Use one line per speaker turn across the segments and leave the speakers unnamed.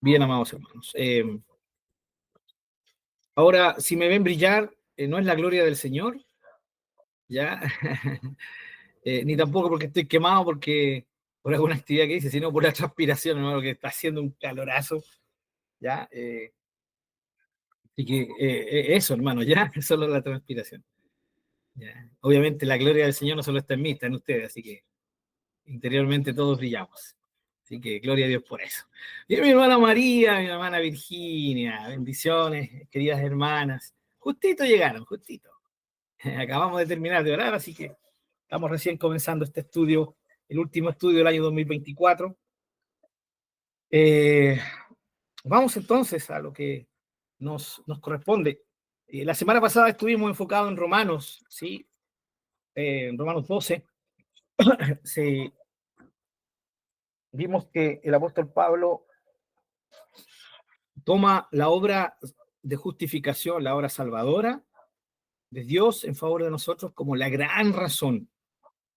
Bien, amados hermanos. Ahora, si me ven brillar, no es la gloria del Señor, ¿ya? Ni tampoco porque estoy quemado por alguna actividad que hice, sino por la transpiración, hermano, que está haciendo un calorazo, ¿ya? Y que eso, hermano, ¿ya? Solo la transpiración. ¿Ya? Obviamente la gloria del Señor no solo está en mí, está en ustedes, así que interiormente todos brillamos. Así que gloria a Dios por eso. Y mi hermana María, mi hermana Virginia, bendiciones, queridas hermanas. Justito llegaron, justito. Acabamos de terminar de orar, así que estamos recién comenzando este estudio, el último estudio del año 2024. Eh, Vamos entonces a lo que nos corresponde. La semana pasada estuvimos enfocados en Romanos, ¿sí? En Romanos 12. Sí, vimos que el apóstol Pablo toma la obra de justificación, la obra salvadora de Dios en favor de nosotros como la gran razón.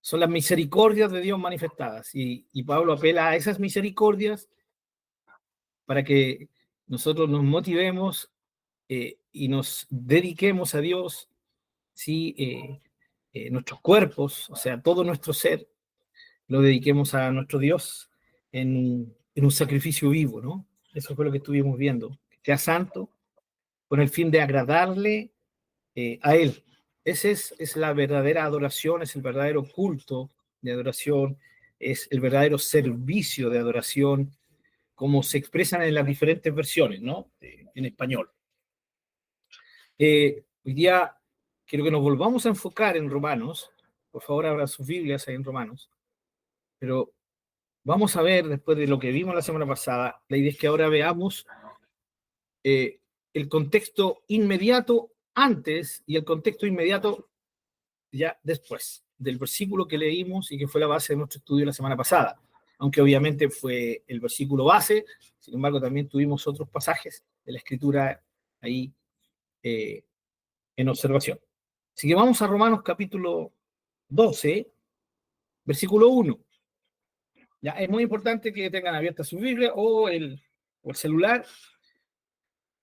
Son las misericordias de Dios manifestadas y Pablo apela a esas misericordias para que nosotros nos motivemos y nos dediquemos a Dios, ¿sí? Nuestros cuerpos, o sea, todo nuestro ser, lo dediquemos a nuestro Dios en un sacrificio vivo, ¿no? Eso fue lo que estuvimos viendo. Que sea santo, con el fin de agradarle a Él. Es la verdadera adoración, es el verdadero culto de adoración, es el verdadero servicio de adoración, como se expresan en las diferentes versiones, ¿no? En español. Hoy día quiero que nos volvamos a enfocar en Romanos. Por favor, abran sus Biblias ahí en Romanos. Pero vamos a ver, después de lo que vimos la semana pasada, la idea es que ahora veamos el contexto inmediato antes y el contexto inmediato ya después del versículo que leímos y que fue la base de nuestro estudio la semana pasada. Aunque obviamente fue el versículo base, sin embargo también tuvimos otros pasajes de la Escritura ahí en observación. Así que vamos a Romanos capítulo 12, versículo 1. Ya, es muy importante que tengan abierta su Biblia o el celular,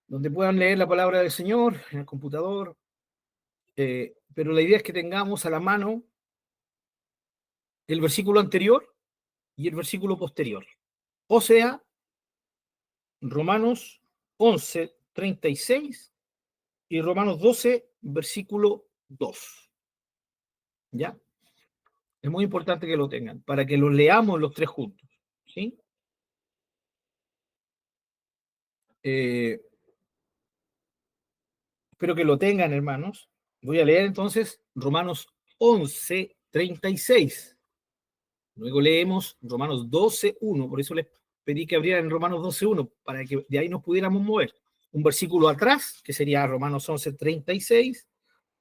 donde puedan leer la palabra del Señor, en el computador, pero la idea es que tengamos a la mano el versículo anterior y el versículo posterior. O sea, Romanos 11:36 y Romanos 12, versículo 2. ¿Ya? Es muy importante que lo tengan, para que lo leamos los tres juntos. ¿Sí? Eh, Espero que lo tengan, hermanos. Voy a leer entonces Romanos 11:36. Luego leemos Romanos 12:1. Por eso les pedí que abrieran en Romanos 12:1, para que de ahí nos pudiéramos mover. Un versículo atrás, que sería Romanos 11:36,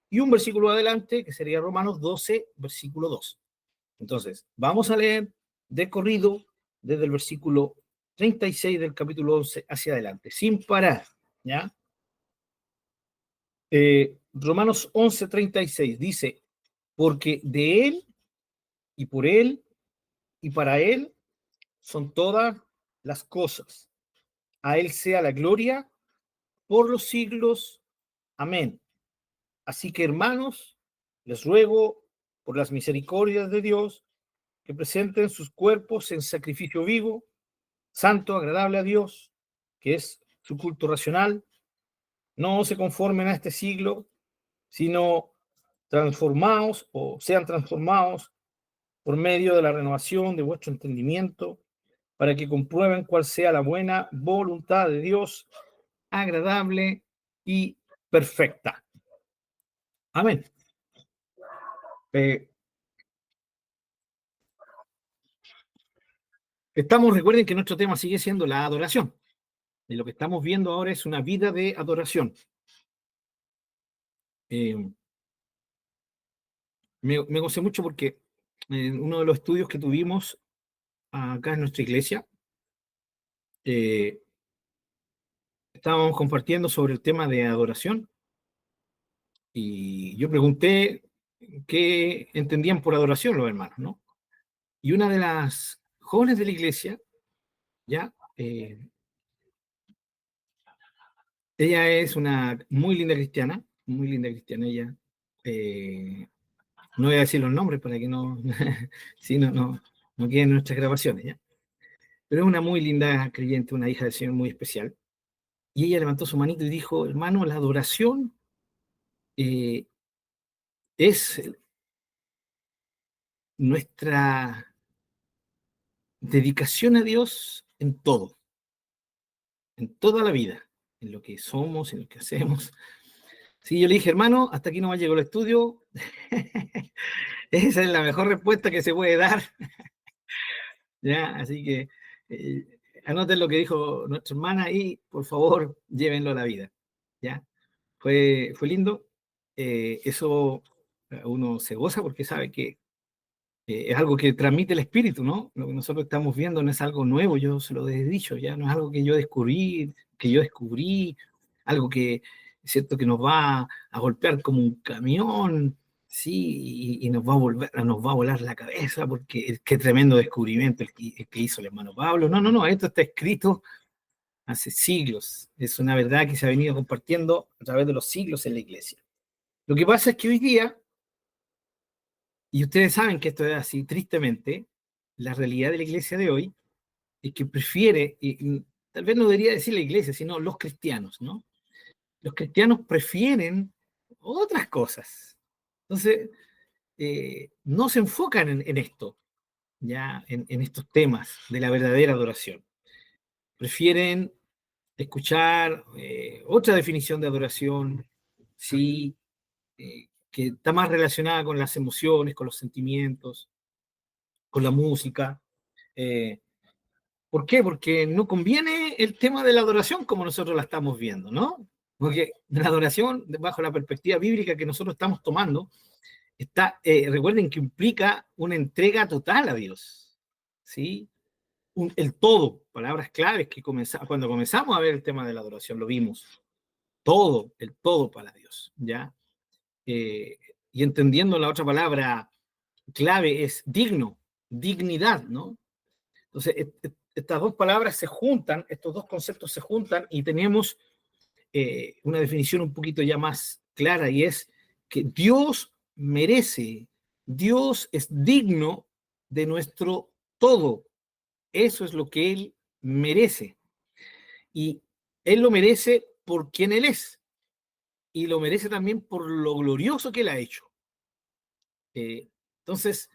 y un versículo adelante, que sería Romanos 12, versículo 2. Entonces, vamos a leer de corrido desde el versículo 36 del capítulo 11 hacia adelante, sin parar, ¿ya? Romanos 11:36 dice, porque de Él y por Él y para Él son todas las cosas. A Él sea la gloria por los siglos. Amén. Así que, hermanos, les ruego por las misericordias de Dios que presenten sus cuerpos en sacrificio vivo, santo, agradable a Dios, que es su culto racional. No se conformen a este siglo, sino transformaos o sean transformados por medio de la renovación de vuestro entendimiento, para que comprueben cuál sea la buena voluntad de Dios, agradable y perfecta. Amén. Eh, Recuerden que nuestro tema sigue siendo la adoración. Y lo que estamos viendo ahora es una vida de adoración. Me gocé mucho porque en uno de los estudios que tuvimos acá en nuestra iglesia, eh, estábamos compartiendo sobre el tema de adoración y yo pregunté qué entendían por adoración los hermanos, ¿no? Y una de las jóvenes de la iglesia, ya, Ella es una muy linda cristiana, ella. No voy a decir los nombres para que no, sí, no queden nuestras grabaciones, ¿ya? Pero es una muy linda creyente, una hija del Señor muy especial. Y ella levantó su manito y dijo, hermano, la adoración eh, es nuestra dedicación a Dios en toda la vida, en lo que somos, en lo que hacemos. Sí, yo le dije, hermano, hasta aquí no me llegó el estudio. Esa es la mejor respuesta que se puede dar. ¿Ya? Así que eh, anoten lo que dijo nuestra hermana y por favor llévenlo a la vida. ¿Ya? Fue lindo. Eso uno se goza porque sabe que es algo que transmite el espíritu, ¿no? Lo que nosotros estamos viendo no es algo nuevo, yo se lo he dicho, ya no es algo que yo descubrí, algo que es cierto que nos va a golpear como un camión, sí, y nos va a volar la cabeza, porque qué tremendo descubrimiento el que hizo el hermano Pablo. No, no, no, esto está escrito hace siglos, es una verdad que se ha venido compartiendo a través de los siglos en la iglesia. Lo que pasa es que hoy día, y ustedes saben que esto es así, tristemente, la realidad de la iglesia de hoy es que prefiere, y tal vez no debería decir la iglesia, sino los cristianos, ¿no? Los cristianos prefieren otras cosas. Entonces, no se enfocan en esto, ya, en estos temas de la verdadera adoración. Prefieren escuchar otra definición de adoración, sí, que está más relacionada con las emociones, con los sentimientos, con la música. Eh, ¿Por qué? Porque no conviene el tema de la adoración como nosotros la estamos viendo, ¿no? Porque la adoración, bajo la perspectiva bíblica que nosotros estamos tomando, recuerden que implica una entrega total a Dios, ¿sí? El todo, palabras claves que cuando comenzamos a ver el tema de la adoración, lo vimos, todo, el todo para Dios, ¿ya? Eh, y entendiendo la otra palabra clave es digno, dignidad, ¿no? Entonces, estas dos palabras se juntan, estos dos conceptos se juntan y tenemos una definición un poquito ya más clara y es que Dios merece, Dios es digno de nuestro todo. Eso es lo que Él merece. Y Él lo merece por quien Él es y lo merece también por lo glorioso que Él ha hecho. Entonces,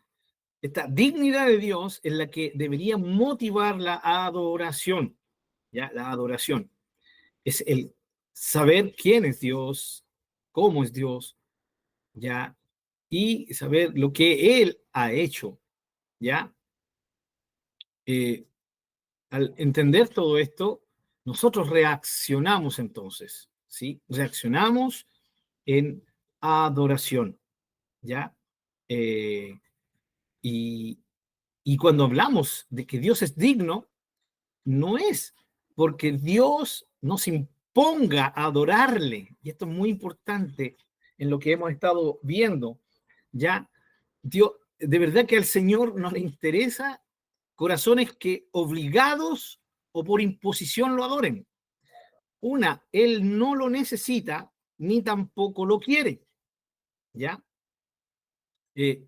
esta dignidad de Dios es la que debería motivar la adoración, ¿ya? La adoración es el saber quién es Dios, cómo es Dios, ¿ya? Y saber lo que Él ha hecho, ¿ya? Eh, Al entender todo esto, nosotros reaccionamos entonces, ¿sí? Reaccionamos en adoración, ¿ya? Eh, y, y cuando hablamos de que Dios es digno, no es porque Dios nos imponga a adorarle, y esto es muy importante en lo que hemos estado viendo, ya, Dios, de verdad que al Señor no le interesa corazones que obligados o por imposición lo adoren. Él no lo necesita ni tampoco lo quiere, ¿ya? Eh,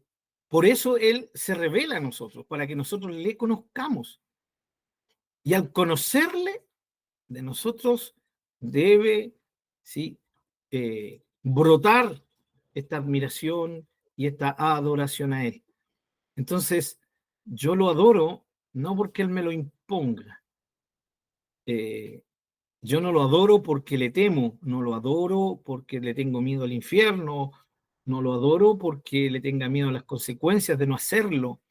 por eso Él se revela a nosotros, para que nosotros le conozcamos. Y al conocerle, de nosotros debe, ¿sí? Brotar esta admiración y esta adoración a Él. Entonces, yo lo adoro no porque Él me lo imponga. Yo no lo adoro porque le temo, no lo adoro porque le tengo miedo al infierno, no lo adoro porque le tenga miedo a las consecuencias de no hacerlo.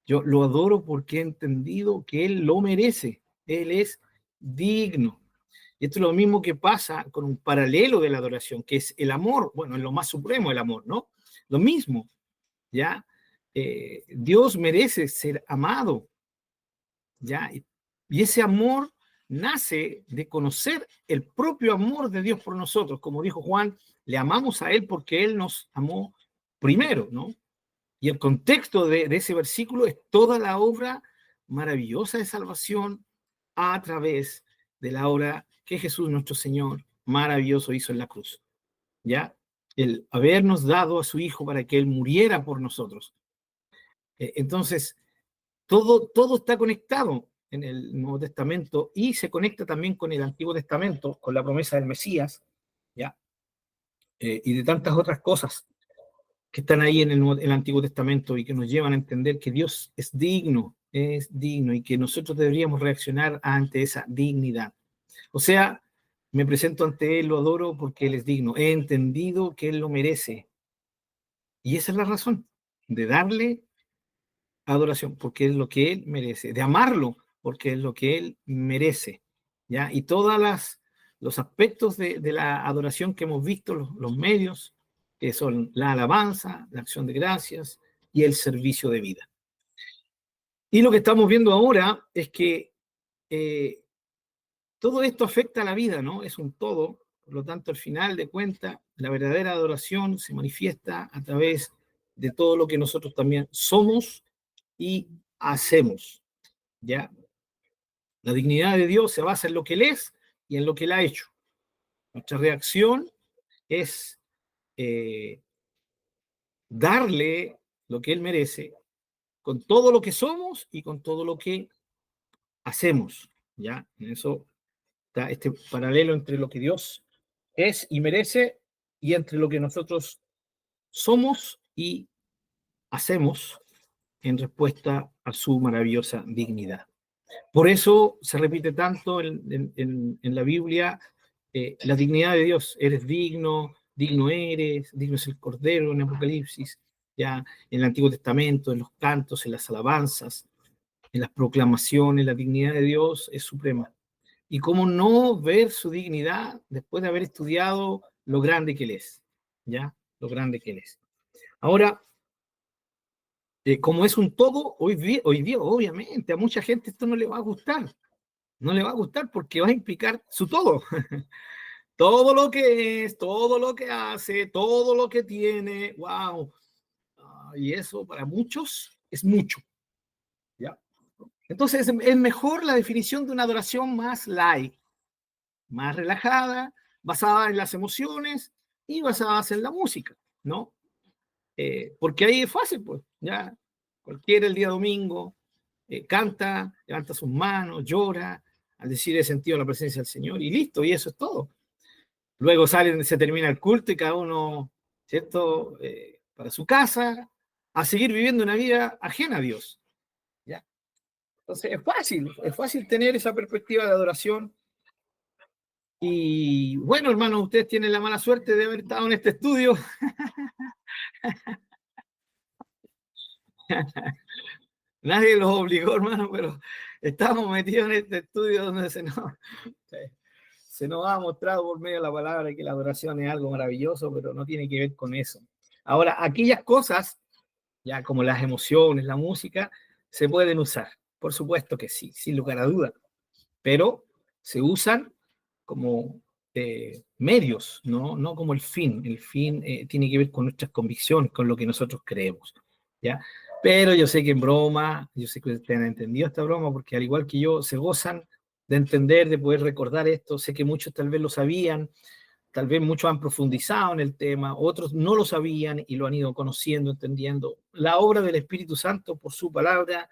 Yo lo adoro porque he entendido que Él lo merece. Él es digno. Y esto es lo mismo que pasa con un paralelo de la adoración, que es el amor. Bueno, es lo más supremo el amor, ¿no? Lo mismo, ¿ya? Dios merece ser amado, ¿ya? Y ese amor nace de conocer el propio amor de Dios por nosotros. Como dijo Juan, le amamos a Él porque Él nos amó primero, ¿no? Y el contexto de ese versículo es toda la obra maravillosa de salvación a través de la obra que Jesús nuestro Señor maravilloso hizo en la cruz, ¿ya? El habernos dado a su Hijo para que Él muriera por nosotros. Entonces, todo está conectado en el Nuevo Testamento y se conecta también con el Antiguo Testamento, con la promesa del Mesías, ¿ya? Y de tantas otras cosas que están ahí en el Antiguo Testamento y que nos llevan a entender que Dios es digno y que nosotros deberíamos reaccionar ante esa dignidad. O sea, me presento ante Él, lo adoro porque Él es digno. He entendido que Él lo merece. Y esa es la razón de darle adoración, porque es lo que Él merece, de amarlo, porque es lo que Él merece, ¿ya? Y todos los aspectos de la adoración que hemos visto, los medios, que son la alabanza, la acción de gracias y el servicio de vida. Y lo que estamos viendo ahora es que todo esto afecta a la vida, ¿no? Es un todo, por lo tanto, al final de cuentas, la verdadera adoración se manifiesta a través de todo lo que nosotros también somos y hacemos, ¿ya? La dignidad de Dios se basa en lo que Él es y en lo que Él ha hecho. Nuestra reacción es darle lo que Él merece con todo lo que somos y con todo lo que hacemos, ¿ya? En eso está este paralelo entre lo que Dios es y merece y entre lo que nosotros somos y hacemos en respuesta a su maravillosa dignidad. Por eso se repite tanto en la Biblia la dignidad de Dios. Eres digno, digno eres, digno es el Cordero en Apocalipsis, ya en el Antiguo Testamento, en los cantos, en las alabanzas, en las proclamaciones, la dignidad de Dios es suprema. Y cómo no ver su dignidad después de haber estudiado lo grande que Él es, ¿ya? Lo grande que Él es. Ahora, como es un todo, hoy día, obviamente, a mucha gente esto no le va a gustar. No le va a gustar porque va a implicar su todo. Todo lo que es, todo lo que hace, todo lo que tiene. ¡Wow! Y eso para muchos es mucho, ¿ya? Entonces es mejor la definición de una adoración más light, más relajada, basada en las emociones y basada en la música, ¿no? Porque ahí es fácil, pues, ya. Cualquiera el día domingo canta, levanta sus manos, llora, al decir he sentido la presencia del Señor y listo, y eso es todo. Luego se termina el culto y cada uno, ¿cierto? Para su casa, a seguir viviendo una vida ajena a Dios, ¿ya? Entonces es fácil tener esa perspectiva de adoración. Y bueno, hermanos, ustedes tienen la mala suerte de haber estado en este estudio. Nadie los obligó, hermano, pero estamos metidos en este estudio donde se nos ha mostrado por medio de la palabra que la adoración es algo maravilloso, pero no tiene que ver con eso. Ahora, aquellas cosas, ya como las emociones, la música, se pueden usar. Por supuesto que sí, sin lugar a duda, pero se usan como medios, no como el fin. El fin tiene que ver con nuestras convicciones, con lo que nosotros creemos, ¿ya? Pero yo sé que en broma, yo sé que ustedes han entendido esta broma, porque al igual que yo, se gozan de entender, de poder recordar esto. Sé que muchos tal vez lo sabían, tal vez muchos han profundizado en el tema, otros no lo sabían y lo han ido conociendo, entendiendo. La obra del Espíritu Santo, por su palabra,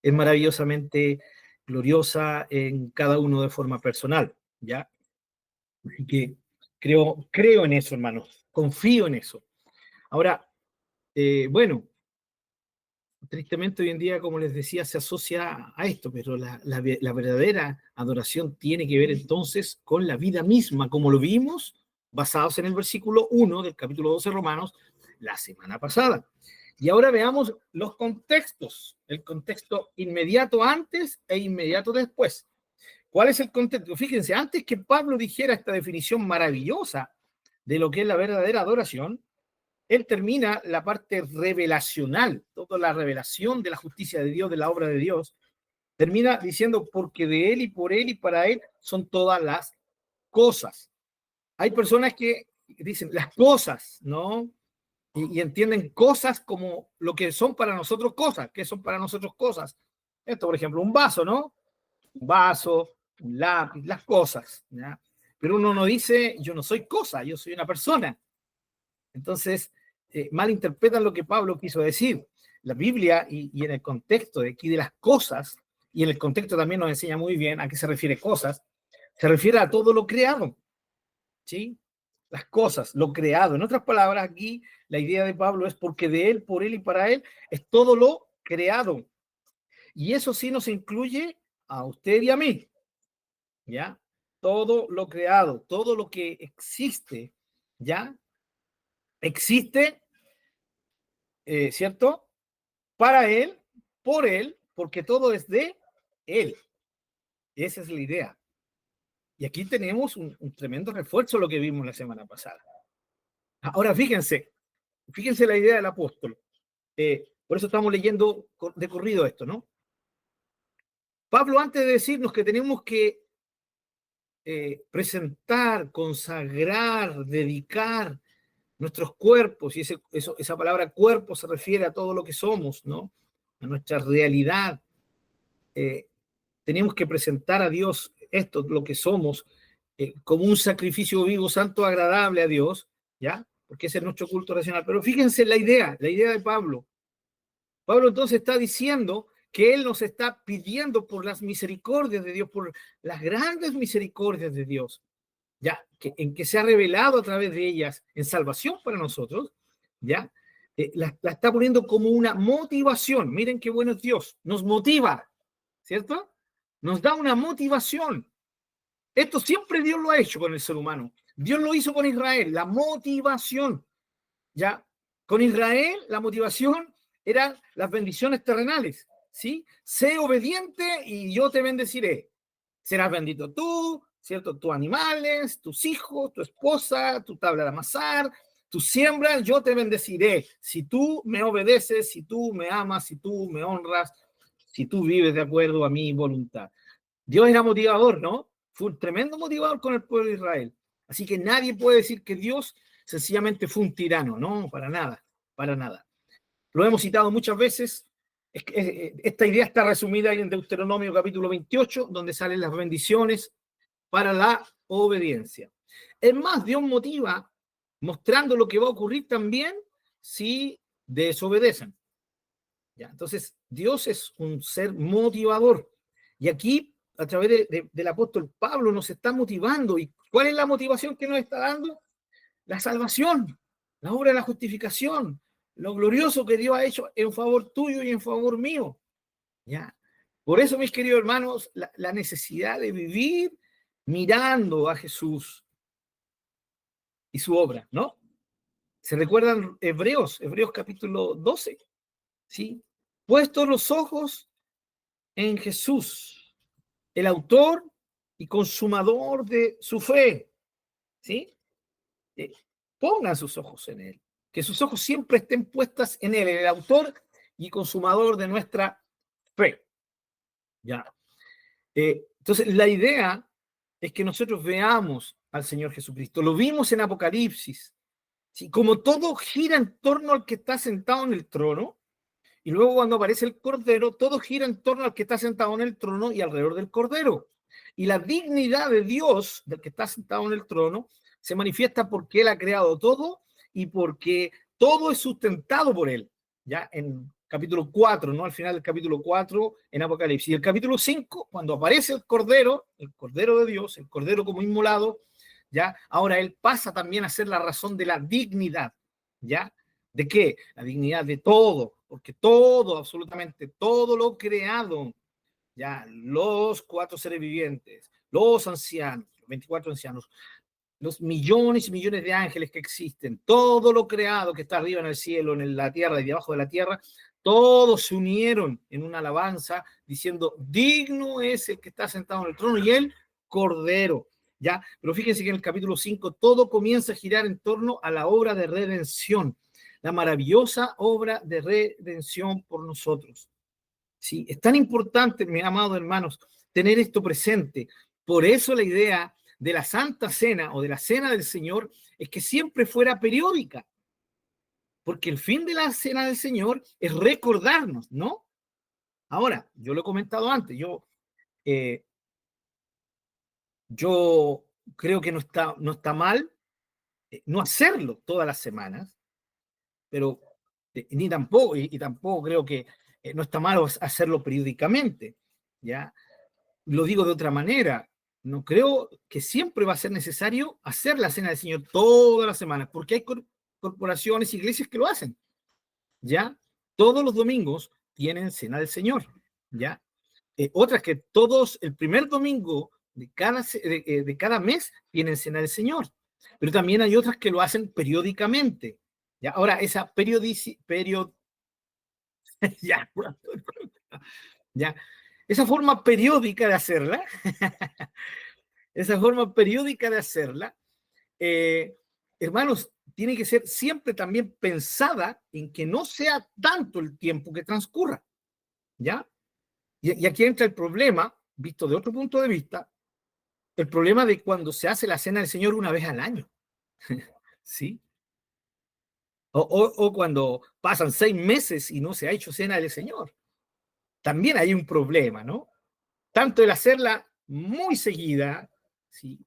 es maravillosamente gloriosa en cada uno de forma personal, ¿ya? Así que creo en eso, hermanos, confío en eso. Ahora, bueno, tristemente hoy en día, como les decía, se asocia a esto, pero la verdadera adoración tiene que ver entonces con la vida misma, como lo vimos, basados en el versículo 1 del capítulo 12 de Romanos, la semana pasada. Y ahora veamos los contextos, el contexto inmediato antes e inmediato después. ¿Cuál es el contexto? Fíjense, antes que Pablo dijera esta definición maravillosa de lo que es la verdadera adoración, él termina la parte revelacional, toda la revelación de la justicia de Dios, de la obra de Dios, termina diciendo, porque de Él y por Él y para Él son todas las cosas. Hay personas que dicen las cosas, ¿no? Y entienden cosas como lo que son para nosotros cosas, que son para nosotros cosas. Esto, por ejemplo, un vaso, ¿no? Un vaso, un lápiz, las cosas, ¿ya? pero uno no dice, yo no soy cosa, yo soy una persona. Entonces, malinterpretan lo que Pablo quiso decir. La Biblia, y en el contexto de aquí de las cosas, y en el contexto también nos enseña muy bien a qué se refiere cosas, se refiere a todo lo creado, ¿sí? Las cosas, lo creado. En otras palabras, aquí la idea de Pablo es porque de él, por él y para él es todo lo creado. Y eso sí nos incluye a usted y a mí, ¿ya? Todo lo creado, todo lo que existe, ¿ya? Existe, ¿cierto? Para él, por él, porque todo es de él. Esa es la idea. Y aquí tenemos un tremendo refuerzo de lo que vimos la semana pasada. Ahora, fíjense la idea del apóstol. Por eso estamos leyendo de corrido esto, ¿no? Pablo, antes de decirnos que tenemos que presentar, consagrar, dedicar nuestros cuerpos, y esa palabra cuerpo se refiere a todo lo que somos, ¿no? A nuestra realidad. Tenemos que presentar a Dios esto, lo que somos, como un sacrificio vivo, santo, agradable a Dios, ¿ya? Porque ese es nuestro culto racional. Pero fíjense la idea de Pablo. Pablo entonces está diciendo que él nos está pidiendo por las misericordias de Dios, por las grandes misericordias de Dios, ya, en que se ha revelado a través de ellas en salvación para nosotros, ya, la está poniendo como una motivación. Miren qué bueno es Dios, nos motiva, ¿cierto? Nos da una motivación. Esto siempre Dios lo ha hecho con el ser humano. Dios lo hizo con Israel, la motivación, ¿ya? Con Israel, la motivación eran las bendiciones terrenales, ¿sí? Sé obediente y yo te bendeciré. Serás bendito tú, ¿cierto? Tus animales, tus hijos, tu esposa, tu tabla de amasar, tu siembra, yo te bendeciré. Si tú me obedeces, si tú me amas, si tú me honras, si tú vives de acuerdo a mi voluntad. Dios era motivador, ¿no? Fue un tremendo motivador con el pueblo de Israel. Así que nadie puede decir que Dios sencillamente fue un tirano, no, para nada, para nada. Lo hemos citado muchas veces. Esta idea está resumida en Deuteronomio capítulo 28, donde salen las bendiciones para la obediencia. Es más, Dios motiva mostrando lo que va a ocurrir también si desobedecen. ¿Ya? Entonces, Dios es un ser motivador. Y aquí, a través del apóstol Pablo, nos está motivando. ¿Y cuál es la motivación que nos está dando? La salvación, la obra de la justificación, lo glorioso que Dios ha hecho en favor tuyo y en favor mío. ¿Ya? Por eso, mis queridos hermanos, la necesidad de vivir mirando a Jesús y su obra, ¿no? ¿Se recuerdan Hebreos capítulo 12? ¿Sí? Puestos los ojos en Jesús, el autor y consumador de su fe, ¿sí? Pongan sus ojos en él, que sus ojos siempre estén puestas en él, el autor y consumador de nuestra fe. Ya. Entonces, la idea es que nosotros veamos al Señor Jesucristo. Lo vimos en Apocalipsis. ¿Sí? Como todo gira en torno al que está sentado en el trono, y luego cuando aparece el Cordero, todo gira en torno al que está sentado en el trono y alrededor del Cordero. Y la dignidad de Dios, del que está sentado en el trono, se manifiesta porque Él ha creado todo y porque todo es sustentado por Él. Ya en capítulo 4, ¿no? Al final del capítulo 4 en Apocalipsis. Y el capítulo 5, cuando aparece el Cordero de Dios, el Cordero como inmolado, ya, ahora Él pasa también a ser la razón de la dignidad, ¿ya? ¿De qué? La dignidad de todo, porque todo, absolutamente todo lo creado, ya, los 4 seres vivientes, los ancianos, los 24 ancianos, los millones y millones de ángeles que existen, todo lo creado que está arriba en el cielo, en la tierra y debajo de la tierra, todos se unieron en una alabanza diciendo, digno es el que está sentado en el trono y el Cordero. ¿Ya? Pero fíjense que en el capítulo 5 todo comienza a girar en torno a la obra de redención, la maravillosa obra de redención por nosotros. ¿Sí? Es tan importante, mis amados hermanos, tener esto presente. Por eso la idea de la Santa Cena o de la Cena del Señor es que siempre fuera periódica, porque el fin de la Cena del Señor es recordarnos, ¿no? Ahora, yo lo he comentado antes, yo creo que no está mal no hacerlo todas las semanas, pero ni tampoco, y tampoco creo que no está mal hacerlo periódicamente, ¿ya? Lo digo de otra manera, no creo que siempre va a ser necesario hacer la cena del Señor todas las semanas, porque hay corporaciones, iglesias que lo hacen, ¿ya? Todos los domingos tienen cena del Señor, ¿ya? Otras que todos, el primer domingo de cada mes tienen cena del Señor, pero también hay otras que lo hacen periódicamente, ¿ya? Ahora, esa ya, ya, esa forma periódica de hacerla, esa forma periódica de hacerla, eh, hermanos, tiene que ser siempre también pensada en que no sea tanto el tiempo que transcurra, ¿ya? Y aquí entra el problema, visto de otro punto de vista, el problema de cuando se hace la cena del Señor una vez al año, ¿sí? O cuando pasan 6 meses y no se ha hecho cena del Señor. También hay un problema, ¿no? Tanto el hacerla muy seguida, ¿sí?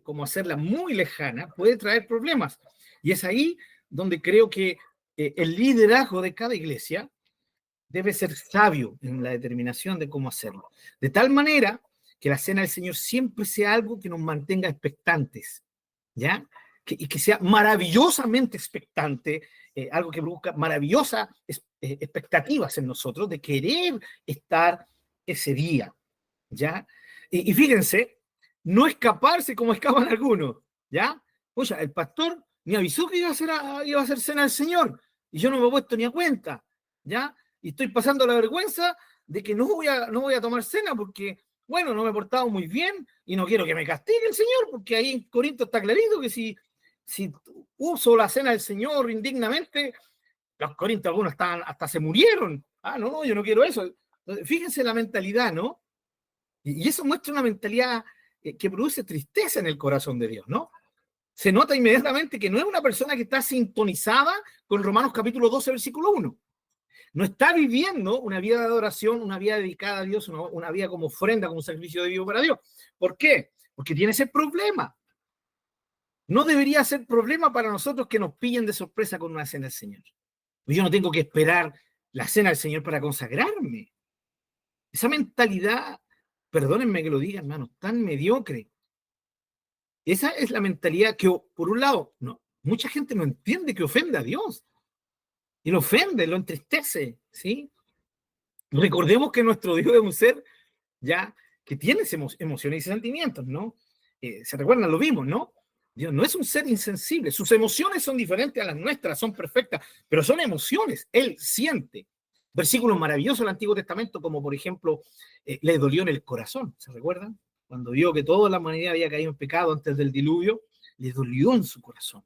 Como hacerla muy lejana, puede traer problemas. Y es ahí donde creo que el liderazgo de cada iglesia debe ser sabio en la determinación de cómo hacerlo. De tal manera que la cena del Señor siempre sea algo que nos mantenga expectantes, ¿ya? Y que sea maravillosamente expectante, algo que busca maravillosas expectativas en nosotros de querer estar ese día, ¿ya? Y fíjense, no escaparse como escapan algunos, ¿ya? Oye, el pastor me avisó que iba a hacer cena del Señor y yo no me he puesto ni a cuenta, ¿ya? Y estoy pasando la vergüenza de que no voy a tomar cena porque, bueno, no me he portado muy bien y no quiero que me castigue el Señor, porque ahí en Corinto está clarito que si uso la cena del Señor indignamente, los corintios algunos hasta se murieron. Ah, no, yo no quiero eso. Entonces, fíjense la mentalidad, ¿no? Y eso muestra una mentalidad que produce tristeza en el corazón de Dios, ¿no? Se nota inmediatamente que no es una persona que está sintonizada con Romanos capítulo 12, versículo 1. No está viviendo una vida de adoración, una vida dedicada a Dios, una vida como ofrenda, como sacrificio de vivo para Dios. ¿Por qué? Porque tiene ese problema. No debería ser problema para nosotros que nos pillen de sorpresa con una cena del Señor. Yo no tengo que esperar la cena del Señor para consagrarme. Esa mentalidad, perdónenme que lo diga, hermanos, tan mediocre. Esa es la mentalidad que, por un lado, no, mucha gente no entiende que ofende a Dios. Y lo ofende, lo entristece, ¿sí? Recordemos que nuestro Dios es un ser ya que tiene emociones y sentimientos, ¿no? ¿Se recuerdan? Lo vimos, ¿no? Dios no es un ser insensible. Sus emociones son diferentes a las nuestras, son perfectas, pero son emociones. Él siente. Versículos maravillosos del Antiguo Testamento, como por ejemplo, le dolió en el corazón. ¿Se recuerdan? Cuando vio que toda la humanidad había caído en pecado antes del diluvio, le dolió en su corazón.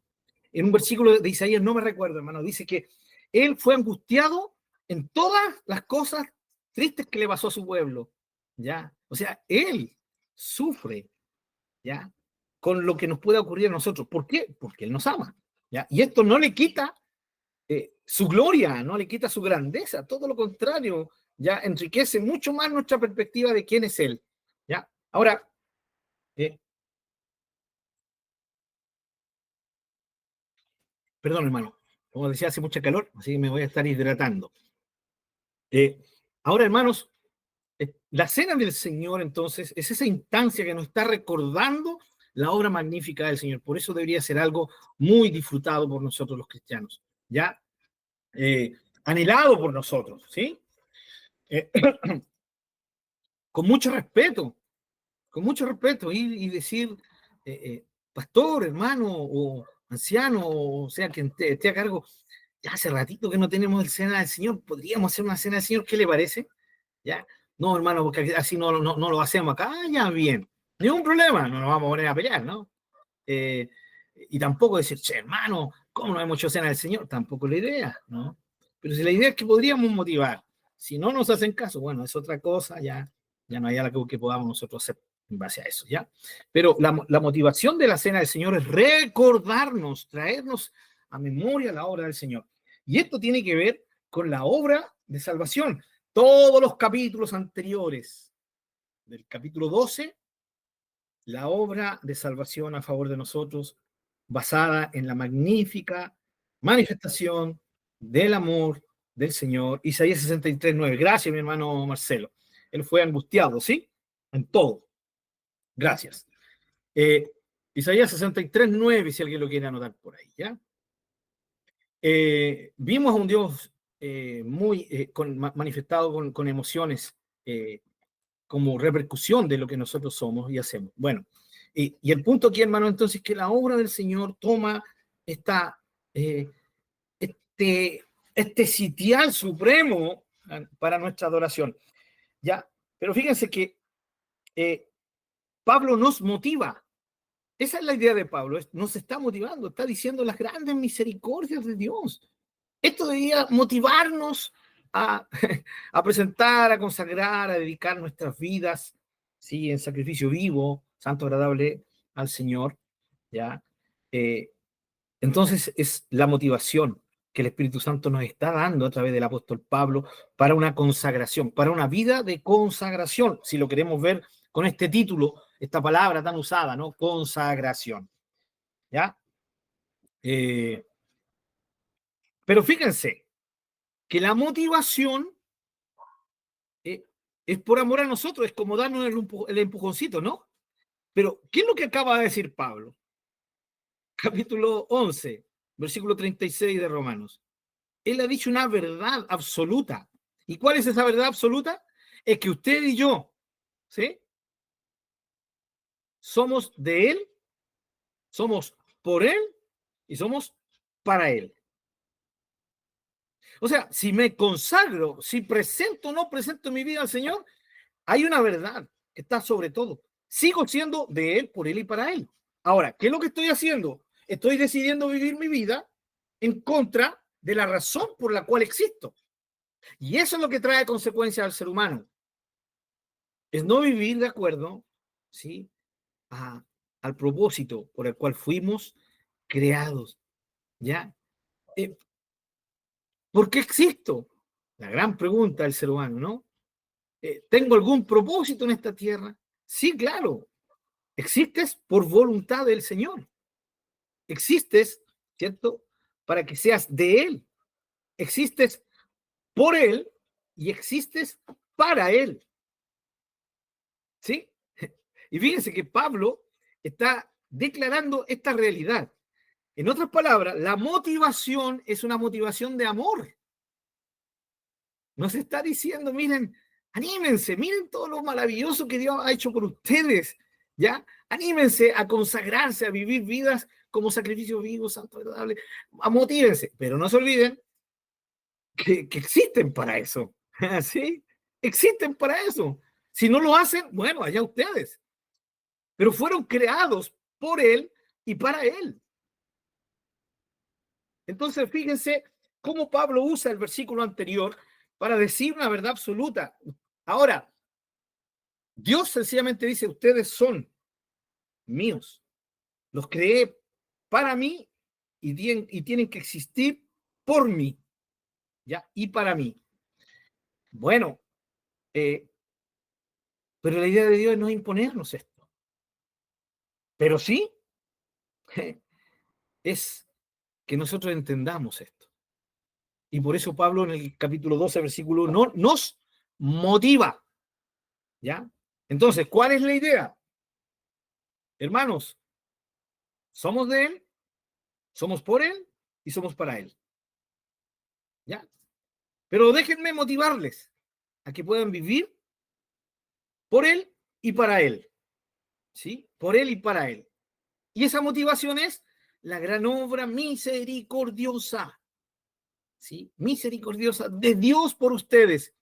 En un versículo de Isaías, no me recuerdo, hermano, dice que él fue angustiado en todas las cosas tristes que le pasó a su pueblo, ¿ya? O sea, él sufre, ¿ya? Con lo que nos pueda ocurrir a nosotros. ¿Por qué? Porque él nos ama, ¿ya? Y esto no le quita su gloria, no le quita su grandeza, todo lo contrario, ya enriquece mucho más nuestra perspectiva de quién es él, ¿ya? Ahora, perdón, hermano, como decía, hace mucha calor, así que me voy a estar hidratando. Ahora, hermanos, la cena del Señor, entonces, es esa instancia que nos está recordando la obra magnífica del Señor. Por eso debería ser algo muy disfrutado por nosotros los cristianos, ¿ya? Anhelado por nosotros, ¿sí? Eh, con mucho respeto, y decir, pastor, hermano, o anciano, o sea, quien esté a cargo, ya hace ratito que no tenemos el cena del Señor, podríamos hacer una cena del Señor, ¿qué le parece? ¿Ya? No, hermano, porque así no lo hacemos acá. Ah, ya, bien. Ningún problema, no nos vamos a poner a pelear, ¿no? Eh, y tampoco decir, che, hermano, ¿cómo no hemos hecho cena del Señor? Tampoco la idea, ¿no? Pero si la idea es que podríamos motivar, si no nos hacen caso, bueno, es otra cosa, ya no hay algo que podamos nosotros hacer en base a eso, ¿ya? Pero la motivación de la cena del Señor es recordarnos, traernos a memoria la obra del Señor. Y esto tiene que ver con la obra de salvación. Todos los capítulos anteriores, del capítulo 12 la obra de salvación a favor de nosotros, basada en la magnífica manifestación del amor del Señor. Isaías 63:9. Gracias, mi hermano Marcelo. Él fue angustiado, ¿sí? En todo. Gracias. Isaías 63:9, si alguien lo quiere anotar por ahí, ¿ya? Vimos a un Dios muy manifestado con emociones como repercusión de lo que nosotros somos y hacemos. Bueno, y el punto aquí, hermano, entonces, que la obra del Señor toma esta, este sitial supremo para nuestra adoración. ¿Ya? Pero fíjense que Pablo nos motiva. Esa es la idea de Pablo, nos está motivando, está diciendo las grandes misericordias de Dios. Esto debería motivarnos a, a presentar, a consagrar, a dedicar nuestras vidas, ¿sí? En sacrificio vivo, santo, agradable al Señor, ¿ya? Entonces es la motivación que el Espíritu Santo nos está dando a través del apóstol Pablo para una consagración, para una vida de consagración, si lo queremos ver con este título, esta palabra tan usada, ¿no? Consagración, ¿ya? Pero fíjense que la motivación es por amor a nosotros, es como darnos el empujoncito, ¿no? Pero, ¿qué es lo que acaba de decir Pablo? Capítulo 11, versículo 36 de Romanos. Él ha dicho una verdad absoluta. ¿Y cuál es esa verdad absoluta? Es que usted y yo, ¿sí? Somos de Él, somos por Él y somos para Él. O sea, si me consagro, si presento o no presento mi vida al Señor, hay una verdad que está sobre todo. Sigo siendo de Él, por Él y para Él. Ahora, ¿qué es lo que estoy haciendo? Estoy decidiendo vivir mi vida en contra de la razón por la cual existo. Y eso es lo que trae consecuencias al ser humano. Es no vivir de acuerdo, ¿sí? Al propósito por el cual fuimos creados, ¿ya? ¿Por qué existo? La gran pregunta del ser humano, ¿no? ¿Tengo algún propósito en esta tierra? Sí, claro. Existes por voluntad del Señor. Existes, ¿cierto? Para que seas de Él. Existes por Él y existes para Él. ¿Sí? Y fíjense que Pablo está declarando esta realidad. En otras palabras, la motivación es una motivación de amor. Nos está diciendo, miren, anímense, miren todo lo maravilloso que Dios ha hecho por ustedes, ¿ya? Anímense a consagrarse, a vivir vidas como sacrificio vivo, santo, agradable. Motívense, pero no se olviden que existen para eso, ¿sí? Existen para eso. Si no lo hacen, bueno, allá ustedes. Pero fueron creados por Él y para Él. Entonces, fíjense cómo Pablo usa el versículo anterior para decir una verdad absoluta. Ahora, Dios sencillamente dice, ustedes son míos. Los creé para mí y tienen que existir por mí, ¿ya? Y para mí. Bueno, pero la idea de Dios no es imponernos esto. Pero sí es que nosotros entendamos esto. Y por eso Pablo en el capítulo 12, versículo 1, nos motiva, ¿ya? Entonces, ¿cuál es la idea? Hermanos, somos de Él, somos por Él y somos para Él, ¿ya? Pero déjenme motivarles a que puedan vivir por Él y para Él, ¿sí? Por Él y para Él. Y esa motivación es la gran obra misericordiosa, ¿sí? Misericordiosa de Dios por ustedes.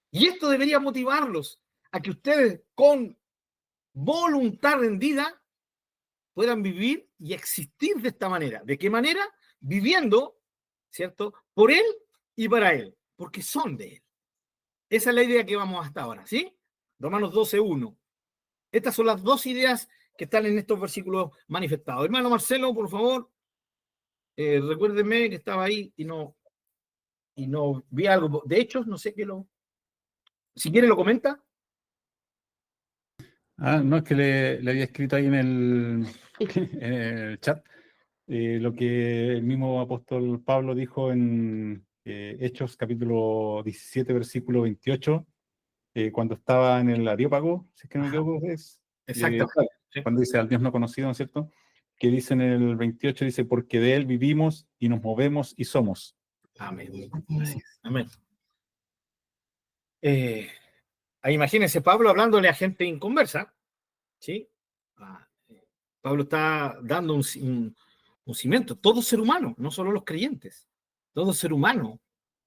Y esto debería motivarlos a que ustedes con voluntad rendida puedan vivir y existir de esta manera. ¿De qué manera? Viviendo, ¿cierto? Por Él y para Él, porque son de Él. Esa es la idea que vamos hasta ahora, ¿sí? Romanos 12:1. Estas son las dos ideas que están en estos versículos manifestados. Hermano Marcelo, por favor, recuérdeme que estaba ahí y no vi algo. De hecho, no sé qué lo... Si quiere lo comenta.
No, es que le había escrito ahí en en el chat lo que el mismo apóstol Pablo dijo en Hechos capítulo 17, versículo 28, cuando estaba en el Areópago, si es que no me
Ajá,
equivoco,
exactamente.
claro,
Sí.
cuando dice al Dios no conocido, ¿no es cierto? Que dice en el 28, dice, porque de Él vivimos y nos movemos y somos.
Amén. Así es. Amén. Ahí imagínense Pablo hablándole a gente inconversa, ¿sí? Pablo está dando un cimiento. Todo ser humano, no solo los creyentes, todo ser humano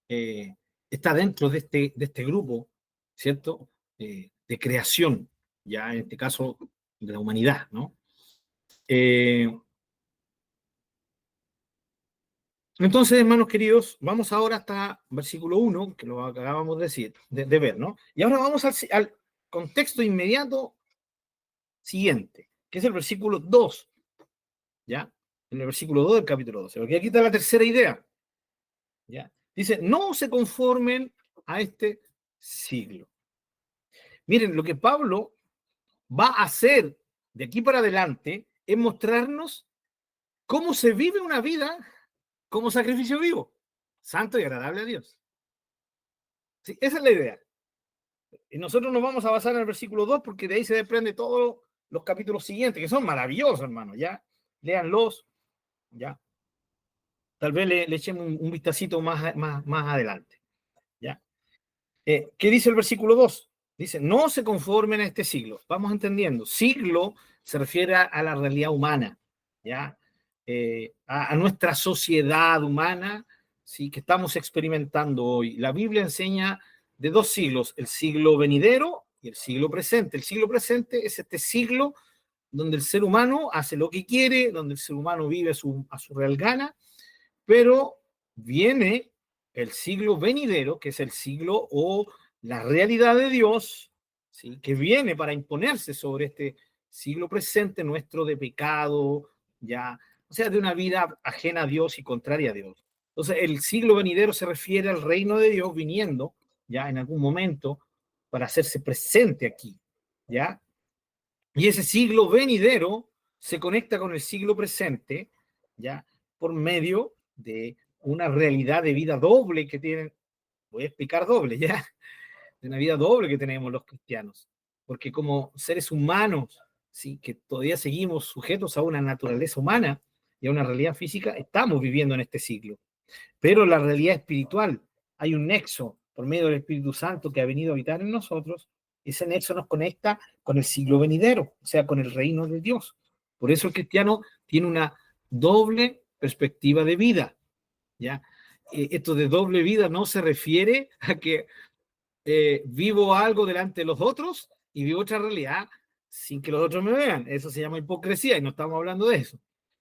eh, está dentro de este grupo, ¿cierto? De creación, ya en este caso de la humanidad, ¿no? Eh, entonces, hermanos queridos, vamos ahora hasta versículo 1, que lo acabamos de decir, de ver, ¿no? Y ahora vamos al contexto inmediato siguiente, que es el versículo 2, ¿ya? En el versículo 2 del capítulo 12, porque aquí está la tercera idea, ¿ya? Dice, no se conformen a este siglo. Miren, lo que Pablo va a hacer de aquí para adelante es mostrarnos cómo se vive una vida como sacrificio vivo, santo y agradable a Dios. Sí, esa es la idea. Y nosotros nos vamos a basar en el versículo 2 porque de ahí se desprende todos los capítulos siguientes, que son maravillosos, hermano, ya. Léanlos, ya. Tal vez le echemos un vistacito más adelante, ya. ¿Qué dice el versículo 2? Dice, no se conformen a este siglo. Vamos entendiendo. Siglo se refiere a la realidad humana, ¿ya? A nuestra sociedad humana, ¿sí? Que estamos experimentando hoy. La Biblia enseña de dos siglos, el siglo venidero y el siglo presente. El siglo presente es este siglo donde el ser humano hace lo que quiere, donde el ser humano vive a su real gana, pero viene el siglo venidero, que es el siglo o la realidad de Dios, ¿sí? Que viene para imponerse sobre este siglo presente nuestro de pecado, ya, o sea, de una vida ajena a Dios y contraria a Dios. Entonces, el siglo venidero se refiere al reino de Dios viniendo, ya, en algún momento, para hacerse presente aquí, ya. Y ese siglo venidero se conecta con el siglo presente, ya, por medio de una realidad de vida doble que tienen, voy a explicar doble, ya, de una vida doble que tenemos los cristianos, porque como seres humanos, sí, que todavía seguimos sujetos a una naturaleza humana y a una realidad física, estamos viviendo en este siglo. Pero la realidad espiritual, hay un nexo por medio del Espíritu Santo que ha venido a habitar en nosotros, ese nexo nos conecta con el siglo venidero, o sea, con el reino de Dios. Por eso el cristiano tiene una doble perspectiva de vida, ¿ya? Esto de doble vida no se refiere a que vivo algo delante de los otros y vivo otra realidad sin que los otros me vean. Eso se llama hipocresía y no estamos hablando de eso.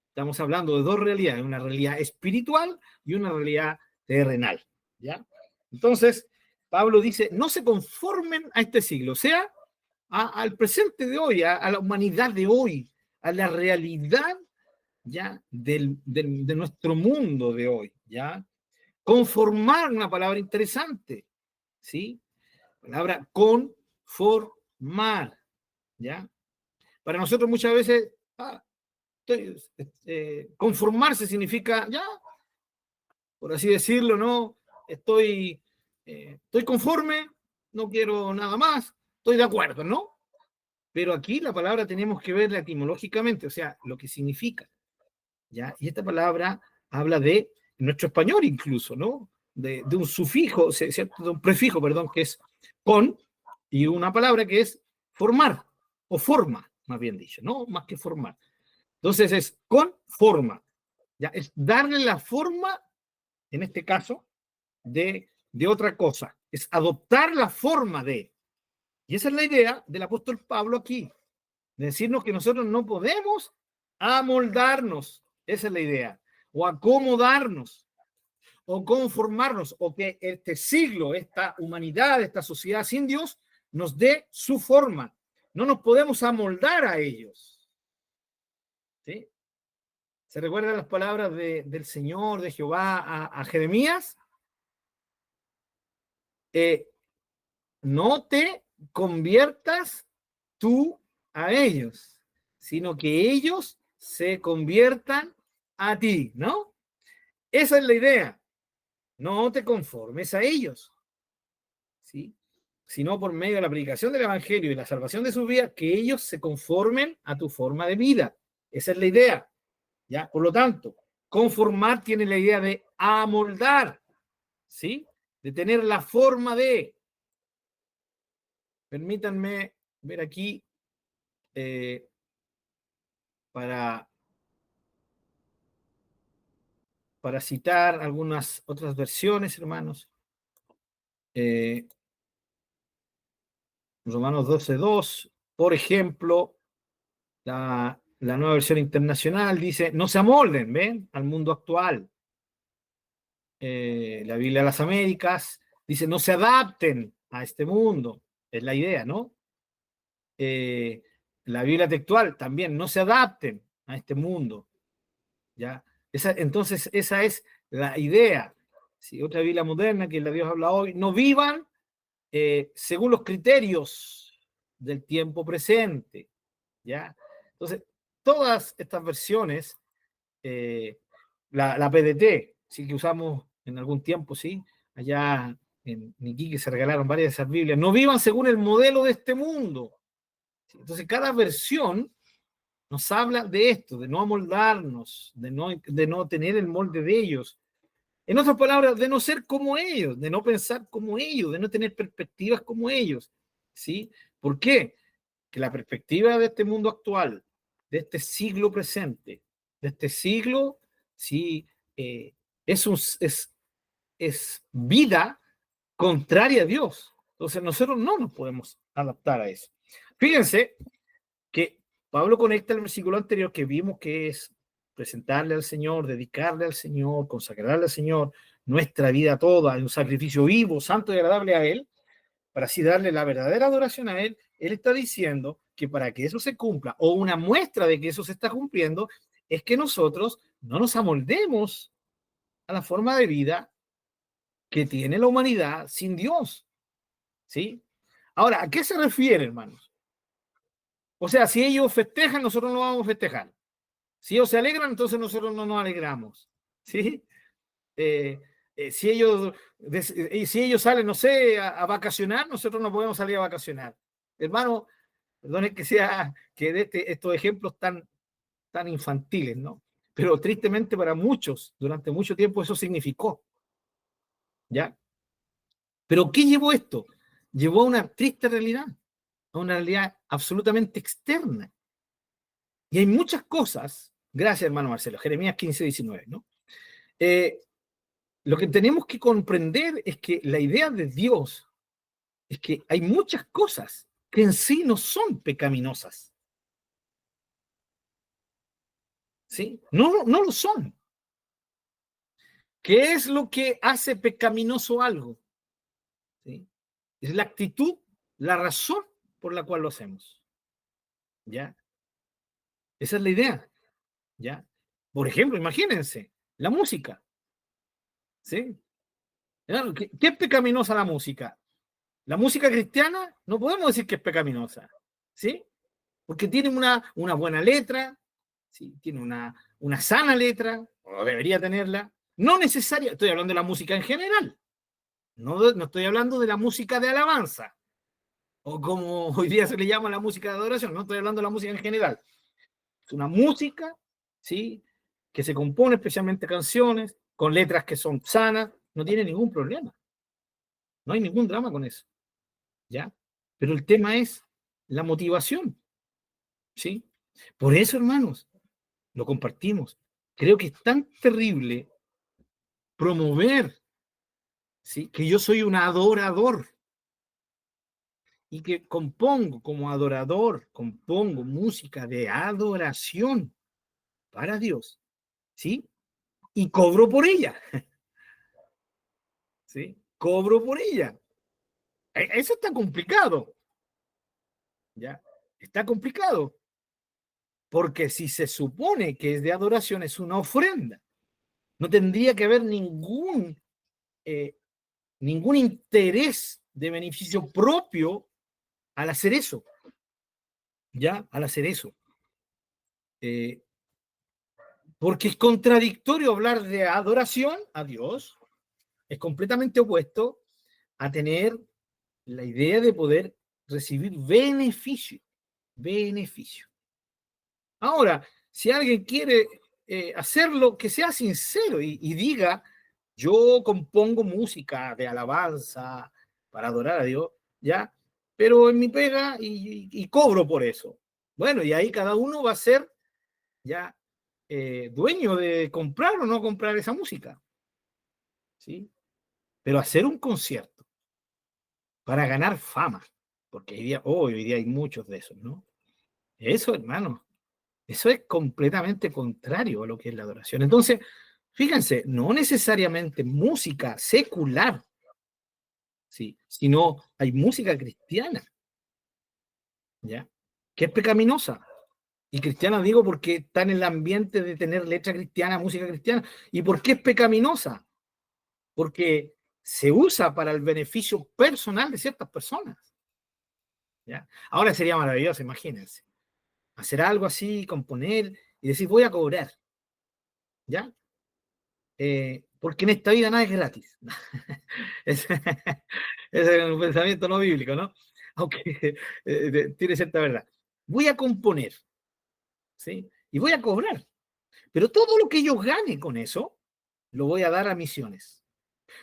Estamos hablando de dos realidades, una realidad espiritual y una realidad terrenal, ¿ya? Entonces, Pablo dice, no se conformen a este siglo, o sea, al presente de hoy, a la humanidad de hoy, a la realidad, ¿ya? De nuestro mundo de hoy, ¿ya? Conformar, una palabra interesante, ¿sí? Palabra conformar, ¿ya? Para nosotros muchas veces, conformarse significa, ya, por así decirlo, ¿no? Estoy conforme, no quiero nada más, estoy de acuerdo, ¿no? Pero aquí la palabra tenemos que verla etimológicamente, o sea, lo que significa, ¿ya? Y esta palabra habla de, en nuestro español incluso, ¿no? De un sufijo, ¿cierto? De un prefijo, perdón, que es con, y una palabra que es formar, o forma, más bien dicho, ¿no? Más que formar. Entonces es con forma, ¿ya? Es darle la forma, en este caso, de otra cosa. Es adoptar la forma de. Y esa es la idea del apóstol Pablo aquí, de decirnos que nosotros no podemos amoldarnos, esa es la idea, o acomodarnos, o conformarnos, o que este siglo, esta humanidad, esta sociedad sin Dios, nos dé su forma. No nos podemos amoldar a ellos. ¿Sí? ¿Se recuerdan las palabras del Señor, de Jehová a Jeremías? No te conviertas tú a ellos, sino que ellos se conviertan a ti, ¿no? Esa es la idea. No te conformes a ellos, ¿sí? Sino por medio de la predicación del Evangelio y la salvación de sus vidas, que ellos se conformen a tu forma de vida. Esa es la idea, ¿ya? Por lo tanto, conformar tiene la idea de amoldar, ¿sí? De tener la forma de. Permítanme ver aquí para citar algunas otras versiones, hermanos. Romanos 12:2, por ejemplo, la nueva versión internacional dice, no se amolden, ¿ven? Al mundo actual. La Biblia de las Américas dice, no se adapten a este mundo. Es la idea, ¿no? La Biblia textual también, no se adapten a este mundo. ¿Ya? Entonces, esa es la idea. Si otra Biblia moderna, que la Dios habla hoy, no vivan según los criterios del tiempo presente. ¿Ya? Entonces, todas estas versiones, la PDT, sí que usamos en algún tiempo, sí, allá en Iquique se regalaron varias de esas Biblias, no vivan según el modelo de este mundo. Entonces, cada versión nos habla de esto, de no amoldarnos, de no tener el molde de ellos. En otras palabras, de no ser como ellos, de no pensar como ellos, de no tener perspectivas como ellos. ¿Sí? ¿Por qué? Que la perspectiva de este mundo actual, de este siglo presente, de este siglo, sí, es vida contraria a Dios. Entonces nosotros no nos podemos adaptar a eso. Fíjense que Pablo conecta el versículo anterior que vimos, que es presentarle al Señor, dedicarle al Señor, consagrarle al Señor nuestra vida toda en un sacrificio vivo, santo y agradable a Él, para así darle la verdadera adoración a Él. Él está diciendo que para que eso se cumpla, o una muestra de que eso se está cumpliendo, es que nosotros no nos amoldemos a la forma de vida que tiene la humanidad sin Dios. ¿Sí? Ahora, ¿a qué se refiere, hermanos? O sea, si ellos festejan, nosotros no vamos a festejar. Si ellos se alegran, entonces nosotros no nos alegramos. ¿Sí? Si ellos salen, no sé, a vacacionar, nosotros no podemos salir a vacacionar. Hermano, perdone que de estos ejemplos tan infantiles, ¿no? Pero tristemente para muchos, durante mucho tiempo eso significó. ¿Ya? ¿Pero qué llevó esto? Llevó a una triste realidad, a una realidad absolutamente externa. Y hay muchas cosas, gracias hermano Marcelo, Jeremías 15:19, ¿no? Lo que tenemos que comprender es que la idea de Dios es que hay muchas cosas que en sí no son pecaminosas. ¿Sí? No lo son. ¿Qué es lo que hace pecaminoso algo? ¿Sí? Es la actitud, la razón por la cual lo hacemos. ¿Ya? Esa es la idea. ¿Ya? Por ejemplo, imagínense, la música. ¿Sí? ¿Qué es pecaminosa la música? La música cristiana no podemos decir que es pecaminosa. ¿Sí? Porque tiene una buena letra, ¿sí? Tiene una sana letra, o debería tenerla. No necesaria, estoy hablando de la música en general. No estoy hablando de la música de alabanza, o como hoy día se le llama la música de adoración. No estoy hablando de la música en general. Es una música, ¿sí? Que se compone especialmente canciones, con letras que son sanas, no tiene ningún problema. No hay ningún drama con eso. ¿Ya? Pero el tema es la motivación. ¿Sí? Por eso, hermanos, lo compartimos. Creo que es tan terrible promover, ¿sí? Que yo soy un adorador y que compongo como adorador, compongo música de adoración para Dios, ¿sí? Y cobro por ella, ¿sí? Cobro por ella. Eso está complicado, ¿ya? Está complicado, porque si se supone que es de adoración, es una ofrenda. No tendría que haber ningún interés de beneficio propio al hacer eso. ya, al hacer eso. Porque es contradictorio hablar de adoración a Dios, es completamente opuesto a tener la idea de poder recibir beneficio. Beneficio. Ahora, si alguien quiere hacerlo, que sea sincero y diga, yo compongo música de alabanza para adorar a Dios, ¿ya? Pero en mi pega y cobro por eso. Bueno, y ahí cada uno va a ser ya dueño de comprar o no comprar esa música, ¿sí? Pero hacer un concierto para ganar fama, porque hoy día hay muchos de esos, ¿no? Eso, hermano, eso es completamente contrario a lo que es la adoración. Entonces, fíjense, no necesariamente música secular, ¿sí? Sino hay música cristiana, ¿ya? Que es pecaminosa. Y cristiana digo porque está en el ambiente de tener letra cristiana, música cristiana. ¿Y por qué es pecaminosa? Porque se usa para el beneficio personal de ciertas personas, ¿ya? Ahora sería maravilloso, imagínense, hacer algo así, componer y decir, voy a cobrar, ¿ya? Porque en esta vida nada es gratis. Ese es un pensamiento no bíblico, ¿no? Aunque tiene cierta verdad. Voy a componer, ¿sí? Y voy a cobrar. Pero todo lo que yo gane con eso, lo voy a dar a misiones.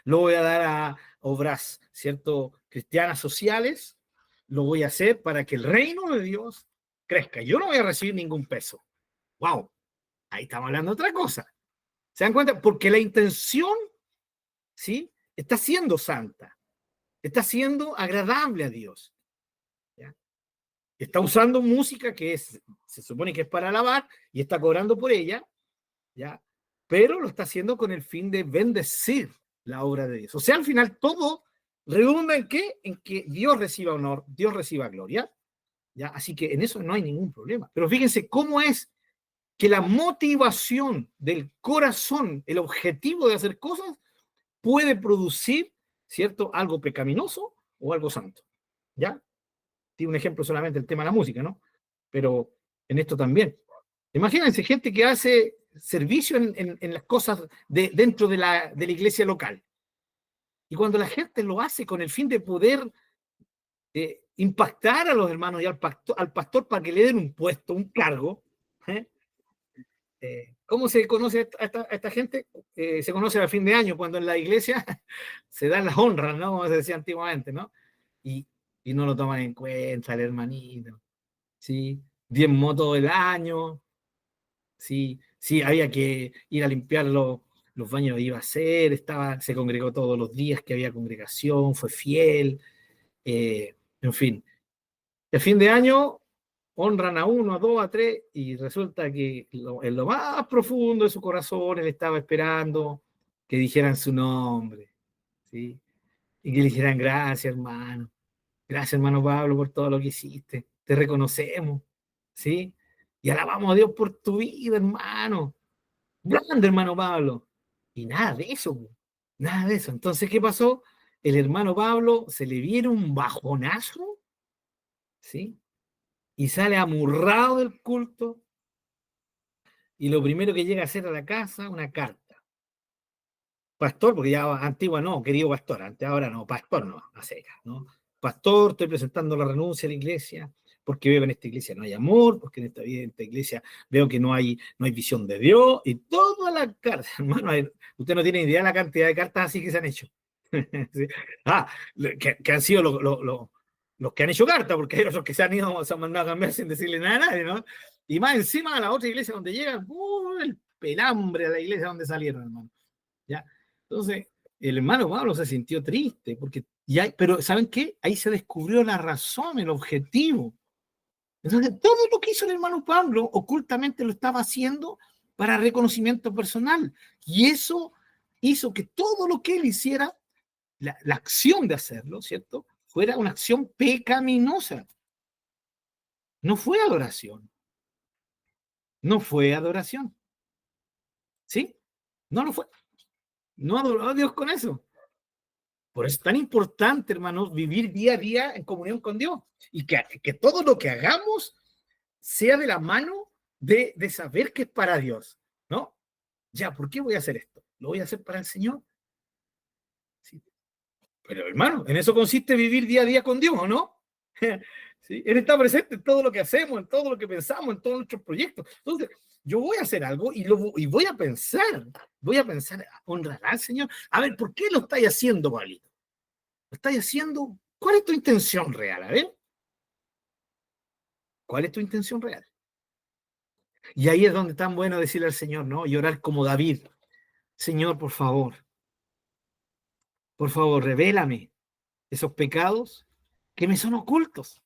Lo voy a dar a obras, ¿cierto? Cristianas sociales. Lo voy a hacer para que el reino de Dios crezca. Yo no voy a recibir ningún peso. ¡Wow! Ahí estamos hablando de otra cosa. ¿Se dan cuenta? Porque la intención, ¿sí? Está siendo santa. Está siendo agradable a Dios. ¿Ya? Está usando música que se supone que es para alabar y está cobrando por ella, ¿ya? Pero lo está haciendo con el fin de bendecir la obra de Dios. O sea, al final todo redunda en qué? En que Dios reciba honor, Dios reciba gloria, ¿ya? Así que en eso no hay ningún problema. Pero fíjense cómo es que la motivación del corazón, el objetivo de hacer cosas, puede producir, ¿cierto? Algo pecaminoso o algo santo, ¿ya? Tiene un ejemplo solamente el tema de la música, ¿no? Pero en esto también. Imagínense gente que hace servicio en las cosas dentro de la iglesia local. Y cuando la gente lo hace con el fin de poder impactar a los hermanos y al pastor para que le den un puesto, un cargo, ¿eh? ¿Cómo se conoce a esta gente? Se conoce a fin de año, cuando en la iglesia se dan las honras, ¿no? Como se decía antiguamente, ¿no? Y, y no lo toman en cuenta el hermanito, ¿sí? Diezmó todo el año, ¿sí? Sí, había que ir a limpiar los baños, iba a hacer, se congregó todos los días que había congregación, fue fiel, en fin. El fin de año honran a uno, a dos, a tres, y resulta que en lo más profundo de su corazón él estaba esperando que dijeran su nombre, ¿sí? Y que le dijeran gracias, hermano. Gracias, hermano Pablo, por todo lo que hiciste. Te reconocemos, ¿sí? Y alabamos a Dios por tu vida, hermano. Grande, hermano Pablo. Y nada de eso, nada de eso. Entonces, ¿qué pasó? El hermano Pablo se le viene un bajonazo, ¿sí? Y sale amurrado del culto, y lo primero que llega a hacer a la casa, una carta. Pastor, porque ya antigua no, querido pastor, antes ahora no, pastor no, a secas, ¿no? Pastor, estoy presentando la renuncia a la iglesia, porque veo que en esta iglesia no hay amor, porque en esta iglesia veo que no hay visión de Dios, y toda la carta, hermano, usted no tiene idea de la cantidad de cartas así que se han hecho. ¿Sí? Que han sido los que han hecho carta, porque hay otros que se han mandado a cambiar sin decirle nada a nadie, ¿no? Y más encima a la otra iglesia donde llegan, el pelambre a la iglesia donde salieron, hermano. ¿Ya? Entonces, el hermano Pablo se sintió triste, pero ¿saben qué? Ahí se descubrió la razón, el objetivo. Entonces, todo lo que hizo el hermano Pablo ocultamente lo estaba haciendo para reconocimiento personal. Y eso hizo que todo lo que él hiciera, la acción de hacerlo, ¿cierto? Fuera una acción pecaminosa. No fue adoración. No fue adoración. ¿Sí? No lo fue. No adoró a Dios con eso. Por eso es tan importante, hermanos, vivir día a día en comunión con Dios. Y que todo lo que hagamos sea de la mano de saber que es para Dios, ¿no? Ya, ¿por qué voy a hacer esto? ¿Lo voy a hacer para el Señor? Sí. Pero hermano, en eso consiste vivir día a día con Dios, ¿o no? ¿Sí? Él está presente en todo lo que hacemos, en todo lo que pensamos, en todos nuestros proyectos. Entonces, yo voy a hacer algo y voy a pensar, ¿honrará al Señor? A ver, ¿por qué lo estáis haciendo, Pablito? ¿Lo estáis haciendo? ¿Cuál es tu intención real? A ver, ¿cuál es tu intención real? Y ahí es donde es tan bueno decirle al Señor, ¿no? Y orar como David. Señor, por favor, revélame esos pecados que me son ocultos.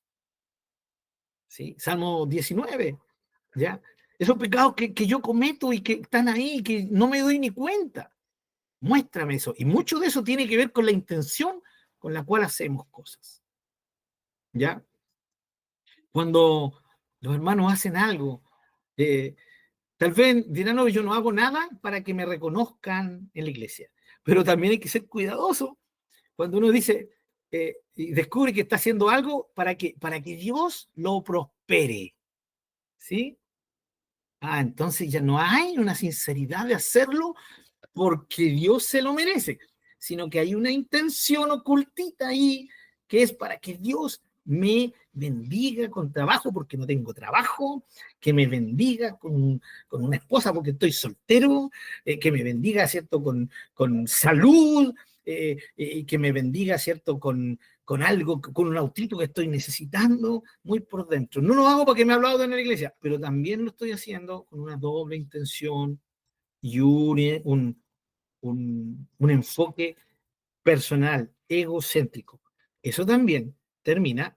¿Sí? Salmo 19, ¿ya? Esos pecados que yo cometo y que están ahí, que no me doy ni cuenta. Muéstrame eso. Y mucho de eso tiene que ver con la intención con la cual hacemos cosas. ¿Ya? Cuando los hermanos hacen algo, tal vez dirán, no, yo no hago nada para que me reconozcan en la iglesia. Pero también hay que ser cuidadoso cuando uno dice y descubre que está haciendo algo para que Dios lo prospere. ¿Sí? Ah, entonces ya no hay una sinceridad de hacerlo porque Dios se lo merece, sino que hay una intención ocultita ahí que es para que Dios me bendiga con trabajo porque no tengo trabajo, que me bendiga con una esposa porque estoy soltero, que me bendiga, ¿cierto?, con salud, que me bendiga, ¿cierto?, con algo, con un autito que estoy necesitando, muy por dentro. No lo hago porque me ha hablado en la iglesia, pero también lo estoy haciendo con una doble intención y un enfoque personal, egocéntrico. Eso también termina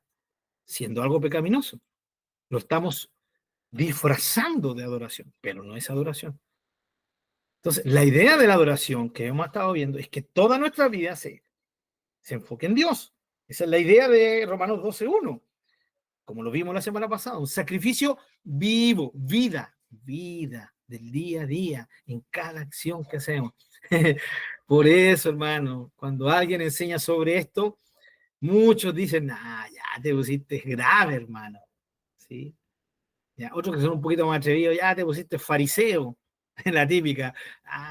siendo algo pecaminoso. Lo estamos disfrazando de adoración, pero no es adoración. Entonces, la idea de la adoración que hemos estado viendo es que toda nuestra vida se enfoque en Dios. Esa es la idea de Romanos 12:1, como lo vimos la semana pasada, un sacrificio vivo, vida del día a día, en cada acción que hacemos. Por eso, hermano, cuando alguien enseña sobre esto, muchos dicen, ya te pusiste grave, hermano. ¿Sí? Ya, otros que son un poquito más atrevidos, ya te pusiste fariseo, la típica,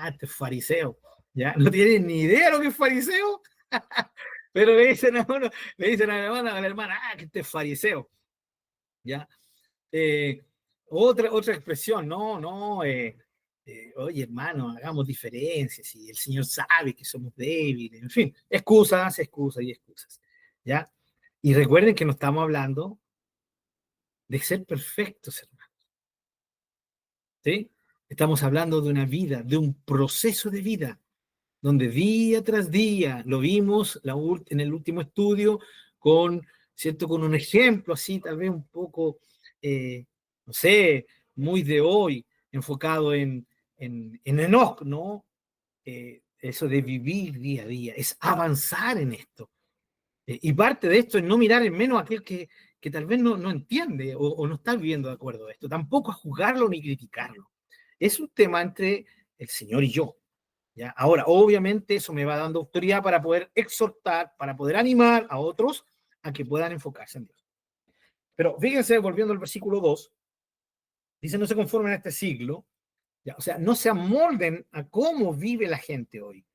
este es fariseo. Ya, no tienen ni idea de lo que es fariseo, pero le dicen a uno, le dicen a la hermana, que este es fariseo. ¿Ya? Otra expresión, oye, hermano, hagamos diferencias, y el Señor sabe que somos débiles, en fin, excusas, ¿ya? Y recuerden que no estamos hablando de ser perfectos, hermano, ¿sí? Estamos hablando de una vida, de un proceso de vida, donde día tras día, lo vimos en el último estudio, ¿cierto? Con un ejemplo así, tal vez un poco, no sé, muy de hoy, enfocado en Enoch, ¿no? Eso de vivir día a día, es avanzar en esto. Y parte de esto es no mirar en menos a aquel que tal vez no entiende o no está viviendo de acuerdo a esto, tampoco a juzgarlo ni criticarlo. Es un tema entre el Señor y yo. ¿Ya? Ahora, obviamente eso me va dando autoridad para poder exhortar, para poder animar a otros a que puedan enfocarse en Dios. Pero fíjense, volviendo al versículo 2, dice, no se conformen a este siglo, ¿ya? O sea, no se amolden a cómo vive la gente hoy.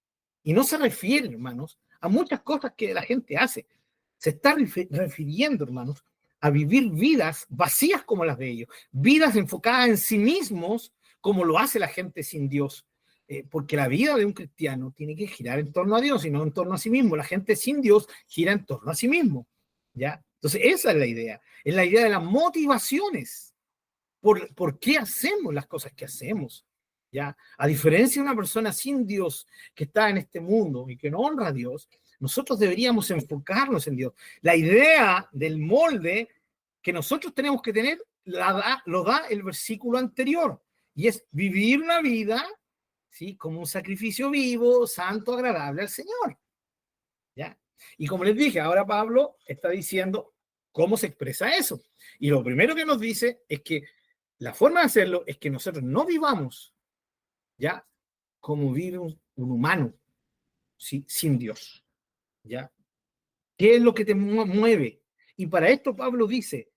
Y no se refiere, hermanos, a muchas cosas que la gente hace. Se está refiriendo, hermanos, a vivir vidas vacías como las de ellos, vidas enfocadas en sí mismos como lo hace la gente sin Dios. Porque la vida de un cristiano tiene que girar en torno a Dios y no en torno a sí mismo. La gente sin Dios gira en torno a sí mismo. ¿Ya? Entonces, esa es la idea de las motivaciones. ¿Por qué hacemos las cosas que hacemos? ¿Ya? A diferencia de una persona sin Dios que está en este mundo y que no honra a Dios, nosotros deberíamos enfocarnos en Dios. La idea del molde que nosotros tenemos que tener lo da el versículo anterior, y es vivir una vida, ¿sí?, como un sacrificio vivo, santo, agradable al Señor. ¿Ya? Y como les dije, ahora Pablo está diciendo cómo se expresa eso. Y lo primero que nos dice es que la forma de hacerlo es que nosotros no vivamos, ¿ya?, como vive un humano, ¿sí?, sin Dios. ¿Ya? ¿Qué es lo que te mueve? Y para esto Pablo dice,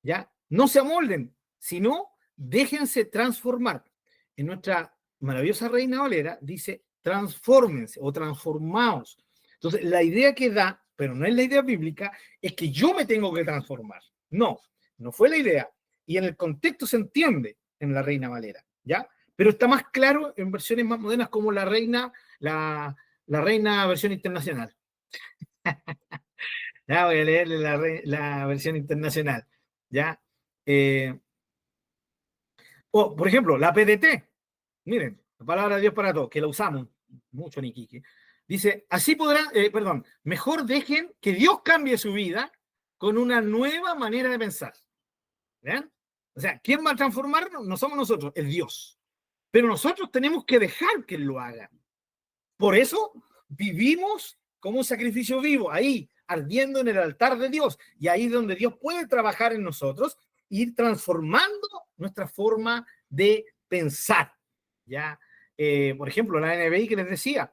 ¿ya?, no se amolden sino déjense transformar. En nuestra maravillosa Reina Valera dice transfórmense o transformaos. Entonces, la idea que da, pero no es la idea bíblica, es que yo me tengo que transformar. No, no fue la idea. Y en el contexto se entiende en la Reina Valera, ¿ya? Pero está más claro en versiones más modernas como la Reina versión internacional. Ya voy a leerle la versión internacional, ¿ya? O, por ejemplo, la PDT. Miren, la palabra de Dios para todos, que la usamos mucho en Iquique. Dice, así podrán, mejor dejen que Dios cambie su vida con una nueva manera de pensar. ¿Vean? O sea, ¿quién va a transformarnos? No somos nosotros, es Dios. Pero nosotros tenemos que dejar que Él lo haga. Por eso vivimos como un sacrificio vivo, ahí, ardiendo en el altar de Dios. Y ahí es donde Dios puede trabajar en nosotros, ir transformando nuestra forma de pensar. ¿Ya? Por ejemplo, la NBI que les decía,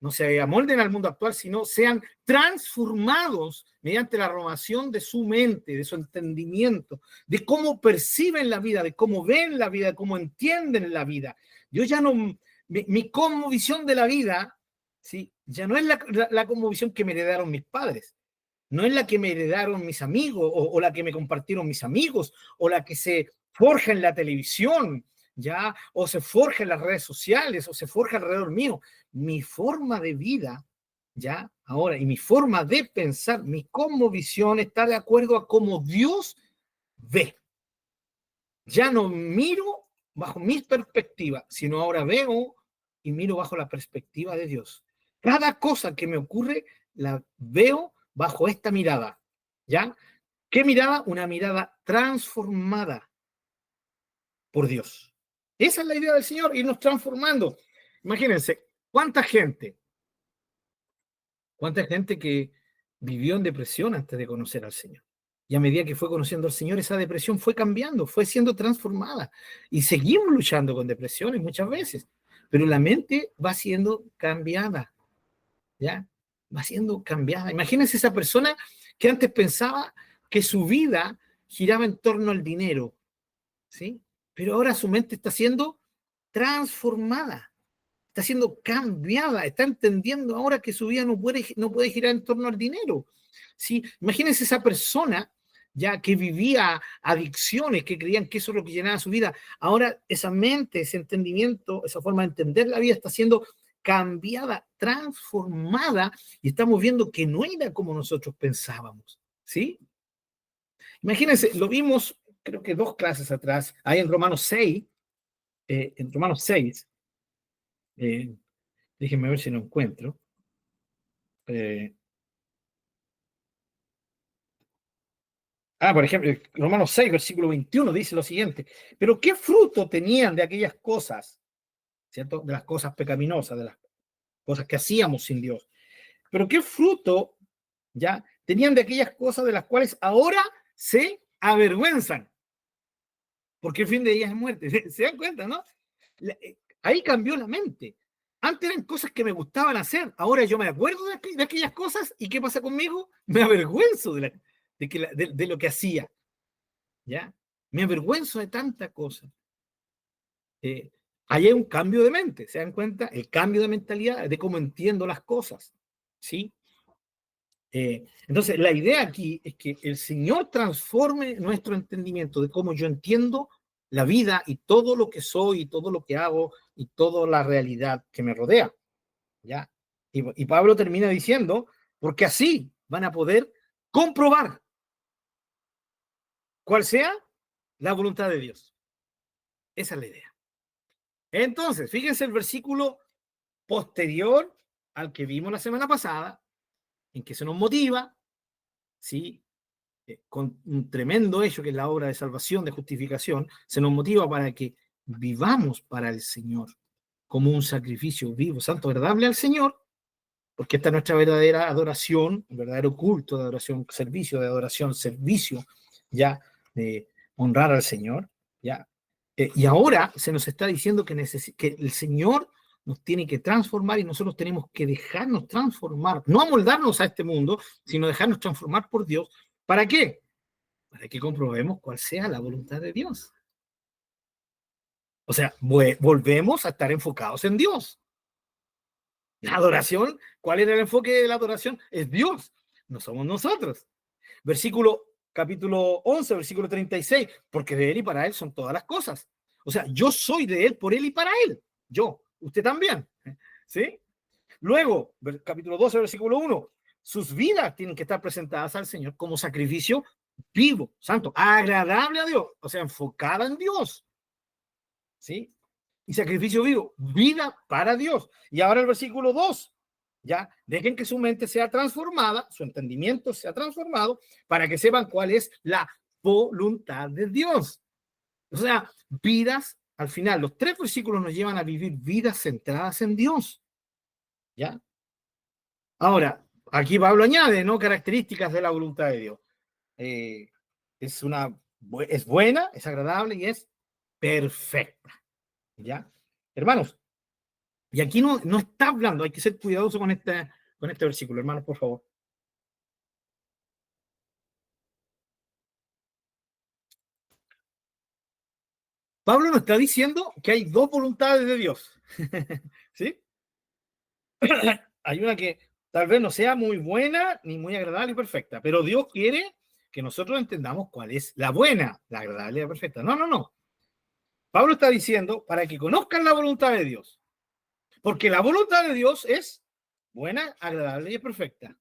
no se amolden al mundo actual, sino sean transformados mediante la renovación de su mente, de su entendimiento, de cómo perciben la vida, de cómo ven la vida, de cómo entienden la vida. Yo ya no, mi cosmovisión de la vida, ¿sí? Ya no es la cosmovisión que me heredaron mis padres, no es la que me heredaron mis amigos o la que me compartieron mis amigos o la que se forja en la televisión, ¿ya? O se forja en las redes sociales o se forja alrededor mío. Mi forma de vida, ¿ya? Ahora, y mi forma de pensar, mi cosmovisión está de acuerdo a cómo Dios ve. Ya no miro bajo mi perspectiva, sino ahora veo y miro bajo la perspectiva de Dios. Cada cosa que me ocurre la veo bajo esta mirada, ¿ya? ¿Qué mirada? Una mirada transformada por Dios. Esa es la idea del Señor, irnos transformando. Imagínense, ¿cuánta gente que vivió en depresión antes de conocer al Señor? Y a medida que fue conociendo al Señor, esa depresión fue cambiando, fue siendo transformada. Y seguimos luchando con depresiones muchas veces, pero la mente va siendo cambiada, ¿ya? Va siendo cambiada. Imagínense esa persona que antes pensaba que su vida giraba en torno al dinero, ¿sí? Pero ahora su mente está siendo transformada, está siendo cambiada, está entendiendo ahora que su vida no puede girar en torno al dinero, ¿sí? Imagínense esa persona ya que vivía adicciones, que creían que eso es lo que llenaba su vida. Ahora esa mente, ese entendimiento, esa forma de entender la vida está siendo cambiada, transformada, y estamos viendo que no era como nosotros pensábamos, ¿sí? Imagínense, lo vimos, creo que 2 clases atrás, ahí en Romanos 6, déjenme ver si lo encuentro. Por ejemplo, Romanos 6, versículo 21 dice lo siguiente: pero ¿qué fruto tenían de aquellas cosas? ¿Cierto? De las cosas pecaminosas, de las cosas que hacíamos sin Dios. Pero ¿qué fruto ya tenían de aquellas cosas de las cuales ahora se avergüenzan? Porque el fin de ellas es muerte. ¿Se dan cuenta, no? Ahí cambió la mente. Antes eran cosas que me gustaban hacer. Ahora yo me acuerdo de aquellas cosas y ¿qué pasa conmigo? Me avergüenzo de lo que hacía. ¿Ya? Me avergüenzo de tanta cosa. Ahí hay un cambio de mente. ¿Se dan cuenta? El cambio de mentalidad, de cómo entiendo las cosas. ¿Sí? Entonces, la idea aquí es que el Señor transforme nuestro entendimiento de cómo yo entiendo la vida y todo lo que soy y todo lo que hago y toda la realidad que me rodea. ¿Ya? Y Pablo termina diciendo, porque así van a poder comprobar cuál sea la voluntad de Dios. Esa es la idea. Entonces, fíjense el versículo posterior al que vimos la semana pasada, en que se nos motiva, ¿sí? Con un tremendo hecho que es la obra de salvación, de justificación, se nos motiva para que vivamos para el Señor como un sacrificio vivo, santo, agradable al Señor, porque esta es nuestra verdadera adoración, un verdadero culto de adoración, servicio, ya, de honrar al Señor, ya. Y ahora se nos está diciendo que el Señor nos tiene que transformar y nosotros tenemos que dejarnos transformar, no amoldarnos a este mundo, sino dejarnos transformar por Dios. ¿Para qué? Para que comprobemos cuál sea la voluntad de Dios. O sea, volvemos a estar enfocados en Dios. La adoración, ¿cuál era el enfoque de la adoración? Es Dios, no somos nosotros. Capítulo 11, versículo 36, porque de Él y para Él son todas las cosas. O sea, yo soy de Él, por Él y para Él. Yo, usted también. ¿Sí? Luego, capítulo 12, versículo 1, sus vidas tienen que estar presentadas al Señor como sacrificio vivo, santo, agradable a Dios, o sea, enfocada en Dios. ¿Sí? Y sacrificio vivo, vida para Dios. Y ahora el versículo 2, ya, dejen que su mente sea transformada, su entendimiento sea transformado, para que sepan cuál es la voluntad de Dios. O sea, vidas, al final, los 3 versículos nos llevan a vivir vidas centradas en Dios. ¿Ya? Ahora, aquí Pablo añade, ¿no? Características de la voluntad de Dios. Es buena, es agradable y es perfecta. ¿Ya? Hermanos, y aquí no está hablando, hay que ser cuidadoso con este versículo, hermanos, por favor. Pablo nos está diciendo que hay 2 voluntades de Dios. ¿Sí? Hay una que tal vez no sea muy buena, ni muy agradable y perfecta, pero Dios quiere que nosotros entendamos cuál es la buena, la agradable y la perfecta. No. Pablo está diciendo para que conozcan la voluntad de Dios, porque la voluntad de Dios es buena, agradable y perfecta.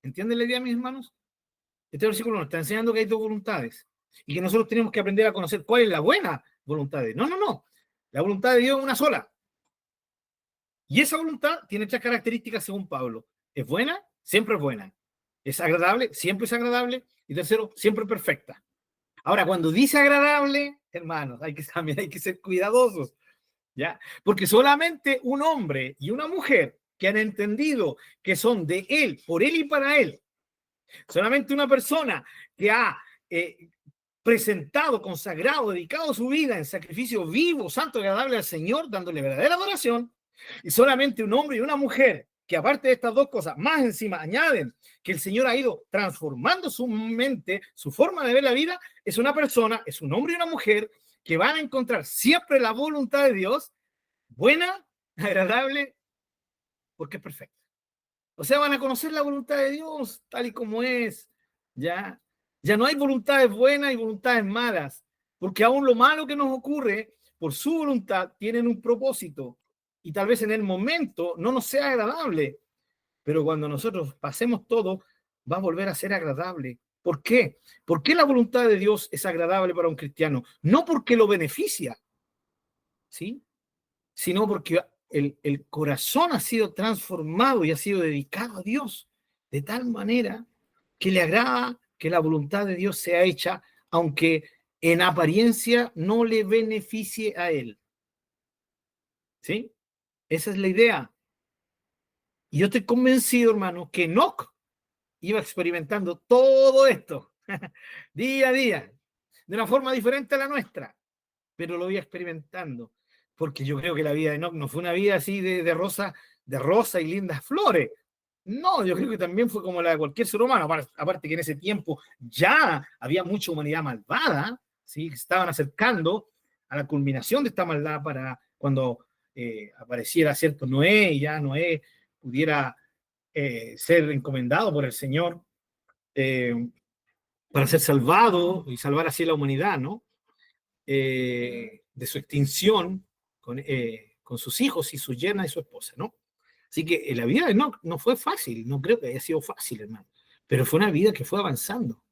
¿Entienden la idea, mis hermanos? Este versículo nos está enseñando que hay 2 voluntades y que nosotros tenemos que aprender a conocer cuál es la buena voluntad de Dios. No. La voluntad de Dios es una sola. Y esa voluntad tiene 3 características según Pablo. Es buena, siempre es buena. Es agradable, siempre es agradable. Y tercero, siempre perfecta. Ahora, cuando dice agradable, hermanos, hay que ser cuidadosos, ¿ya? Porque solamente un hombre y una mujer que han entendido que son de Él, por Él y para Él, solamente una persona que ha presentado, consagrado, dedicado su vida en sacrificio vivo, santo y agradable al Señor, dándole verdadera adoración, y solamente un hombre y una mujer que aparte de estas 2 cosas, más encima añaden que el Señor ha ido transformando su mente, su forma de ver la vida, es una persona, es un hombre y una mujer que van a encontrar siempre la voluntad de Dios, buena, agradable, porque es perfecta. O sea, van a conocer la voluntad de Dios tal y como es, ¿ya? Ya no hay voluntades buenas y voluntades malas, porque aún lo malo que nos ocurre, por su voluntad, tienen un propósito, y tal vez en el momento no nos sea agradable, pero cuando nosotros pasemos todo, va a volver a ser agradable. ¿Por qué? ¿Por qué la voluntad de Dios es agradable para un cristiano? No porque lo beneficia, ¿sí? Sino porque el corazón ha sido transformado y ha sido dedicado a Dios de tal manera que le agrada que la voluntad de Dios sea hecha, aunque en apariencia no le beneficie a él. ¿Sí? Esa es la idea. Y yo estoy convencido, hermano, que Enoc iba experimentando todo esto día a día, de una forma diferente a la nuestra, pero lo iba experimentando, porque yo creo que la vida de Enoch no fue una vida así de rosa y lindas flores. No, yo creo que también fue como la de cualquier ser humano, aparte que en ese tiempo ya había mucha humanidad malvada, ¿sí? Que estaban acercando a la culminación de esta maldad para cuando apareciera cierto Noé y ya Noé pudiera ser encomendado por el Señor para ser salvado y salvar así la humanidad, ¿no? De su extinción con sus hijos y su yerna y su esposa, ¿no? Así que la vida de Enoch no fue fácil, no creo que haya sido fácil, hermano, pero fue una vida que fue avanzando.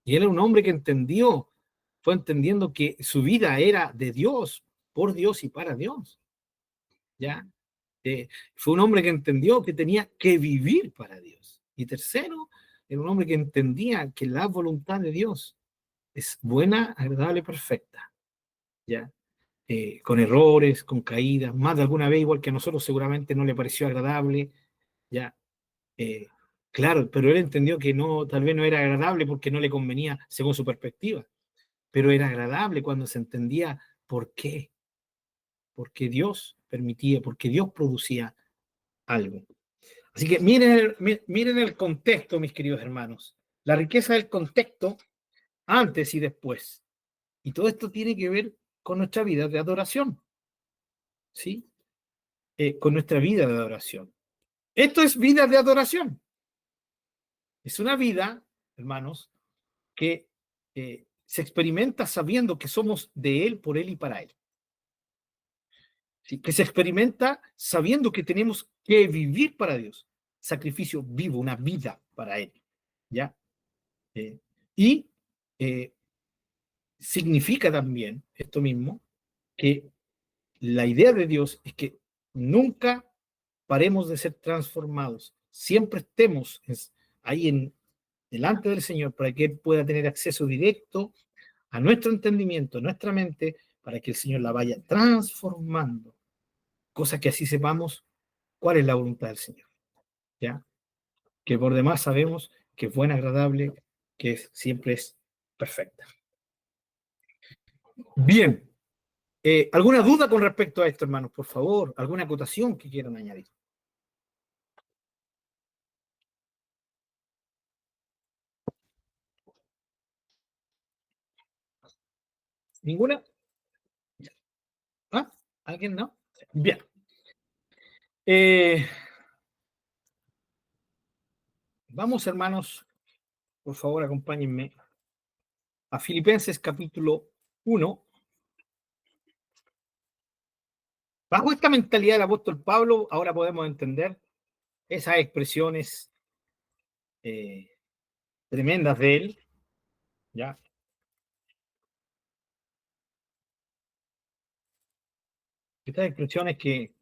Y él era un hombre que fue entendiendo que su vida era de Dios, por Dios y para Dios. ¿Ya? Fue un hombre que entendió que tenía que vivir para Dios. Y tercero, era un hombre que entendía que la voluntad de Dios es buena, agradable y perfecta. ¿Ya? Con errores, con caídas, más de alguna vez, igual que a nosotros seguramente no le pareció agradable, ya, claro, pero él entendió que no, tal vez no era agradable porque no le convenía según su perspectiva, pero era agradable cuando se entendía por qué, porque Dios permitía, porque Dios producía algo. Así que miren el contexto, mis queridos hermanos, la riqueza del contexto antes y después. Y todo esto tiene que ver con nuestra vida de adoración, ¿sí? Con nuestra vida de adoración. Esto es vida de adoración. Es una vida, hermanos, que se experimenta sabiendo que somos de Él, por Él y para Él. ¿Sí? Que se experimenta sabiendo que tenemos que vivir para Dios. Sacrificio vivo, una vida para Él. ¿Ya? Y significa también esto mismo, que la idea de Dios es que nunca paremos de ser transformados. Siempre estemos ahí delante del Señor para que Él pueda tener acceso directo a nuestro entendimiento, a nuestra mente, para que el Señor la vaya transformando. Cosa que así sepamos cuál es la voluntad del Señor. ¿Ya? Que por demás sabemos que es buena, agradable, que siempre es perfecta. Bien. ¿Alguna duda con respecto a esto, hermanos? Por favor, ¿alguna acotación que quieran añadir? ¿Ninguna? ¿Ah? ¿Alguien no? Bien. Vamos, hermanos, por favor, acompáñenme a Filipenses capítulo 1. Bajo esta mentalidad del apóstol Pablo, ahora podemos entender esas expresiones tremendas de él, ¿ya? Estas expresiones que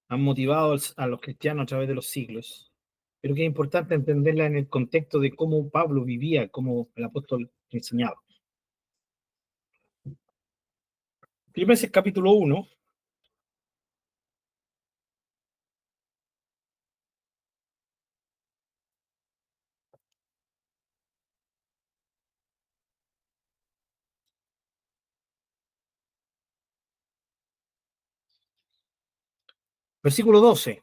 han motivado a los cristianos a través de los siglos, pero que es importante entenderla en el contexto de cómo Pablo vivía, cómo el apóstol enseñaba. Filipenses capítulo 1, versículo 12.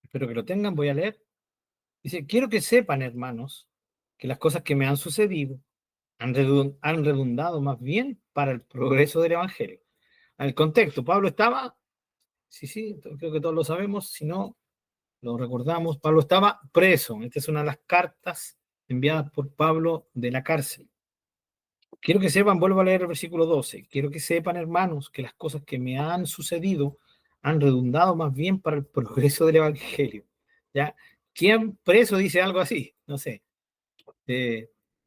Espero que lo tengan, voy a leer. Dice, quiero que sepan, hermanos, que las cosas que me han sucedido han redundado más bien para el progreso del Evangelio. En el contexto, Pablo estaba, sí, creo que todos lo sabemos, si no, lo recordamos, Pablo estaba preso. Esta es una de las cartas enviadas por Pablo de la cárcel. Quiero que sepan, vuelvo a leer el versículo 12, quiero que sepan, hermanos, que las cosas que me han sucedido han redundado más bien para el progreso del Evangelio. ¿Ya? ¿Quién preso dice algo así? No sé.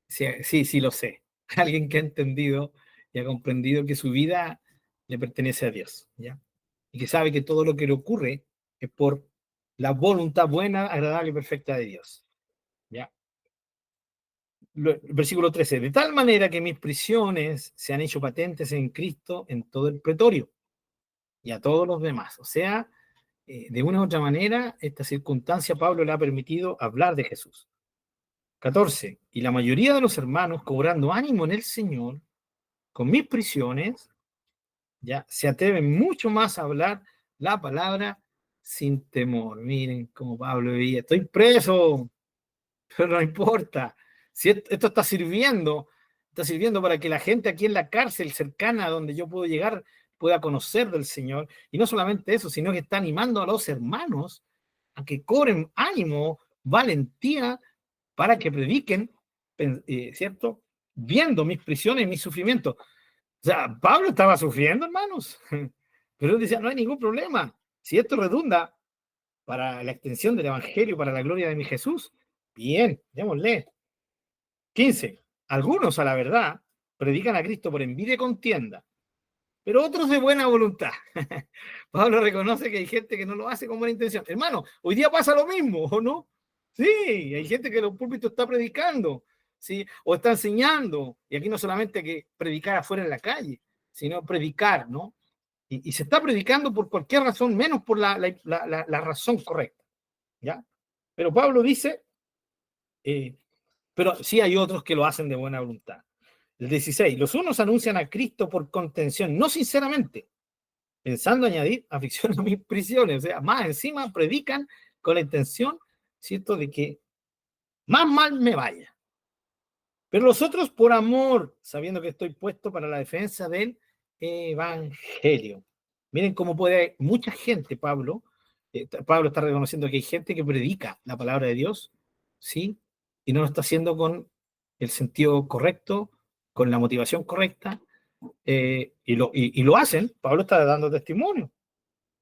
Sí, lo sé. Alguien que ha entendido y ha comprendido que su vida le pertenece a Dios, ¿ya? Y que sabe que todo lo que le ocurre es por la voluntad buena, agradable y perfecta de Dios, ¿ya? Versículo 13, de tal manera que mis prisiones se han hecho patentes en Cristo en todo el pretorio y a todos los demás. O sea, de una u otra manera, esta circunstancia Pablo le ha permitido hablar de Jesús. 14, y la mayoría de los hermanos, cobrando ánimo en el Señor, con mis prisiones, ya se atreven mucho más a hablar la palabra sin temor. Miren cómo Pablo veía, estoy preso, pero no importa. Si esto está sirviendo para que la gente aquí en la cárcel cercana donde yo puedo llegar pueda conocer del Señor. Y no solamente eso, sino que está animando a los hermanos a que cobren ánimo, valentía, para que prediquen, ¿cierto? Viendo mis prisiones, mis sufrimientos. O sea, Pablo estaba sufriendo, hermanos, pero él decía, no hay ningún problema. Si esto redunda para la extensión del Evangelio, para la gloria de mi Jesús, bien, démosle. 15. Algunos, a la verdad, predican a Cristo por envidia y contienda, pero otros de buena voluntad. Pablo reconoce que hay gente que no lo hace con buena intención. Hermano, hoy día pasa lo mismo, ¿o no? Sí, hay gente que en los púlpitos está predicando, ¿sí? O está enseñando. Y aquí no solamente que predicar afuera en la calle, sino predicar, ¿no? Y se está predicando por cualquier razón, menos por la razón correcta, ¿ya? Pero Pablo dice, pero sí hay otros que lo hacen de buena voluntad. El 16, los unos anuncian a Cristo por contención, no sinceramente, pensando añadir aflicción a mis prisiones. O sea, más encima predican con la intención, ¿cierto?, de que más mal me vaya. Pero los otros por amor, sabiendo que estoy puesto para la defensa del evangelio. Miren cómo puede mucha gente, Pablo está reconociendo que hay gente que predica la palabra de Dios, ¿sí? Y no lo está haciendo con el sentido correcto, con la motivación correcta, y lo hacen. Pablo está dando testimonio.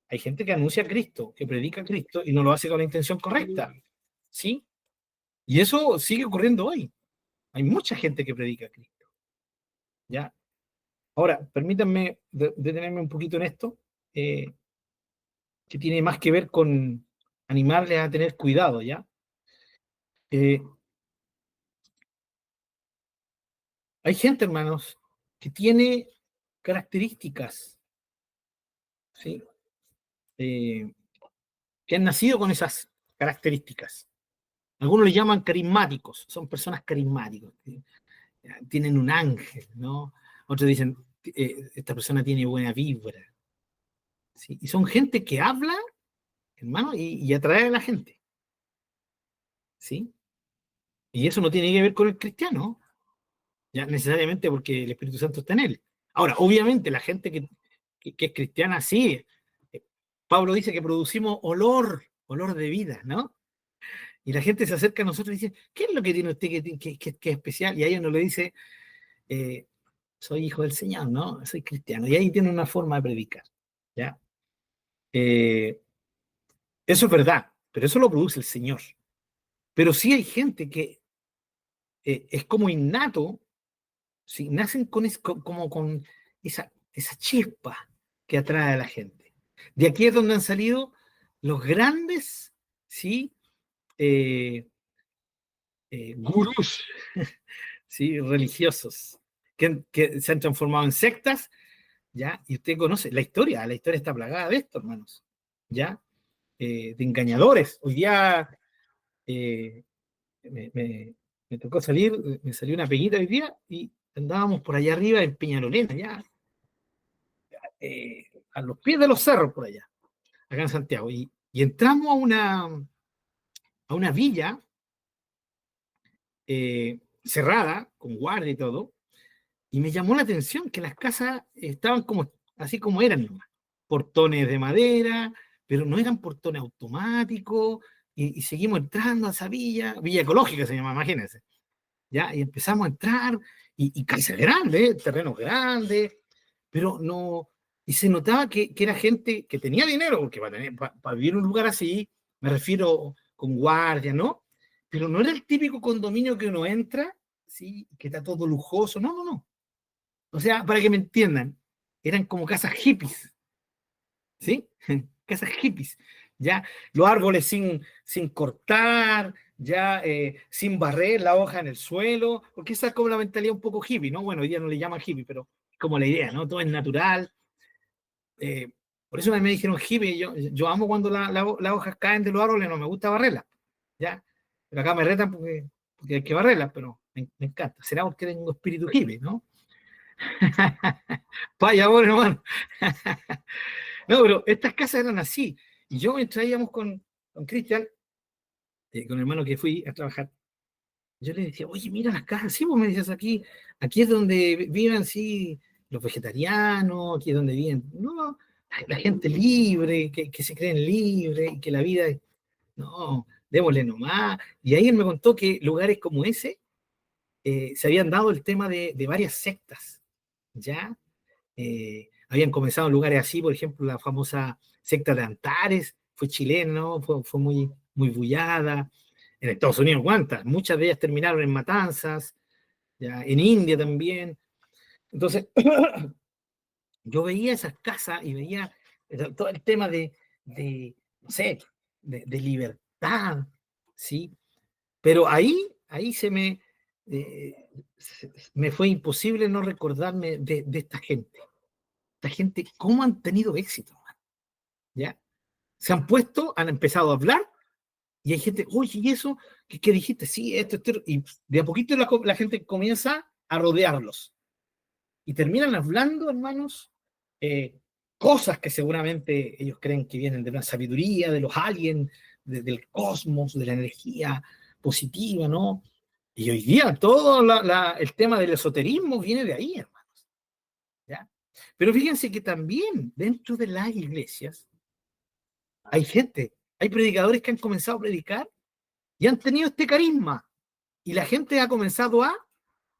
Hay gente que anuncia a Cristo, que predica a Cristo y no lo hace con la intención correcta, ¿sí? Y eso sigue ocurriendo hoy. Hay mucha gente que predica a Cristo, ¿ya? Ahora, permítanme detenerme un poquito en esto, que tiene más que ver con animarles a tener cuidado, ¿ya? Hay gente, hermanos, que tiene características, ¿sí? Que han nacido con esas características. Algunos le llaman carismáticos, son personas carismáticas, tienen un ángel, ¿no? Otros dicen, esta persona tiene buena vibra, ¿sí? Y son gente que habla, hermano, y atrae a la gente, ¿sí? Y eso no tiene que ver con el cristiano, ya necesariamente porque el Espíritu Santo está en él. Ahora, obviamente, la gente que es cristiana, sí. Pablo dice que producimos olor de vida, ¿no? Y la gente se acerca a nosotros y dice, ¿qué es lo que tiene usted que es especial? Y a ellos no le dice, eh, soy hijo del Señor, ¿no? Soy cristiano. Y ahí tiene una forma de predicar, ¿ya? Eso es verdad, pero eso lo produce el Señor. Pero sí hay gente que es como innato, ¿sí? Nacen como con esa chispa que atrae a la gente. De aquí es donde han salido los grandes, ¿sí? Gurús, ¿sí? Religiosos, que se han transformado en sectas, ¿ya? Y usted conoce la historia está plagada de esto, hermanos, ¿ya? De engañadores. Hoy día eh, me, me, me tocó salir, me salió una peguita hoy día y andábamos por allá arriba en Peñalolena, ya, a los pies de los cerros por allá, acá en Santiago. Y entramos a una villa cerrada, con guardia y todo, y me llamó la atención que las casas estaban como así como eran nomás. Portones de madera, pero no eran portones automáticos, y seguimos entrando a esa villa ecológica se llama, imagínense. ¿Ya? Y empezamos a entrar, y casas grandes, terrenos grandes, pero no, y se notaba que era gente que tenía dinero, porque para vivir en un lugar así, me refiero con guardia, ¿no? Pero no era el típico condominio que uno entra, ¿sí? Que está todo lujoso, no, no, no. O sea, para que me entiendan, eran como casas hippies, ¿sí? Casas hippies, ya, los árboles sin cortar, ya sin barrer la hoja en el suelo, porque esa es como la mentalidad un poco hippie, ¿no? Bueno, hoy día no le llaman hippie, pero como la idea, ¿no? Todo es natural. Por eso me dijeron hippie, yo amo cuando las hojas caen de los árboles, no me gusta barrerlas, ¿ya? Pero acá me retan porque hay que barrerlas, pero me encanta. Será porque tengo espíritu hippie, ¿no? Vaya, bueno, hermano. No, pero estas casas eran así. Y yo me traíamos con Cristian, con el hermano que fui a trabajar. Yo le decía, oye, mira las casas, sí, vos me decías aquí es donde viven, sí, los vegetarianos, aquí es donde viven, no, la gente libre, que se creen libres, y que la vida, no, démosle nomás. Y ahí él me contó que lugares como ese se habían dado el tema de varias sectas, ¿ya? Habían comenzado en lugares así, por ejemplo, la famosa secta de Antares, fue chileno, fue muy, muy bullada. En Estados Unidos, ¿cuántas? Muchas de ellas terminaron en matanzas, ya, en India también. Entonces, yo veía esas casas y veía todo el tema no sé, de libertad, ¿sí? Pero ahí me fue imposible no recordarme de esta gente. Esta gente, ¿cómo han tenido éxito? ¿Ya? Se han puesto, han empezado a hablar, y hay gente, oye, ¿y eso? ¿Qué dijiste? Sí, esto, y de a poquito la gente comienza a rodearlos. Y terminan hablando, hermanos, eh, cosas que seguramente ellos creen que vienen de la sabiduría, de los aliens, del cosmos, de la energía, positiva, ¿no? Y hoy día todo el tema del esoterismo viene de ahí, hermanos. ¿Ya? Pero fíjense que también dentro de las iglesias hay gente, hay predicadores que han comenzado a predicar y han tenido este carisma. Y la gente ha comenzado a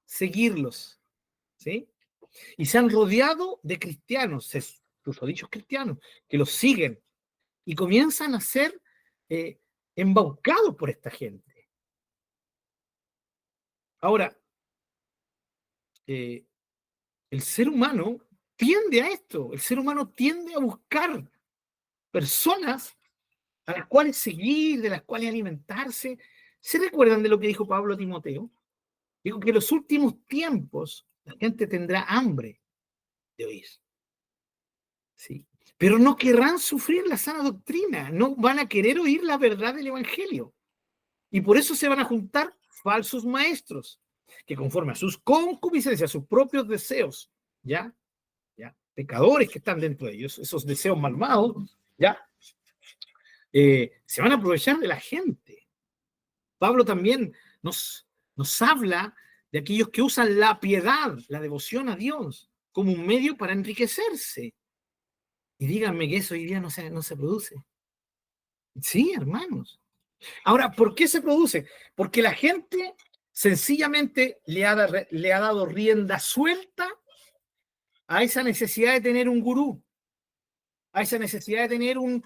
seguirlos, ¿sí? Y se han rodeado de cristianos, susodichos cristianos, que los siguen y comienzan a ser eh, embaucados por esta gente. Ahora, el ser humano tiende a esto, el ser humano tiende a buscar personas a las cuales seguir, de las cuales alimentarse. ¿Se recuerdan de lo que dijo Pablo a Timoteo? Dijo que en los últimos tiempos la gente tendrá hambre de oír. Sí. Pero no querrán sufrir la sana doctrina, no van a querer oír la verdad del Evangelio. Y por eso se van a juntar falsos maestros, que conforme a sus concupiscencias, a sus propios deseos, ¿ya? Pecadores que están dentro de ellos, esos deseos malvados, ¿ya? Se van a aprovechar de la gente. Pablo también nos habla de aquellos que usan la piedad, la devoción a Dios, como un medio para enriquecerse. Y díganme que eso hoy día no se produce. Sí, hermanos. Ahora, ¿por qué se produce? Porque la gente sencillamente le ha dado rienda suelta a esa necesidad de tener un gurú, a esa necesidad de tener un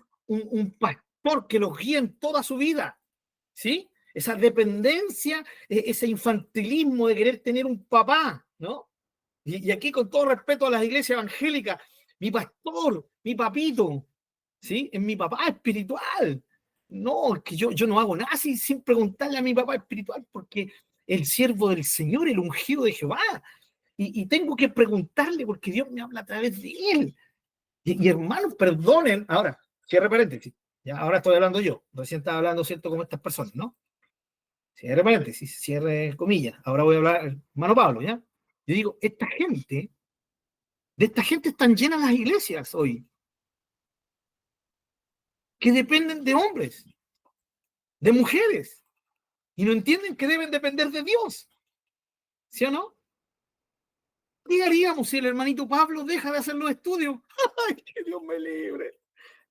pastor que los guíe en toda su vida, ¿sí? Esa dependencia, ese infantilismo de querer tener un papá, ¿no? Y aquí, con todo respeto a las iglesias evangélicas, mi pastor, mi papito, ¿sí? Es mi papá espiritual. No, es que yo no hago nada sin preguntarle a mi papá espiritual, porque el siervo del Señor, el ungido de Jehová, y tengo que preguntarle porque Dios me habla a través de él. Y hermanos, perdonen, ahora, cierre paréntesis, ya, ahora estoy hablando yo, recién estaba hablando, ¿cierto?, como estas personas, ¿no? Cierre paréntesis, cierre comillas, ahora voy a hablar, hermano Pablo, ¿ya? Yo digo, de esta gente están llenas las iglesias hoy, que dependen de hombres, de mujeres, y no entienden que deben depender de Dios, ¿sí o no? ¿Qué haríamos si el hermanito Pablo deja de hacer los estudios? ¡Ay, que Dios me libre!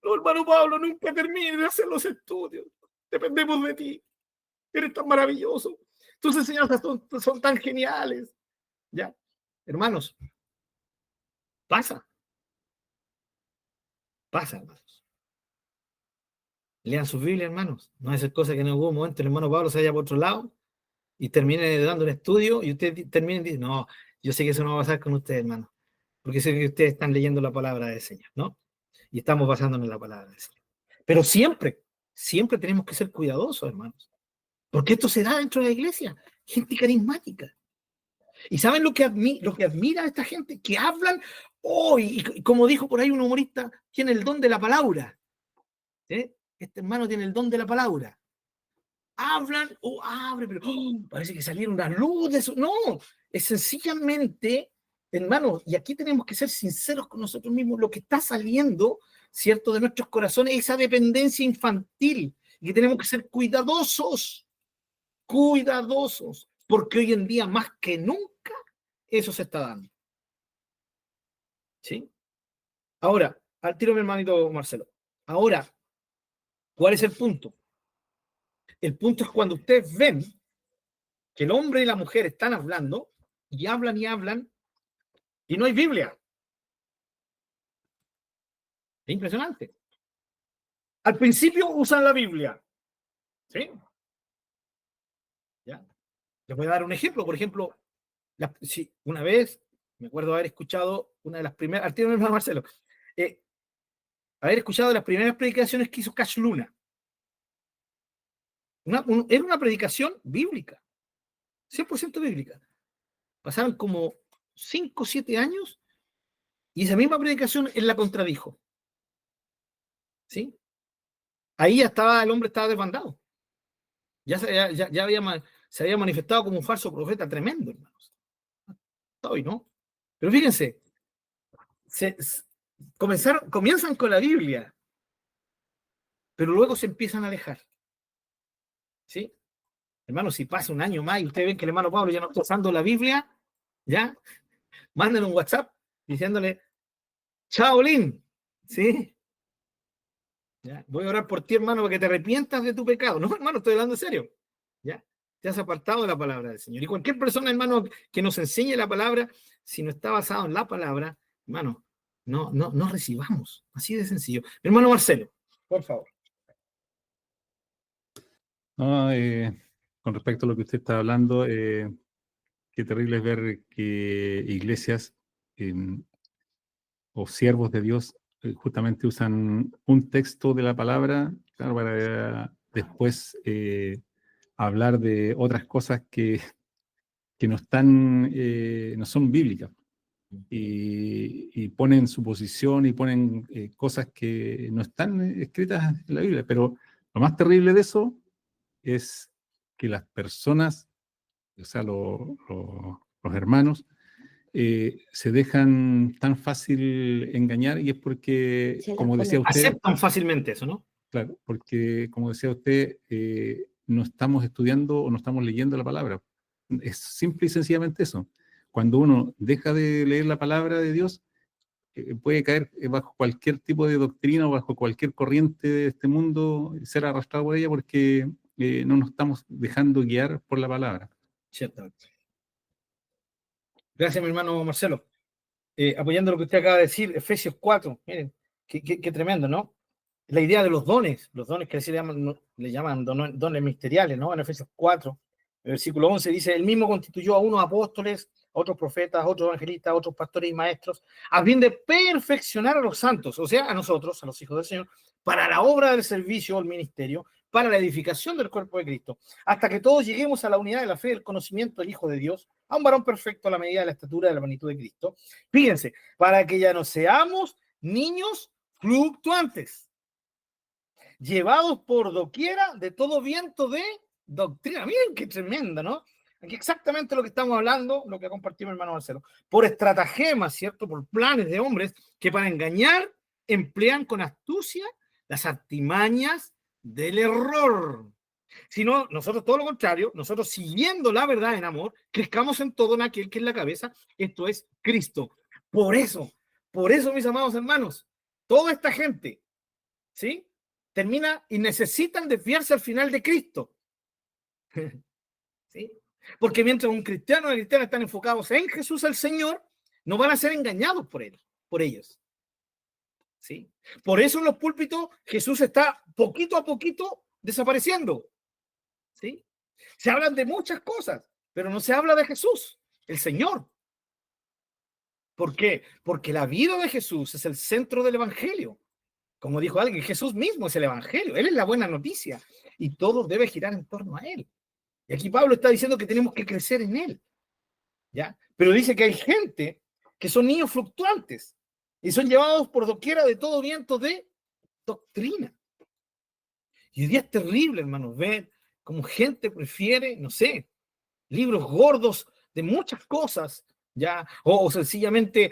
No, hermano Pablo, nunca termine de hacer los estudios. Dependemos de ti. Eres tan maravilloso. Tus enseñanzas son tan geniales. Ya, hermanos, pasa, hermanos. Lean sus Biblias, hermanos. No es cosa que en algún momento el hermano Pablo se vaya por otro lado y termine dando un estudio y usted termine y dice, no, yo sé que eso no va a pasar con ustedes, hermano, porque sé que ustedes están leyendo la palabra del Señor, ¿no? Y estamos basándonos en la palabra del Señor. Pero siempre tenemos que ser cuidadosos, hermanos, porque esto se da dentro de la iglesia, gente carismática. ¿Y saben lo que admira a esta gente? Que hablan, y como dijo por ahí un humorista, tiene el don de la palabra. ¿Sí? Este hermano tiene el don de la palabra. Hablan, pero parece que salieron las luces. No, es sencillamente, hermano, y aquí tenemos que ser sinceros con nosotros mismos, lo que está saliendo, ¿cierto?, de nuestros corazones, esa dependencia infantil, y que tenemos que ser cuidadosos, porque hoy en día, más que nunca, eso se está dando. ¿Sí? Ahora, al tiro mi hermanito Marcelo. Ahora, ¿cuál es el punto? El punto es cuando ustedes ven que el hombre y la mujer están hablando y hablan y no hay Biblia. Es impresionante. Al principio usan la Biblia. ¿Sí? ¿Ya? Les voy a dar un ejemplo. Por ejemplo, una vez, me acuerdo haber escuchado una de las primeras, al tiro mi hermano Marcelo, haber escuchado las primeras predicaciones que hizo Cash Luna. Era una predicación bíblica, 100% bíblica. Pasaron como 5 o 7 años y esa misma predicación él la contradijo. ¿Sí? Ahí el hombre estaba desbandado. Ya se había manifestado como un falso profeta tremendo, hermanos. Hoy, ¿no? Pero fíjense, comienzan con la Biblia, pero luego se empiezan a alejar. ¿Sí? Hermano, si pasa un año más y ustedes ven que el hermano Pablo ya no está usando la Biblia, ¿ya? Mándenle un WhatsApp diciéndole, chao, Lin, ¿sí? ¿Ya? Voy a orar por ti, hermano, para que te arrepientas de tu pecado. No, hermano, estoy hablando en serio. ¿Ya? Te has apartado de la palabra del Señor. Y cualquier persona, hermano, que nos enseñe la palabra, si no está basado en la palabra, hermano, no recibamos. Así de sencillo. Hermano Marcelo, por favor.
No, con respecto a lo que usted está hablando, qué terrible es ver que iglesias o siervos de Dios justamente usan un texto de la palabra, claro, para después hablar de otras cosas que no están, no son bíblicas. Y ponen su posición y ponen cosas que no están escritas en la Biblia. Pero lo más terrible de eso es que las personas, o sea, los hermanos, se dejan tan fácil engañar, y es porque, como decía usted,
Aceptan fácilmente eso, ¿no?
claro, porque como decía usted, no estamos estudiando o no estamos leyendo la palabra. Es simple y sencillamente eso. Cuando uno deja de leer la palabra de Dios, puede caer bajo cualquier tipo de doctrina o bajo cualquier corriente de este mundo, ser arrastrado por ella, porque no nos estamos dejando guiar por la palabra.
Ciertamente. Gracias, mi hermano Marcelo. Apoyando lo que usted acaba de decir, Efesios 4, miren, qué tremendo, ¿no? La idea de los dones que le llaman dones ministeriales, ¿no? En Efesios 4, el versículo 11 dice, él mismo constituyó a unos apóstoles, a otros profetas, a otros evangelistas, a otros pastores y maestros, a fin de perfeccionar a los santos, o sea, a nosotros, a los hijos del Señor, para la obra del servicio o el ministerio, para la edificación del cuerpo de Cristo, hasta que todos lleguemos a la unidad de la fe y el conocimiento del Hijo de Dios, a un varón perfecto a la medida de la estatura de la plenitud de Cristo. Fíjense, para que ya no seamos niños fluctuantes, llevados por doquiera de todo viento de doctrina. Miren qué tremenda, ¿no? Aquí exactamente lo que estamos hablando, lo que compartimos hermano Marcelo, por estratagemas, ¿cierto? Por planes de hombres que para engañar emplean con astucia las artimañas del error. Sino nosotros todo lo contrario, nosotros siguiendo la verdad en amor, crezcamos en todo en aquel que es la cabeza, esto es Cristo. Por eso, mis amados hermanos, toda esta gente, ¿sí? Termina y necesitan desviarse al final de Cristo. ¿Sí? Porque mientras un cristiano o una cristiana están enfocados en Jesús el Señor, no van a ser engañados por él, por ellos. ¿Sí? Por eso en los púlpitos Jesús está poquito a poquito desapareciendo. ¿Sí? Se hablan de muchas cosas, pero no se habla de Jesús, el Señor. ¿Por qué? Porque la vida de Jesús es el centro del Evangelio. Como dijo alguien, Jesús mismo es el Evangelio, Él es la buena noticia y todo debe girar en torno a Él. Y aquí Pablo está diciendo que tenemos que crecer en Él, ¿ya? Pero dice que hay gente que son niños fluctuantes y son llevados por doquiera de todo viento de doctrina. Y hoy día es terrible, hermanos, ver cómo gente prefiere, no sé, libros gordos de muchas cosas, ¿ya? O sencillamente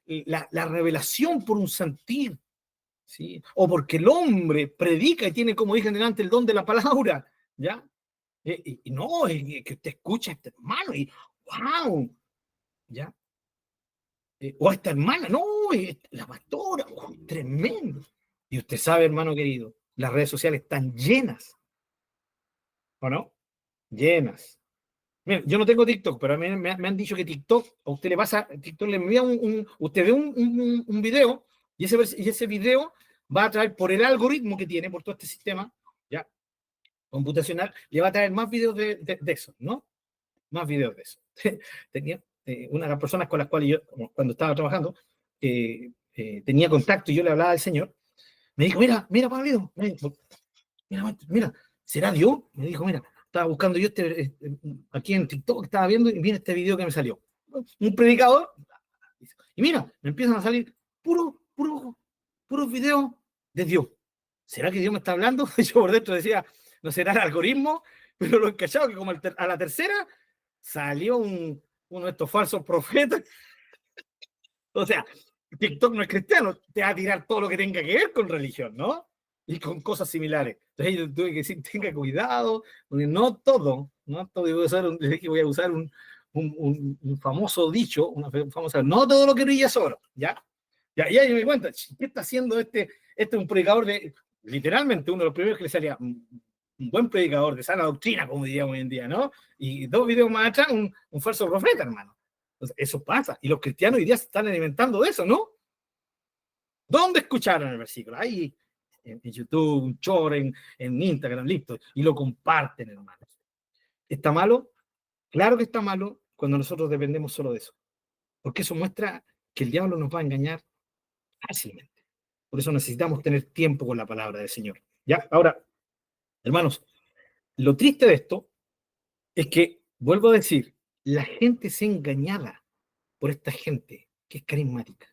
la revelación por un sentir, ¿sí? O porque el hombre predica y tiene, como dije delante, el don de la palabra, ¿ya? Y no, que usted escucha a este hermano y ¡wow! ¿Ya? O a esta hermana, no, la pastora, tremendo. Y usted sabe, hermano querido, las redes sociales están llenas, ¿o no? Llenas. Miren, yo no tengo TikTok, pero a mí me han dicho que TikTok, a usted le pasa, TikTok le envía usted ve un video y ese video va a traer por el algoritmo que tiene, por todo este sistema, ya, computacional, le va a traer más videos de eso, ¿no? Más videos de eso. Tenía una de las personas con las cuales yo, cuando estaba trabajando, tenía contacto y yo le hablaba al Señor, me dijo, mira, Pablo, mira, ¿será Dios? Me dijo, mira, estaba buscando yo aquí en TikTok, estaba viendo y mira este video que me salió. Un predicador, y mira, me empiezan a salir puros videos de Dios. ¿Será que Dios me está hablando? Yo por dentro decía, no será el algoritmo, pero lo encachado que como a la tercera salió uno de estos falsos profetas. O sea, TikTok no es cristiano, te va a tirar todo lo que tenga que ver con religión, ¿no? Y con cosas similares. Entonces yo tuve que decir, tenga cuidado, porque no todo, le dije, voy a usar un famoso dicho, una famosa, no todo lo que brilla es oro, ¿ya? Ya yo me di cuenta, ¿qué está haciendo este es un predicador de, literalmente, uno de los primeros que le salía, un buen predicador de sana doctrina, como diríamos hoy en día, ¿no? Y 2 videos más atrás, un falso profeta, hermano. Entonces, eso pasa, y los cristianos hoy día se están alimentando de eso, ¿no? ¿Dónde escucharon el versículo? Ahí, en YouTube, un chorro, en Instagram, listo, y lo comparten, hermanos. ¿Está malo? Claro que está malo cuando nosotros dependemos solo de eso, porque eso muestra que el diablo nos va a engañar fácilmente. Por eso necesitamos tener tiempo con la palabra del Señor. ¿Ya? Ahora, hermanos, lo triste de esto es que, vuelvo a decir, la gente se engañada por esta gente que es carismática.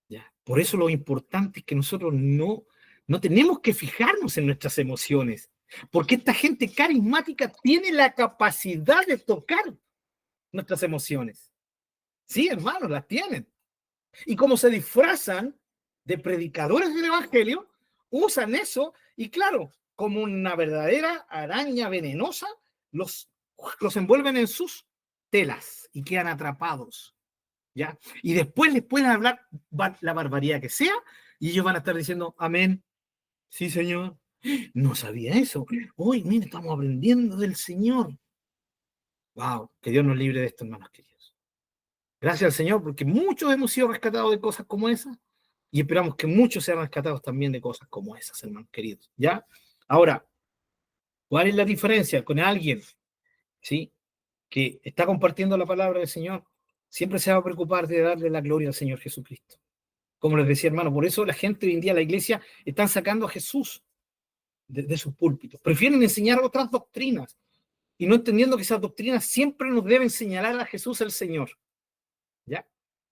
¿Ya? Por eso lo importante es que nosotros no tenemos que fijarnos en nuestras emociones, porque esta gente carismática tiene la capacidad de tocar nuestras emociones. Sí, hermanos, las tienen. Y como se disfrazan de predicadores del Evangelio, usan eso y claro, como una verdadera araña venenosa, los envuelven en sus telas y quedan atrapados. ¿Ya? Y después les pueden hablar la barbaridad que sea y ellos van a estar diciendo, amén, sí, Señor. No sabía eso. Hoy, mire, estamos aprendiendo del Señor. Wow, que Dios nos libre de esto, hermanos queridos. Gracias al Señor, porque muchos hemos sido rescatados de cosas como esas y esperamos que muchos sean rescatados también de cosas como esas, hermanos queridos. ¿Ya? Ahora, ¿cuál es la diferencia con alguien, ¿sí?, que está compartiendo la palabra del Señor? Siempre se va a preocupar de darle la gloria al Señor Jesucristo. Como les decía, hermano, por eso la gente hoy en día, la iglesia, están sacando a Jesús de sus púlpitos. Prefieren enseñar otras doctrinas y no entendiendo que esas doctrinas siempre nos deben señalar a Jesús el Señor. ¿Ya?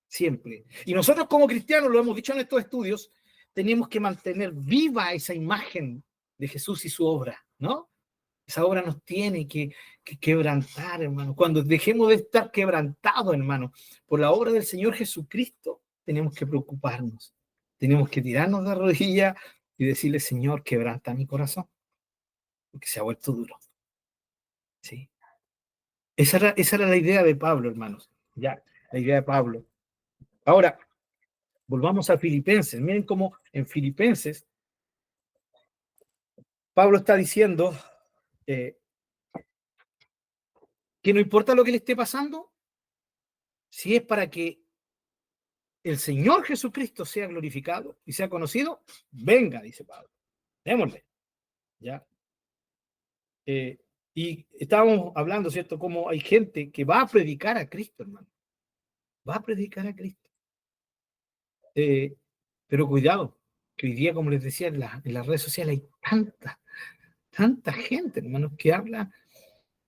Siempre. Y nosotros como cristianos, lo hemos dicho en estos estudios, tenemos que mantener viva esa imagen de Jesús y su obra, ¿no? Esa obra nos tiene que quebrantar, hermano. Cuando dejemos de estar quebrantados, hermano, por la obra del Señor Jesucristo, tenemos que preocuparnos. Tenemos que tirarnos de rodillas y decirle, Señor, quebranta mi corazón, porque se ha vuelto duro. ¿Sí? Esa era la idea de Pablo, hermanos. Ya, la idea de Pablo. Ahora, volvamos a Filipenses. Miren cómo en Filipenses Pablo está diciendo que no importa lo que le esté pasando, si es para que el Señor Jesucristo sea glorificado y sea conocido, venga, dice Pablo, démosle. ¿Ya? Y estábamos hablando, ¿cierto?, cómo hay gente que va a predicar a Cristo, hermano. Va a predicar a Cristo. Pero cuidado, que hoy día, como les decía, en las redes sociales hay tanta gente, hermanos, que habla,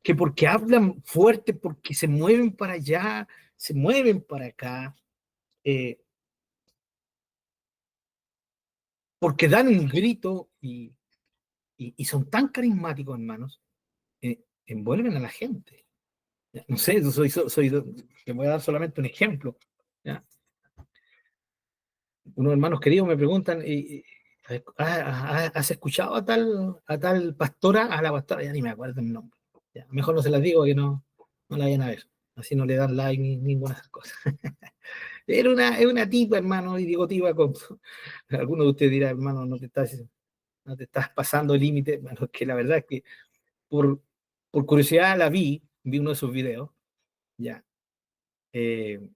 que porque hablan fuerte, porque se mueven para allá, se mueven para acá, porque dan un grito y son tan carismáticos, hermanos, envuelven a la gente. No sé, te voy a dar solamente un ejemplo. ¿Ya? Unos hermanos queridos me preguntan, ¿has escuchado a tal pastora? A la pastora, ya ni me acuerdo el nombre. Ya, mejor no se las digo que no la vayan a ver. Así no le dan like ni ninguna de esas cosas. Es una tipa, hermano, y digo tipa con... Alguno de ustedes dirá, hermano, no te estás pasando el límite. Bueno, que la verdad es que por curiosidad vi uno de sus videos, ya. Me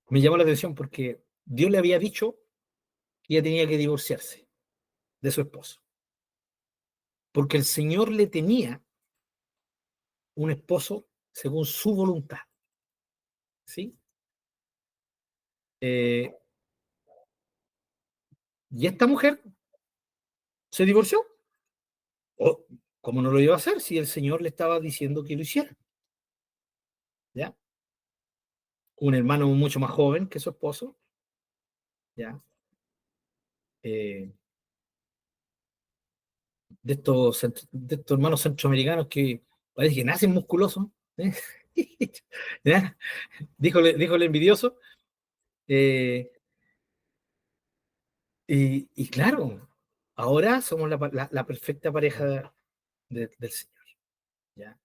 llamó la atención porque Dios le había dicho que ella tenía que divorciarse de su esposo, porque el Señor le tenía un esposo según su voluntad, ¿sí? Y esta mujer se divorció. Oh, ¿cómo no lo iba a hacer si el Señor le estaba diciendo que lo hiciera? ¿Ya? Un hermano mucho más joven que su esposo, ¿ya? Eh, de estos hermanos centroamericanos que parece que nacen musculosos, ¿eh? ¿Ya? Dijo el envidioso. Y claro, ahora somos la perfecta pareja del Señor. ¿Ya?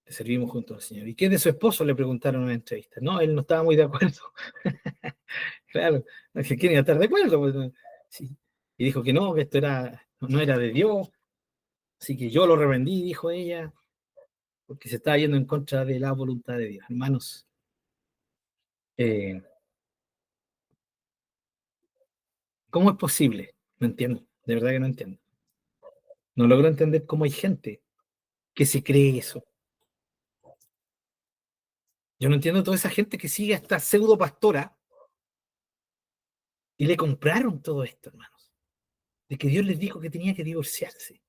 Servimos junto al Señor. ¿Y qué es de su esposo? Le preguntaron en una entrevista. No, él no estaba muy de acuerdo. Claro, ¿quién iba a estar de acuerdo? Pues, sí. Y dijo que no, que esto no era de Dios. Así que yo lo reprendí, dijo ella, porque se estaba yendo en contra de la voluntad de Dios. Hermanos, ¿cómo es posible? No entiendo, de verdad que no entiendo. No logro entender cómo hay gente que se cree eso. Yo no entiendo toda esa gente que sigue a esta pseudo pastora y le compraron todo esto, hermanos. De que Dios les dijo que tenía que divorciarse.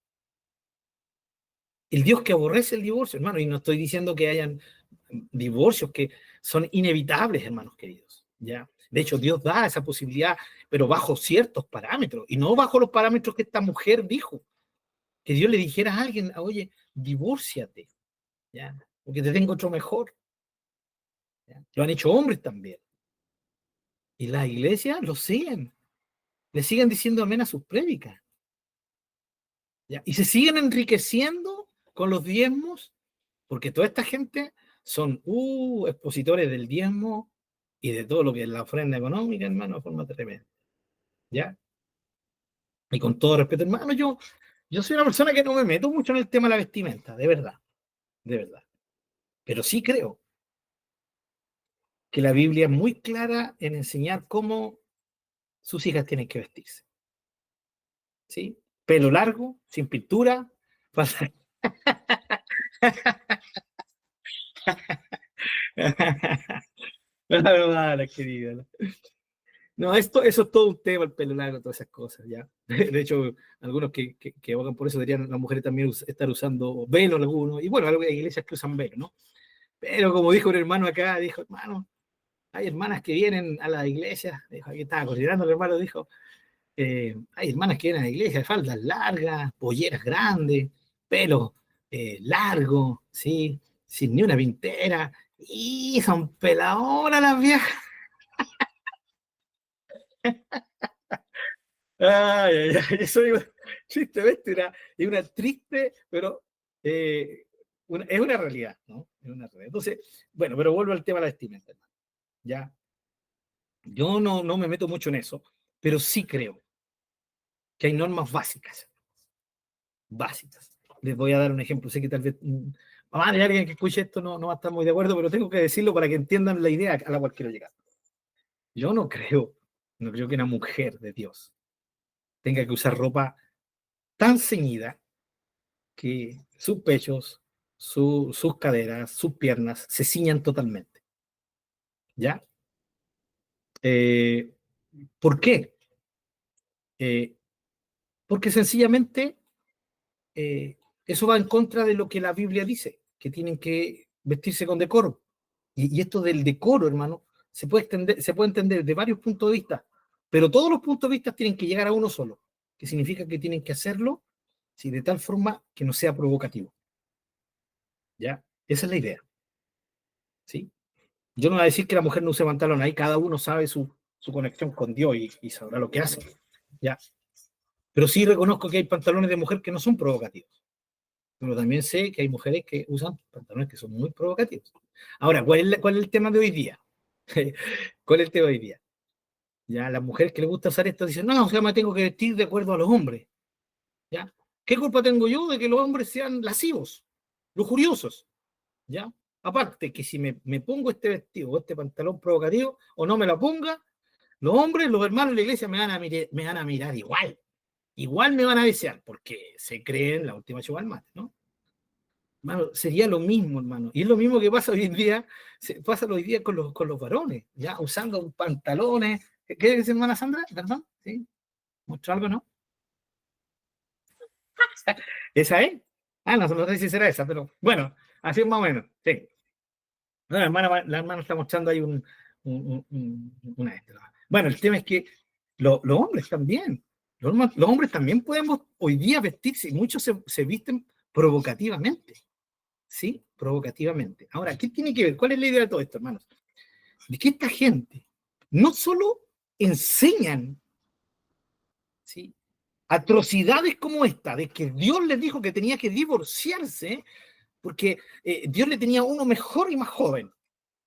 El Dios que aborrece el divorcio, hermano, y no estoy diciendo que hayan divorcios que son inevitables, hermanos queridos, ¿ya? De hecho, Dios da esa posibilidad, pero bajo ciertos parámetros, y no bajo los parámetros que esta mujer dijo. Que Dios le dijera a alguien, oye, divórciate, ¿ya? Porque te tengo otro mejor. ¿Ya? Lo han hecho hombres también. Y las iglesias lo siguen. Le siguen diciendo amén a sus prédicas. ¿Ya? Y se siguen enriqueciendo con los diezmos, porque toda esta gente son expositores del diezmo y de todo lo que es la ofrenda económica, hermano, de forma tremenda. ¿Ya? Y con todo respeto, hermano, yo soy una persona que no me meto mucho en el tema de la vestimenta, de verdad, de verdad. Pero sí creo que la Biblia es muy clara en enseñar cómo sus hijas tienen que vestirse. ¿Sí? Pelo largo, sin pintura. Vale, querida. No, eso es todo un tema, el pelo largo, todas esas cosas, ¿ya? De hecho, algunos que abogan por eso deberían las mujeres también estar usando velo algunos, y bueno, hay iglesias que usan velo, ¿no? Pero como dijo un hermano acá, dijo, hermano, hay hermanas que vienen a la iglesia, dijo, aquí estaba considerando el hermano, dijo, hay hermanas que vienen a la iglesia, faldas largas, polleras grandes, pelo largo, ¿sí? Sin ni una pintera, y son peladoras las viejas. Ay, ay, ay, eso digo, tristemente, es una triste, pero es una realidad, ¿no? Es una realidad. Entonces, bueno, pero vuelvo al tema de la vestimenta, hermano. Ya, yo no me meto mucho en eso, pero sí creo que hay normas básicas, básicas. Les voy a dar un ejemplo, sé que tal vez mamá de alguien que escuche esto no va a estar muy de acuerdo, pero tengo que decirlo para que entiendan la idea a la cual quiero llegar. Yo no creo que una mujer de Dios tenga que usar ropa tan ceñida que sus pechos, sus caderas, sus piernas se ciñan totalmente. ¿Ya? Eh, ¿Por qué? Eh, Porque sencillamente eso va en contra de lo que la Biblia dice, que tienen que vestirse con decoro. Y esto del decoro, hermano, se puede entender de varios puntos de vista, pero todos los puntos de vista tienen que llegar a uno solo, que significa que tienen que hacerlo ¿sí? De tal forma que no sea provocativo. ¿Ya? Esa es la idea. ¿Sí? Yo no voy a decir que la mujer no use pantalón, ahí cada uno sabe su conexión con Dios y sabrá lo que hace. ¿Ya? Pero sí reconozco que hay pantalones de mujer que no son provocativos. Pero también sé que hay mujeres que usan pantalones que son muy provocativos. Ahora, ¿cuál es el tema de hoy día? ¿Cuál es el tema de hoy día? Ya, las mujeres que les gusta usar esto dicen, no, o sea, me tengo que vestir de acuerdo a los hombres. ¿Ya? ¿Qué culpa tengo yo de que los hombres sean lascivos, lujuriosos? ¿Ya? Aparte que si me pongo este vestido o este pantalón provocativo o no me lo ponga, los hombres, los hermanos de la iglesia me van a mirar igual. Igual me van a desear, porque se creen la última chupa al mate, ¿no? Hermano, sería lo mismo, hermano. Y es lo mismo que pasa hoy en día, pasa hoy día con los varones, ya usando pantalones. ¿Qué dice hermana Sandra? ¿Perdón? ¿Sí? ¿Mostró algo, no? ¿Esa es? Ah, no sé si será esa, pero bueno, así es más o menos. Sí. No, la hermana está mostrando ahí una de estas. Bueno, el tema es que los hombres también. Los hombres también podemos hoy día vestirse y muchos se visten provocativamente. ¿Sí? Provocativamente. Ahora, ¿qué tiene que ver? ¿Cuál es la idea de todo esto, hermanos? De que esta gente no solo enseñan, ¿sí? atrocidades como esta, de que Dios les dijo que tenía que divorciarse porque Dios le tenía uno mejor y más joven.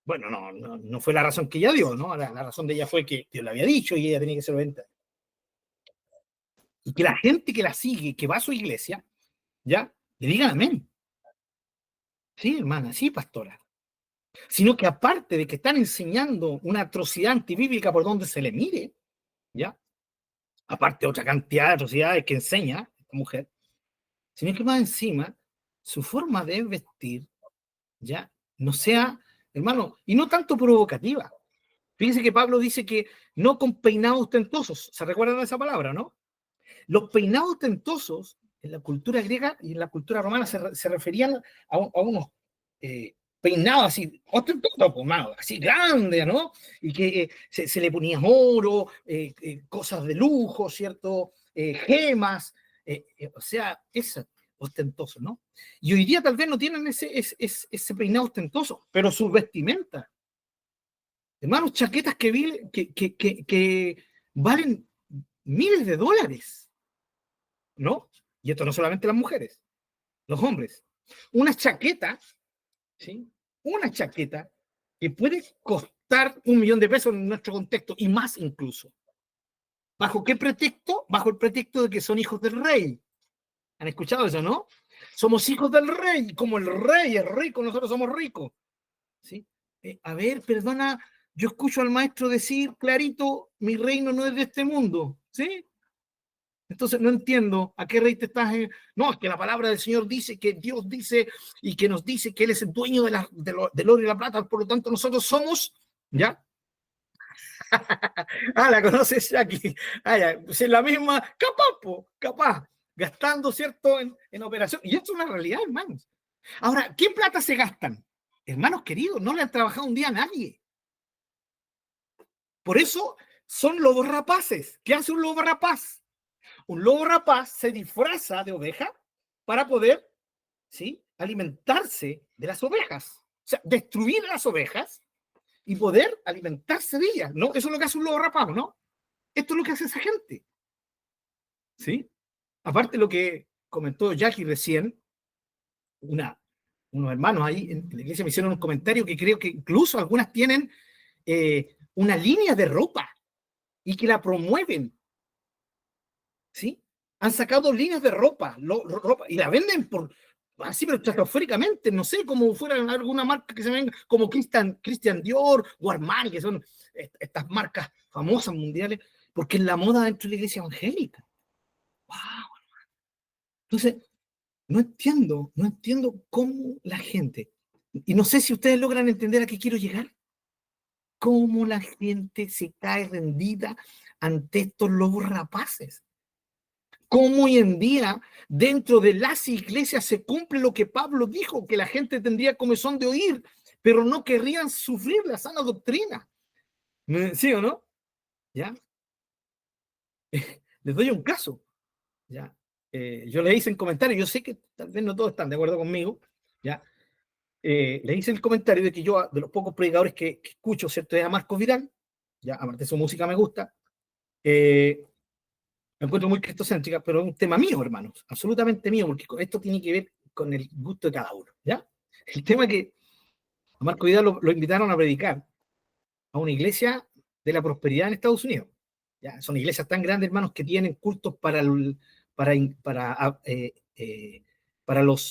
Bueno, no fue la razón que ella dio, ¿no? La razón de ella fue que Dios le había dicho y ella tenía que ser obediente. Y que la gente que la sigue, que va a su iglesia, ya, le digan amén. Sí, hermana, sí, pastora. Sino que aparte de que están enseñando una atrocidad antibíblica por donde se le mire, ¿ya? Aparte de otra cantidad de atrocidades que enseña esta mujer, sino que más encima, su forma de vestir, ¿ya? No sea, hermano, y no tanto provocativa. Fíjense que Pablo dice que no con peinados ostentosos. ¿Se recuerdan de esa palabra, no? Los peinados ostentosos en la cultura griega y en la cultura romana se referían a unos peinados así, ostentosos, pues, así grandes, ¿no? Y que se le ponía oro, cosas de lujo, ¿cierto? Gemas, o sea, es ostentoso, ¿no? Y hoy día tal vez no tienen ese peinado ostentoso, pero sus vestimentas, hermanos, chaquetas que valen miles de dólares, ¿no? Y esto no solamente las mujeres, los hombres. Una chaqueta, ¿sí? Una chaqueta que puede costar $1.000.000 en nuestro contexto y más incluso. ¿Bajo qué pretexto? Bajo el pretexto de que son hijos del rey. ¿Han escuchado eso, no? Somos hijos del rey, como el rey es rico, nosotros somos ricos. ¿Sí? A ver, perdona, yo escucho al maestro decir clarito, mi reino no es de este mundo, ¿sí? Entonces no entiendo a qué rey te estás... No, es que la palabra del Señor dice, que Dios dice y que nos dice que Él es el dueño del oro y la plata, por lo tanto nosotros somos, ¿ya? La conoces, Jackie. Ya, pues es la misma, capaz, gastando, ¿cierto?, en operación. Y esto es una realidad, hermanos. Ahora, ¿qué plata se gastan? Hermanos queridos, no le han trabajado un día a nadie. Por eso son lobos rapaces. ¿Qué hace un lobo rapaz? Un lobo rapaz se disfraza de oveja para poder, ¿sí?, alimentarse de las ovejas. O sea, destruir las ovejas y poder alimentarse de ellas, ¿no? Eso es lo que hace un lobo rapaz, ¿no? Esto es lo que hace esa gente, ¿sí? Aparte de lo que comentó Jackie recién, unos hermanos ahí en la iglesia me hicieron un comentario que creo que incluso algunas tienen una línea de ropa y que la promueven, ¿sí? Han sacado líneas de ropa y la venden por así, pero estratosféricamente, no sé, como fuera alguna marca que se venga, como Christian Dior o Armani, que son estas marcas famosas mundiales, porque es la moda dentro de la iglesia evangélica. ¡Wow! Entonces, no entiendo cómo la gente, y no sé si ustedes logran entender a qué quiero llegar, cómo la gente se cae rendida ante estos lobos rapaces. Cómo hoy en día dentro de las iglesias se cumple lo que Pablo dijo, que la gente tendría comezón de oír, pero no querrían sufrir la sana doctrina. ¿Sí o no? ¿Ya? Les doy un caso. ¿Ya? Yo le hice en comentario, yo sé que tal vez no todos están de acuerdo conmigo, ¿ya? Le hice el comentario de que yo, de los pocos predicadores que escucho, ¿cierto? Es a Marcos Vidal, ya, aparte de su música me gusta, me encuentro muy cristocéntrica, pero es un tema mío, hermanos, absolutamente mío, porque esto tiene que ver con el gusto de cada uno, ¿ya? El tema es que a Marco Vidal lo invitaron a predicar a una iglesia de la prosperidad en Estados Unidos. ¿Ya? Son iglesias tan grandes, hermanos, que tienen cultos para los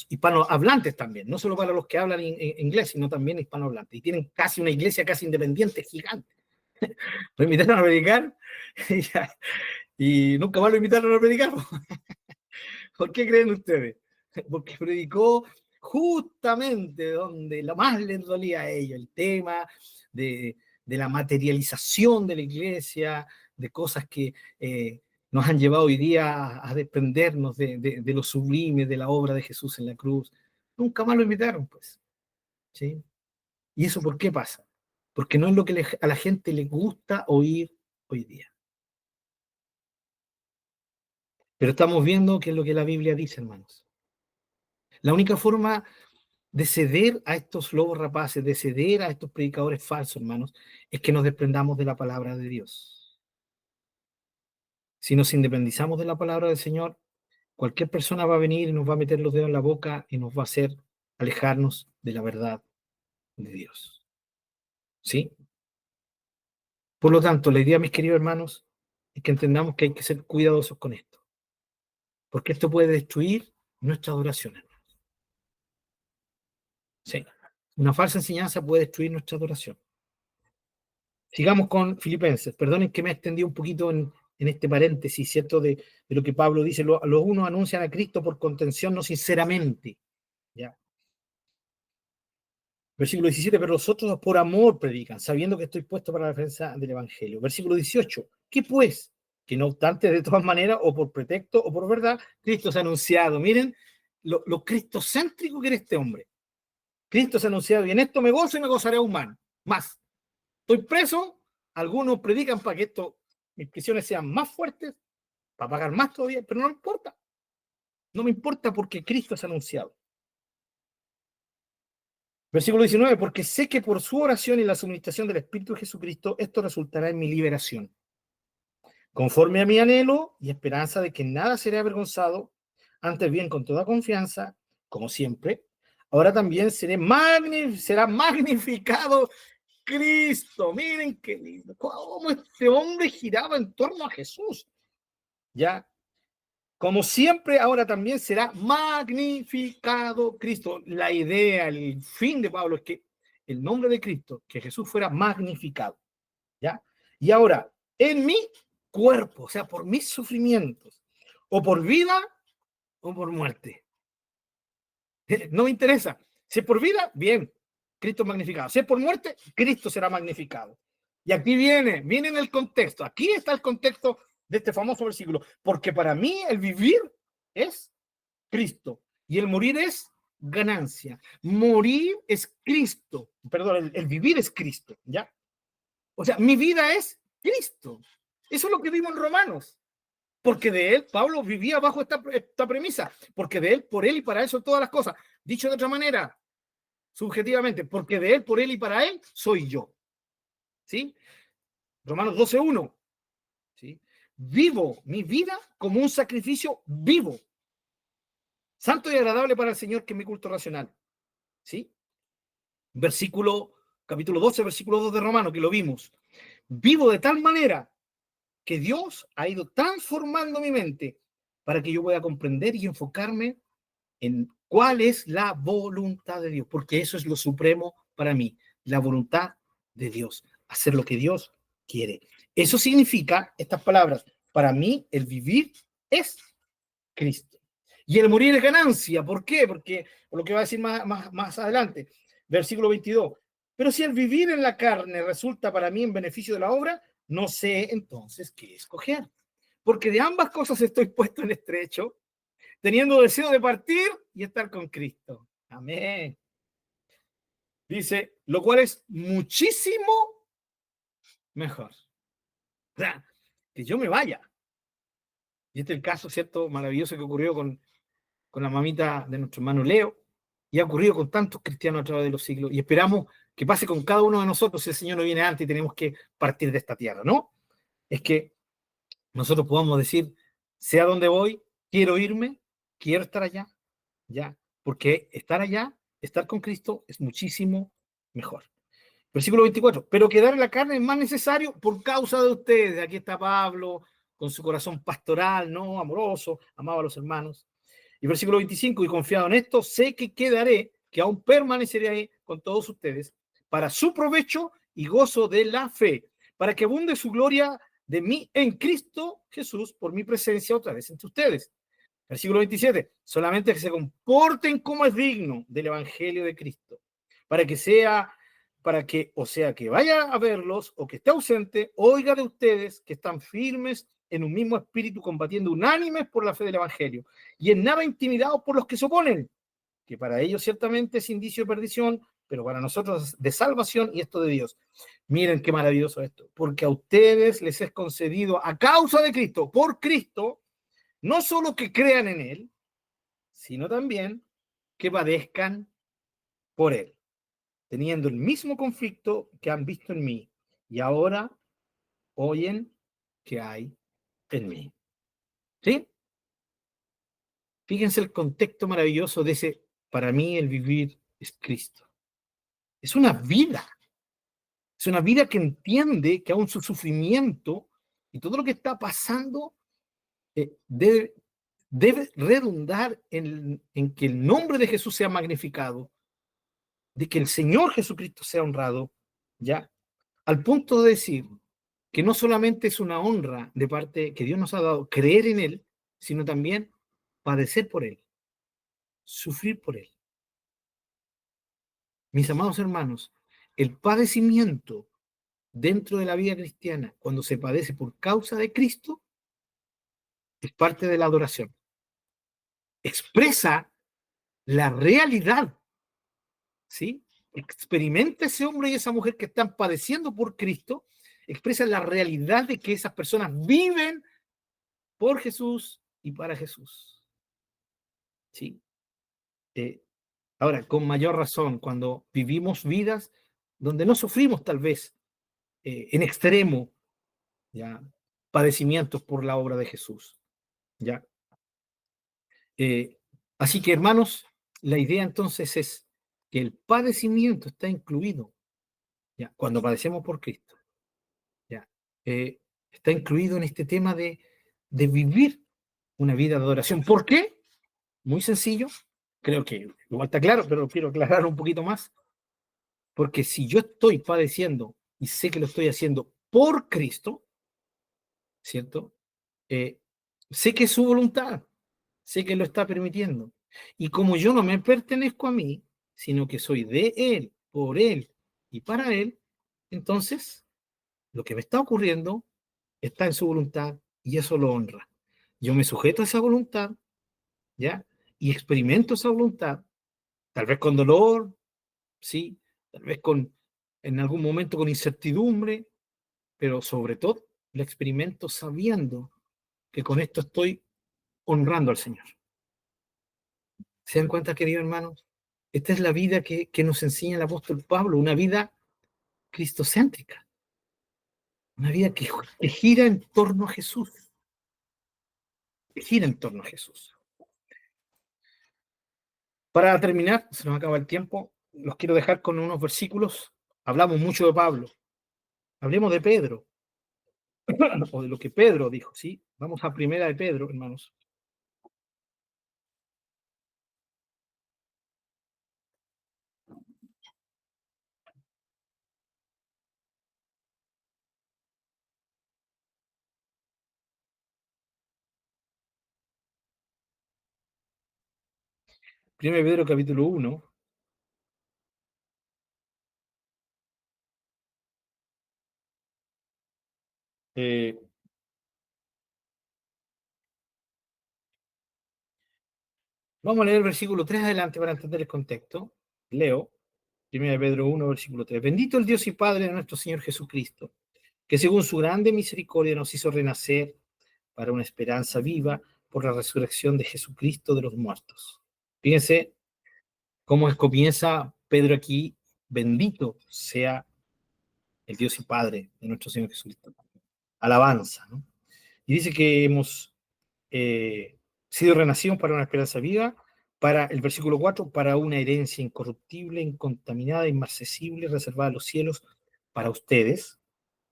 hispanohablantes también, no solo para los que hablan inglés, sino también hispanohablantes. Y tienen casi una iglesia casi independiente, gigante. Lo invitaron a predicar y nunca más lo invitaron a predicar. ¿Por qué creen ustedes? Porque predicó justamente donde lo más les dolía a ellos, el tema de la materialización de la iglesia, de cosas que nos han llevado hoy día a desprendernos de lo sublime, de la obra de Jesús en la cruz. Nunca más lo invitaron, pues. ¿Sí? ¿Y eso por qué pasa? Porque no es lo que a la gente le gusta oír hoy día. Pero estamos viendo qué es lo que la Biblia dice, hermanos. La única forma de ceder a estos lobos rapaces, de ceder a estos predicadores falsos, hermanos, es que nos desprendamos de la palabra de Dios. Si nos independizamos de la palabra del Señor, cualquier persona va a venir y nos va a meter los dedos en la boca y nos va a hacer alejarnos de la verdad de Dios. ¿Sí? Por lo tanto, la idea, mis queridos hermanos, es que entendamos que hay que ser cuidadosos con esto, porque esto puede destruir nuestra adoración, hermanos. Sí. Una falsa enseñanza puede destruir nuestra adoración. Sigamos con Filipenses. Perdonen que me he extendido un poquito en este paréntesis, ¿cierto? De lo que Pablo dice. Los unos anuncian a Cristo por contención, no sinceramente. ¿Ya? Versículo 17, pero los otros por amor predican, sabiendo que estoy puesto para la defensa del Evangelio. Versículo 18, ¿qué pues? Que no obstante, de todas maneras, o por pretexto o por verdad, Cristo se ha anunciado. Miren lo cristocéntrico que era este hombre. Cristo se ha anunciado, y en esto me gozo y me gozaré aún más. Estoy preso, algunos predican para que mis prisiones sean más fuertes, para pagar más todavía, pero no me importa. No me importa porque Cristo se ha anunciado. Versículo 19, porque sé que por su oración y la suministración del Espíritu de Jesucristo, esto resultará en mi liberación. Conforme a mi anhelo y esperanza de que nada seré avergonzado, antes bien con toda confianza, como siempre, ahora también será magnificado Cristo. Miren qué lindo, cómo este hombre giraba en torno a Jesús. Ya, como siempre, ahora también será magnificado Cristo. La idea, el fin de Pablo es que el nombre de Cristo, que Jesús fuera magnificado. ¿Ya? Y ahora, en mi cuerpo, o sea, por mis sufrimientos, o por vida o por muerte. No me interesa. Si es por vida, bien, Cristo es magnificado. Si es por muerte, Cristo será magnificado. Y aquí viene en el contexto. Aquí está el contexto de este famoso versículo. Porque para mí el vivir es Cristo y el morir es ganancia. Morir es Cristo. Perdón, el vivir es Cristo, ¿ya? O sea, mi vida es Cristo. Eso es lo que vimos en Romanos. Porque de él, Pablo vivía bajo esta premisa. Porque de él, por él y para él son todas las cosas. Dicho de otra manera, subjetivamente, porque de él, por él y para él soy yo. ¿Sí? Romanos 12:1. ¿Sí? Vivo mi vida como un sacrificio vivo, santo y agradable para el Señor, que es mi culto racional. ¿Sí? Capítulo 12, versículo 2 de Romanos, que lo vimos. Vivo de tal manera que Dios ha ido transformando mi mente para que yo pueda comprender y enfocarme en cuál es la voluntad de Dios, porque eso es lo supremo para mí, la voluntad de Dios, hacer lo que Dios quiere. Eso significa, estas palabras, para mí el vivir es Cristo. Y el morir es ganancia. ¿Por qué? Porque, por lo que va a decir más adelante, versículo 22. Pero si el vivir en la carne resulta para mí en beneficio de la obra, no sé entonces qué escoger. Porque de ambas cosas estoy puesto en estrecho, teniendo deseo de partir y estar con Cristo. Amén. Dice, lo cual es muchísimo mejor. O sea, que yo me vaya. Y este es el caso, ¿cierto? Maravilloso que ocurrió con la mamita de nuestro hermano Leo, y ha ocurrido con tantos cristianos a través de los siglos, y esperamos que pase con cada uno de nosotros si el Señor no viene antes y tenemos que partir de esta tierra, ¿no? Es que nosotros podamos decir, sea donde voy, quiero irme, quiero estar allá, ya, porque estar allá, estar con Cristo es muchísimo mejor. Versículo 24, pero quedar en la carne es más necesario por causa de ustedes. Aquí está Pablo con su corazón pastoral, ¿no? Amoroso, amaba a los hermanos. Y versículo 25, y confiado en esto, sé que quedaré, que aún permaneceré con todos ustedes, para su provecho y gozo de la fe, para que abunde su gloria de mí en Cristo Jesús por mi presencia otra vez entre ustedes. Versículo 27, solamente que se comporten como es digno del Evangelio de Cristo, para que, o sea, que vaya a verlos o que esté ausente, oiga de ustedes que están firmes en un mismo espíritu, combatiendo unánimes por la fe del Evangelio, y en nada intimidados por los que se oponen, que para ellos ciertamente es indicio de perdición, pero para nosotros de salvación, y esto de Dios. Miren qué maravilloso esto, porque a ustedes les es concedido a causa de Cristo, por Cristo, no solo que crean en Él, sino también que padezcan por Él, teniendo el mismo conflicto que han visto en mí, y ahora oyen que hay en mí. ¿Sí? Fíjense el contexto maravilloso de ese, para mí el vivir es Cristo. Es una vida. Es una vida que entiende que aún su sufrimiento y todo lo que está pasando debe redundar en que el nombre de Jesús sea magnificado, de que el Señor Jesucristo sea honrado, ¿ya? Al punto de decir que no solamente es una honra de parte que Dios nos ha dado creer en Él, sino también padecer por Él, sufrir por Él. Mis amados hermanos, el padecimiento dentro de la vida cristiana, cuando se padece por causa de Cristo, es parte de la adoración. Expresa la realidad, ¿sí? Experimenta ese hombre y esa mujer que están padeciendo por Cristo, expresa la realidad de que esas personas viven por Jesús y para Jesús. ¿Sí? Ahora, con mayor razón, cuando vivimos vidas donde no sufrimos tal vez en extremo, ¿ya? Padecimientos por la obra de Jesús, ¿ya? Así que, hermanos, la idea entonces es que el padecimiento está incluido, ¿ya? Cuando padecemos por Cristo, ¿ya? Está incluido en este tema de vivir una vida de adoración. ¿Por qué? Muy sencillo. Creo que igual está claro, pero quiero aclarar un poquito más. Porque si yo estoy padeciendo y sé que lo estoy haciendo por Cristo, ¿cierto? Sé que es su voluntad, sé que lo está permitiendo. Y como yo no me pertenezco a mí, sino que soy de Él, por Él y para Él, entonces lo que me está ocurriendo está en su voluntad y eso lo honra. Yo me sujeto a esa voluntad, ¿ya? Y experimento esa voluntad, tal vez con dolor, sí, tal vez en algún momento con incertidumbre, pero sobre todo la experimento sabiendo que con esto estoy honrando al Señor. ¿Se dan cuenta, queridos hermanos? Esta es la vida que nos enseña el apóstol Pablo, una vida cristocéntrica, una vida que gira en torno a Jesús, que gira en torno a Jesús. Para terminar, se nos acaba el tiempo, los quiero dejar con unos versículos. Hablamos mucho de Pablo, hablemos de Pedro, o de lo que Pedro dijo, ¿sí? Vamos a primera de Pedro, hermanos. Primera de Pedro, capítulo 1. Vamos a leer el versículo 3 adelante para entender el contexto. Leo, 1 Pedro 1, versículo 3. Bendito el Dios y Padre de nuestro Señor Jesucristo, que según su grande misericordia nos hizo renacer para una esperanza viva por la resurrección de Jesucristo de los muertos. Fíjense cómo comienza Pedro aquí. Bendito sea el Dios y Padre de nuestro Señor Jesucristo. Alabanza, ¿no? Y dice que hemos sido renacidos para una esperanza viva, para el versículo 4, para una herencia incorruptible, incontaminada, inmarcesible, reservada a los cielos para ustedes,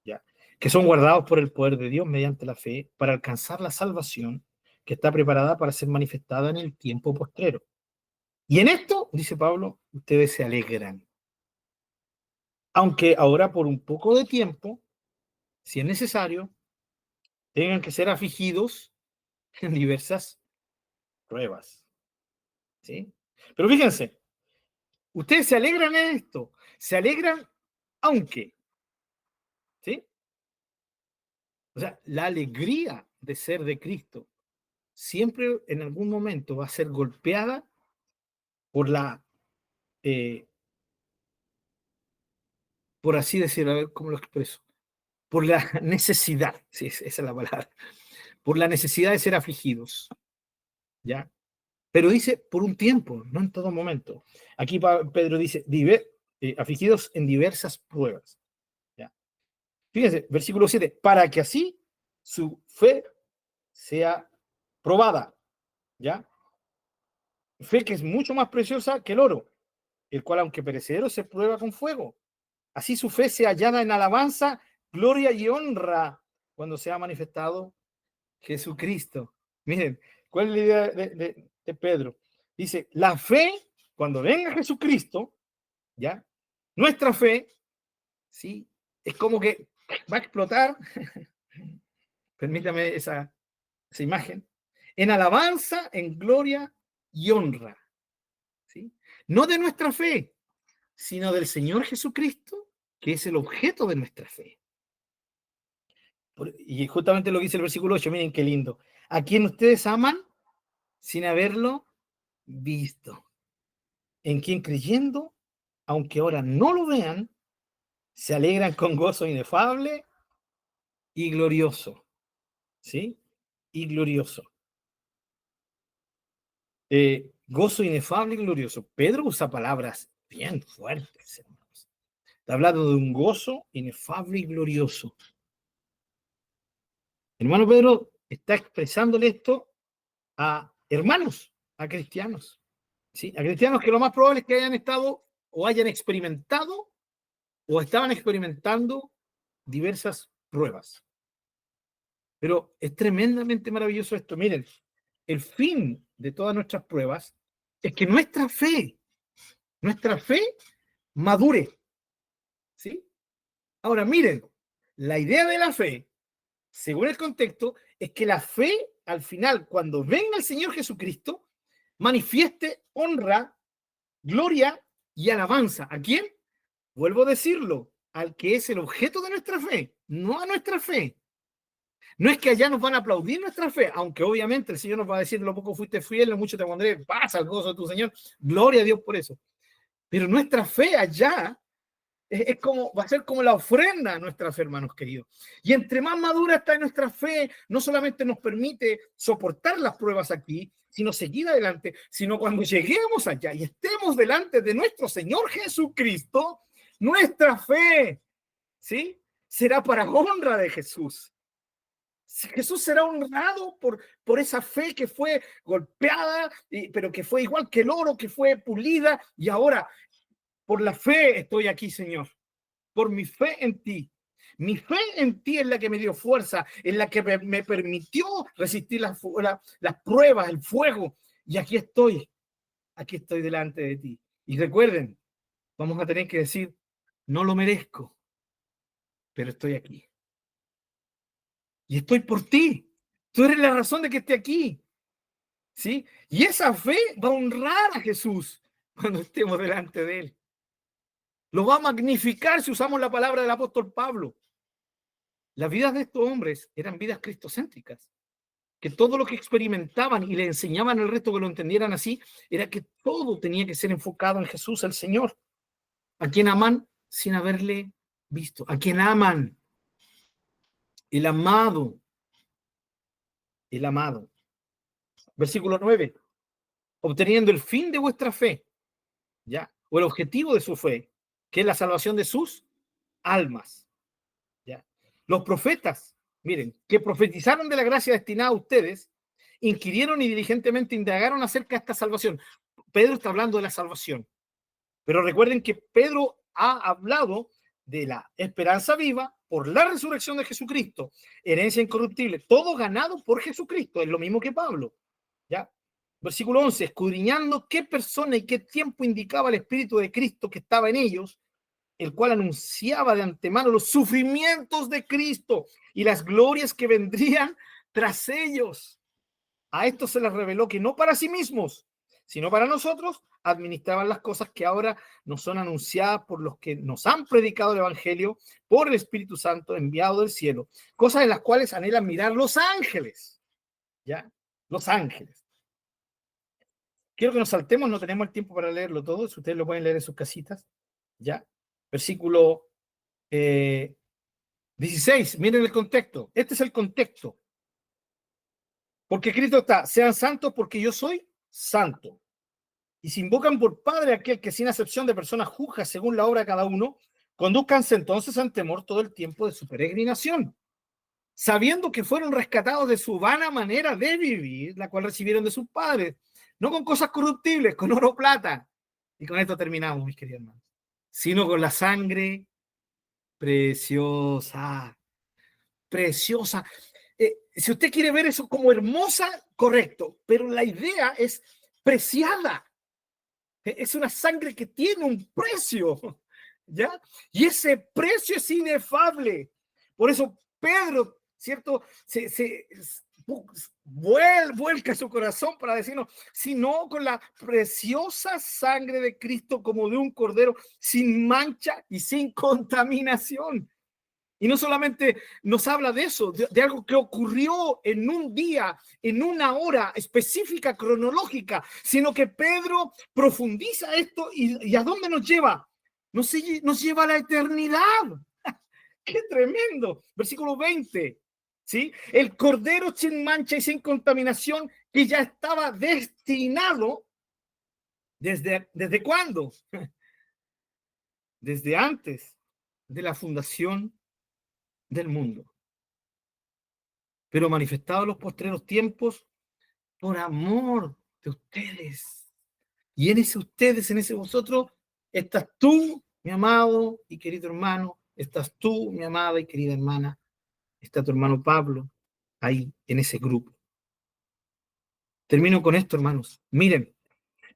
¿ya? Que son guardados por el poder de Dios mediante la fe para alcanzar la salvación que está preparada para ser manifestada en el tiempo postrero. Y en esto, dice Pablo, ustedes se alegran. Aunque ahora por un poco de tiempo, si es necesario, tengan que ser afligidos en diversas pruebas. ¿Sí? Pero fíjense, ustedes se alegran en esto, se alegran aunque, ¿sí? O sea, la alegría de ser de Cristo siempre en algún momento va a ser golpeada por por así decirlo, a ver cómo lo expreso, por la necesidad, sí, esa es la palabra, por la necesidad de ser afligidos, ¿ya? Pero dice por un tiempo, no en todo momento. Aquí Pedro dice, afligidos en diversas pruebas. ¿Ya? Fíjense, versículo 7, para que así su fe sea probada, ¿ya? Fe que es mucho más preciosa que el oro, el cual, aunque perecedero, se prueba con fuego. Así su fe sea hallada en alabanza, gloria y honra cuando sea manifestado Jesucristo. Miren, ¿cuál es la idea de Pedro? Dice, la fe, cuando venga Jesucristo, ¿ya? Nuestra fe, ¿sí? Es como que va a explotar, permítame esa imagen, en alabanza, en gloria y honra, ¿sí? No de nuestra fe, sino del Señor Jesucristo, que es el objeto de nuestra fe. Y justamente lo que dice el versículo 8, miren qué lindo. A quien ustedes aman sin haberlo visto. En quien creyendo, aunque ahora no lo vean, se alegran con gozo inefable y glorioso. ¿Sí? Y glorioso. Gozo inefable y glorioso. Pedro usa palabras bien fuertes, hermanos. Está hablando de un gozo inefable y glorioso. Hermano Pedro está expresándole esto a hermanos, a cristianos. ¿Sí? A cristianos que lo más probable es que hayan estado o hayan experimentado o estaban experimentando diversas pruebas. Pero es tremendamente maravilloso esto. Miren, el fin de todas nuestras pruebas es que nuestra fe madure. ¿Sí? Ahora, miren, la idea de la fe, según el contexto, es que la fe, al final, cuando venga el Señor Jesucristo, manifieste honra, gloria y alabanza. ¿A quién? Vuelvo a decirlo, al que es el objeto de nuestra fe, no a nuestra fe. No es que allá nos van a aplaudir nuestra fe, aunque obviamente el Señor nos va a decir, lo poco fuiste fiel, lo mucho te pondré, pasa el gozo de tu Señor, gloria a Dios por eso. Pero nuestra fe allá es como, va a ser como la ofrenda a nuestra fe, hermanos queridos. Y entre más madura está nuestra fe, no solamente nos permite soportar las pruebas aquí, sino seguir adelante, sino cuando lleguemos allá y estemos delante de nuestro Señor Jesucristo, nuestra fe, ¿sí? Será para honra de Jesús. Jesús será honrado por esa fe que fue golpeada, pero que fue igual que el oro, que fue pulida, y ahora por la fe estoy aquí, Señor, por mi fe en ti. Mi fe en ti es la que me dio fuerza, es la que me permitió resistir las pruebas, el fuego, y aquí estoy delante de ti. Y recuerden, vamos a tener que decir, no lo merezco, pero estoy aquí. Y estoy por ti. Tú eres la razón de que esté aquí. ¿Sí? Y esa fe va a honrar a Jesús cuando estemos delante de él. Lo va a magnificar si usamos la palabra del apóstol Pablo. Las vidas de estos hombres eran vidas cristocéntricas, que todo lo que experimentaban y le enseñaban al resto que lo entendieran así, era que todo tenía que ser enfocado en Jesús, el Señor, a quien aman sin haberle visto, a quien aman, el amado. Versículo 9. Obteniendo el fin de vuestra fe, ¿ya? O el objetivo de su fe, que es la salvación de sus almas, ¿ya? Los profetas, miren, que profetizaron de la gracia destinada a ustedes, inquirieron y diligentemente indagaron acerca de esta salvación. Pedro está hablando de la salvación, pero recuerden que Pedro ha hablado de la esperanza viva por la resurrección de Jesucristo, herencia incorruptible, todo ganado por Jesucristo, es lo mismo que Pablo, ¿ya? Versículo 11, escudriñando qué persona y qué tiempo indicaba el Espíritu de Cristo que estaba en ellos, el cual anunciaba de antemano los sufrimientos de Cristo y las glorias que vendrían tras ellos. A esto se les reveló que no para sí mismos, sino para nosotros, administraban las cosas que ahora nos son anunciadas por los que nos han predicado el Evangelio por el Espíritu Santo enviado del cielo, cosas en las cuales anhelan mirar los ángeles, ¿ya? Los ángeles. Quiero que nos saltemos, no tenemos el tiempo para leerlo todo, si ustedes lo pueden leer en sus casitas, ¿ya? Versículo 16, miren el contexto. Este es el contexto. Porque Cristo está, sean santos porque yo soy santo. Y si invocan por Padre aquel que sin acepción de personas juzga según la obra de cada uno, condúzcanse entonces en temor todo el tiempo de su peregrinación. sabiendo que fueron rescatados de su vana manera de vivir, la cual recibieron de sus padres, no con cosas corruptibles, con oro o plata. Y con esto terminamos, mis queridos hermanos. Sino con la sangre preciosa, preciosa. Si usted quiere ver eso como hermosa, correcto, pero la idea es preciada. Es una sangre que tiene un precio, ¿ya? Y ese precio es inefable. Por eso Pedro, ¿cierto? Vuelca su corazón para decirnos, sino con la preciosa sangre de Cristo como de un cordero sin mancha y sin contaminación. Y no solamente nos habla de eso, de algo que ocurrió en un día, en una hora específica, cronológica, sino que Pedro profundiza esto y ¿a dónde nos lleva? Nos lleva a la eternidad. ¡Qué tremendo! Versículo 20, ¿sí? El cordero sin mancha y sin contaminación que ya estaba destinado, ¿desde cuándo? Desde antes de la fundación del mundo, pero manifestado en los postreros tiempos por amor de ustedes. Y en ese ustedes, en ese vosotros, estás tú, mi amado y querido hermano, estás tú, mi amada y querida hermana, está tu hermano Pablo, ahí, en ese grupo. Termino con esto, hermanos. Miren,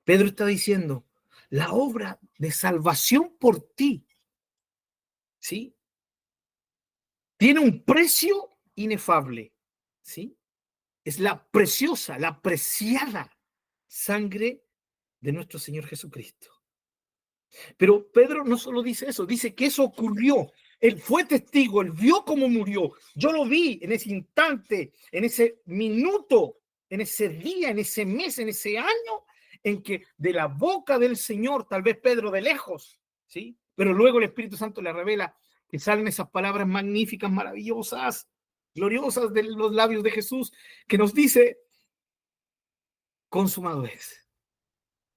Pedro está diciendo, la obra de salvación por ti, ¿sí? Tiene un precio inefable, ¿sí? Es la preciosa, la preciada sangre de nuestro Señor Jesucristo. Pero Pedro no solo dice eso, dice que eso ocurrió. Él fue testigo, él vio cómo murió. Yo lo vi en ese instante, en ese minuto, en ese día, en ese mes, en ese año, en que de la boca del Señor, tal vez Pedro de lejos, ¿sí? Pero luego el Espíritu Santo le revela que salen esas palabras magníficas, maravillosas, gloriosas de los labios de Jesús, que nos dice, consumado es.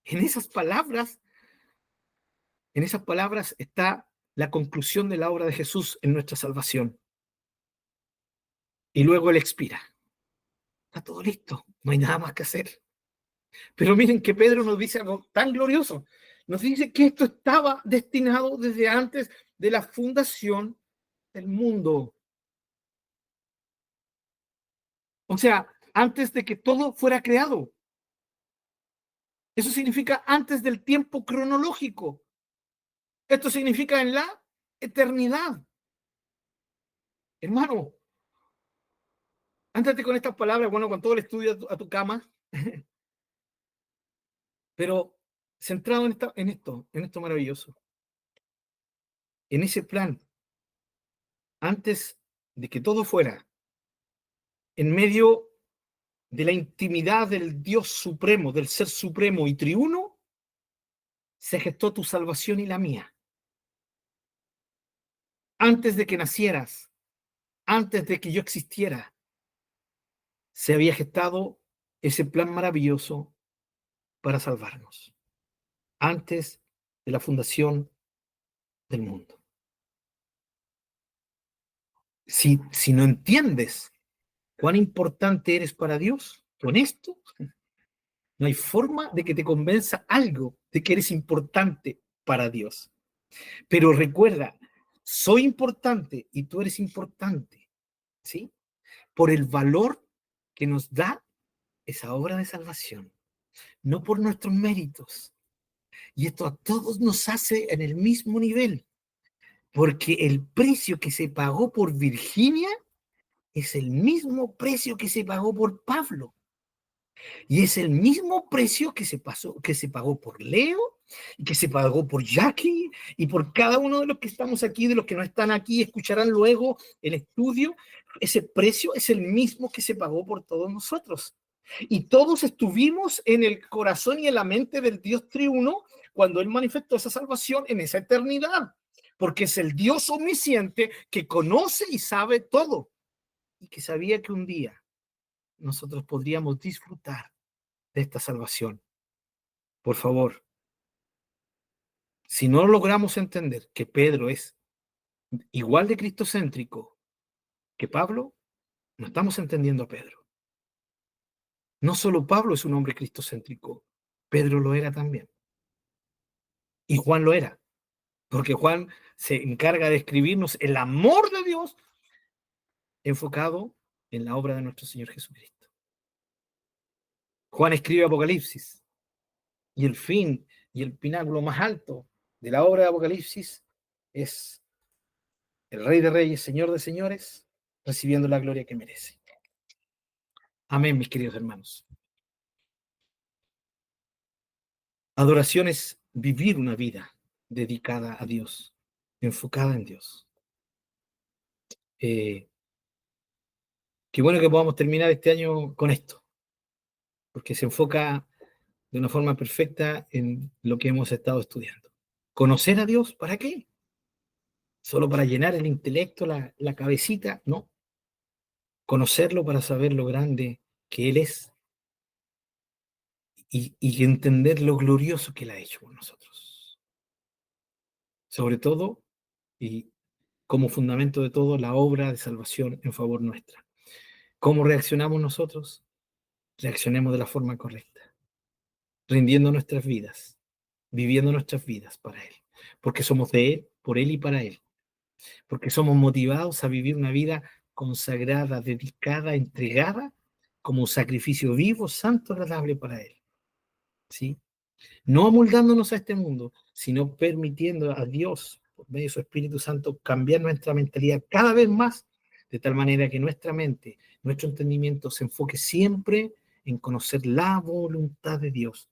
En esas palabras está la conclusión de la obra de Jesús en nuestra salvación. Y luego Él expira. Está todo listo, no hay nada más que hacer. Pero miren que Pedro nos dice algo tan glorioso. Nos dice que esto estaba destinado desde antes de la fundación del mundo. O sea, antes de que todo fuera creado. Eso significa antes del tiempo cronológico. Esto significa en la eternidad. Hermano, ándate con estas palabras, bueno, con todo el estudio a tu cama, pero centrado en esto maravilloso, en ese plan, antes de que todo fuera, en medio de la intimidad del Dios supremo, del ser supremo y triuno, se gestó tu salvación y la mía. Antes de que nacieras, antes de que yo existiera, se había gestado ese plan maravilloso para salvarnos, antes de la fundación del mundo. Si no entiendes cuán importante eres para Dios, con esto, no hay forma de que te convenza algo de que eres importante para Dios. Pero recuerda, soy importante y tú eres importante, ¿sí? Por el valor que nos da esa obra de salvación, no por nuestros méritos. Y esto a todos nos hace en el mismo nivel, porque el precio que se pagó por Virginia es el mismo precio que se pagó por Pablo. Y es el mismo precio que se pagó por Leo, y que se pagó por Jackie, y por cada uno de los que estamos aquí, de los que no están aquí, escucharán luego el estudio. Ese precio es el mismo que se pagó por todos nosotros. Y todos estuvimos en el corazón y en la mente del Dios triuno cuando Él manifestó esa salvación en esa eternidad. Porque es el Dios omnisciente que conoce y sabe todo. Y que sabía que un día nosotros podríamos disfrutar de esta salvación. Por favor, si no logramos entender que Pedro es igual de cristocéntrico que Pablo, No estamos entendiendo a Pedro. No solo Pablo es un hombre cristocéntrico, Pedro lo era también. Y Juan lo era, porque Juan se encarga de escribirnos el amor de Dios enfocado en la obra de nuestro Señor Jesucristo. Juan escribe Apocalipsis y el fin y el pináculo más alto de la obra de Apocalipsis es el Rey de Reyes, Señor de Señores, recibiendo la gloria que merece. Amén, mis queridos hermanos. Adoración es vivir una vida dedicada a Dios, enfocada en Dios. Qué bueno que podamos terminar este año con esto, porque se enfoca de una forma perfecta en lo que hemos estado estudiando. ¿Conocer a Dios para qué? ¿Solo para llenar el intelecto, la cabecita? No. Conocerlo para saber lo grande que Él es y entender lo glorioso que Él ha hecho con nosotros. Sobre todo, y como fundamento de todo, la obra de salvación en favor nuestra. ¿Cómo reaccionamos nosotros? Reaccionemos de la forma correcta, rindiendo nuestras vidas, viviendo nuestras vidas para Él, porque somos de Él, por Él y para Él, porque somos motivados a vivir una vida consagrada, dedicada, entregada, como un sacrificio vivo, santo, agradable para Él. ¿Sí? No amoldándonos a este mundo, sino permitiendo a Dios, por medio de su Espíritu Santo, cambiar nuestra mentalidad cada vez más, de tal manera que nuestra mente, nuestro entendimiento se enfoque siempre en conocer la voluntad de Dios,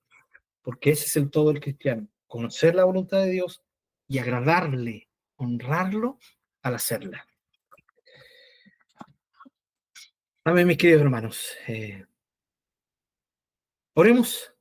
porque ese es el todo del cristiano, conocer la voluntad de Dios y agradarle, honrarlo al hacerla. Amén, mis queridos hermanos. Oremos.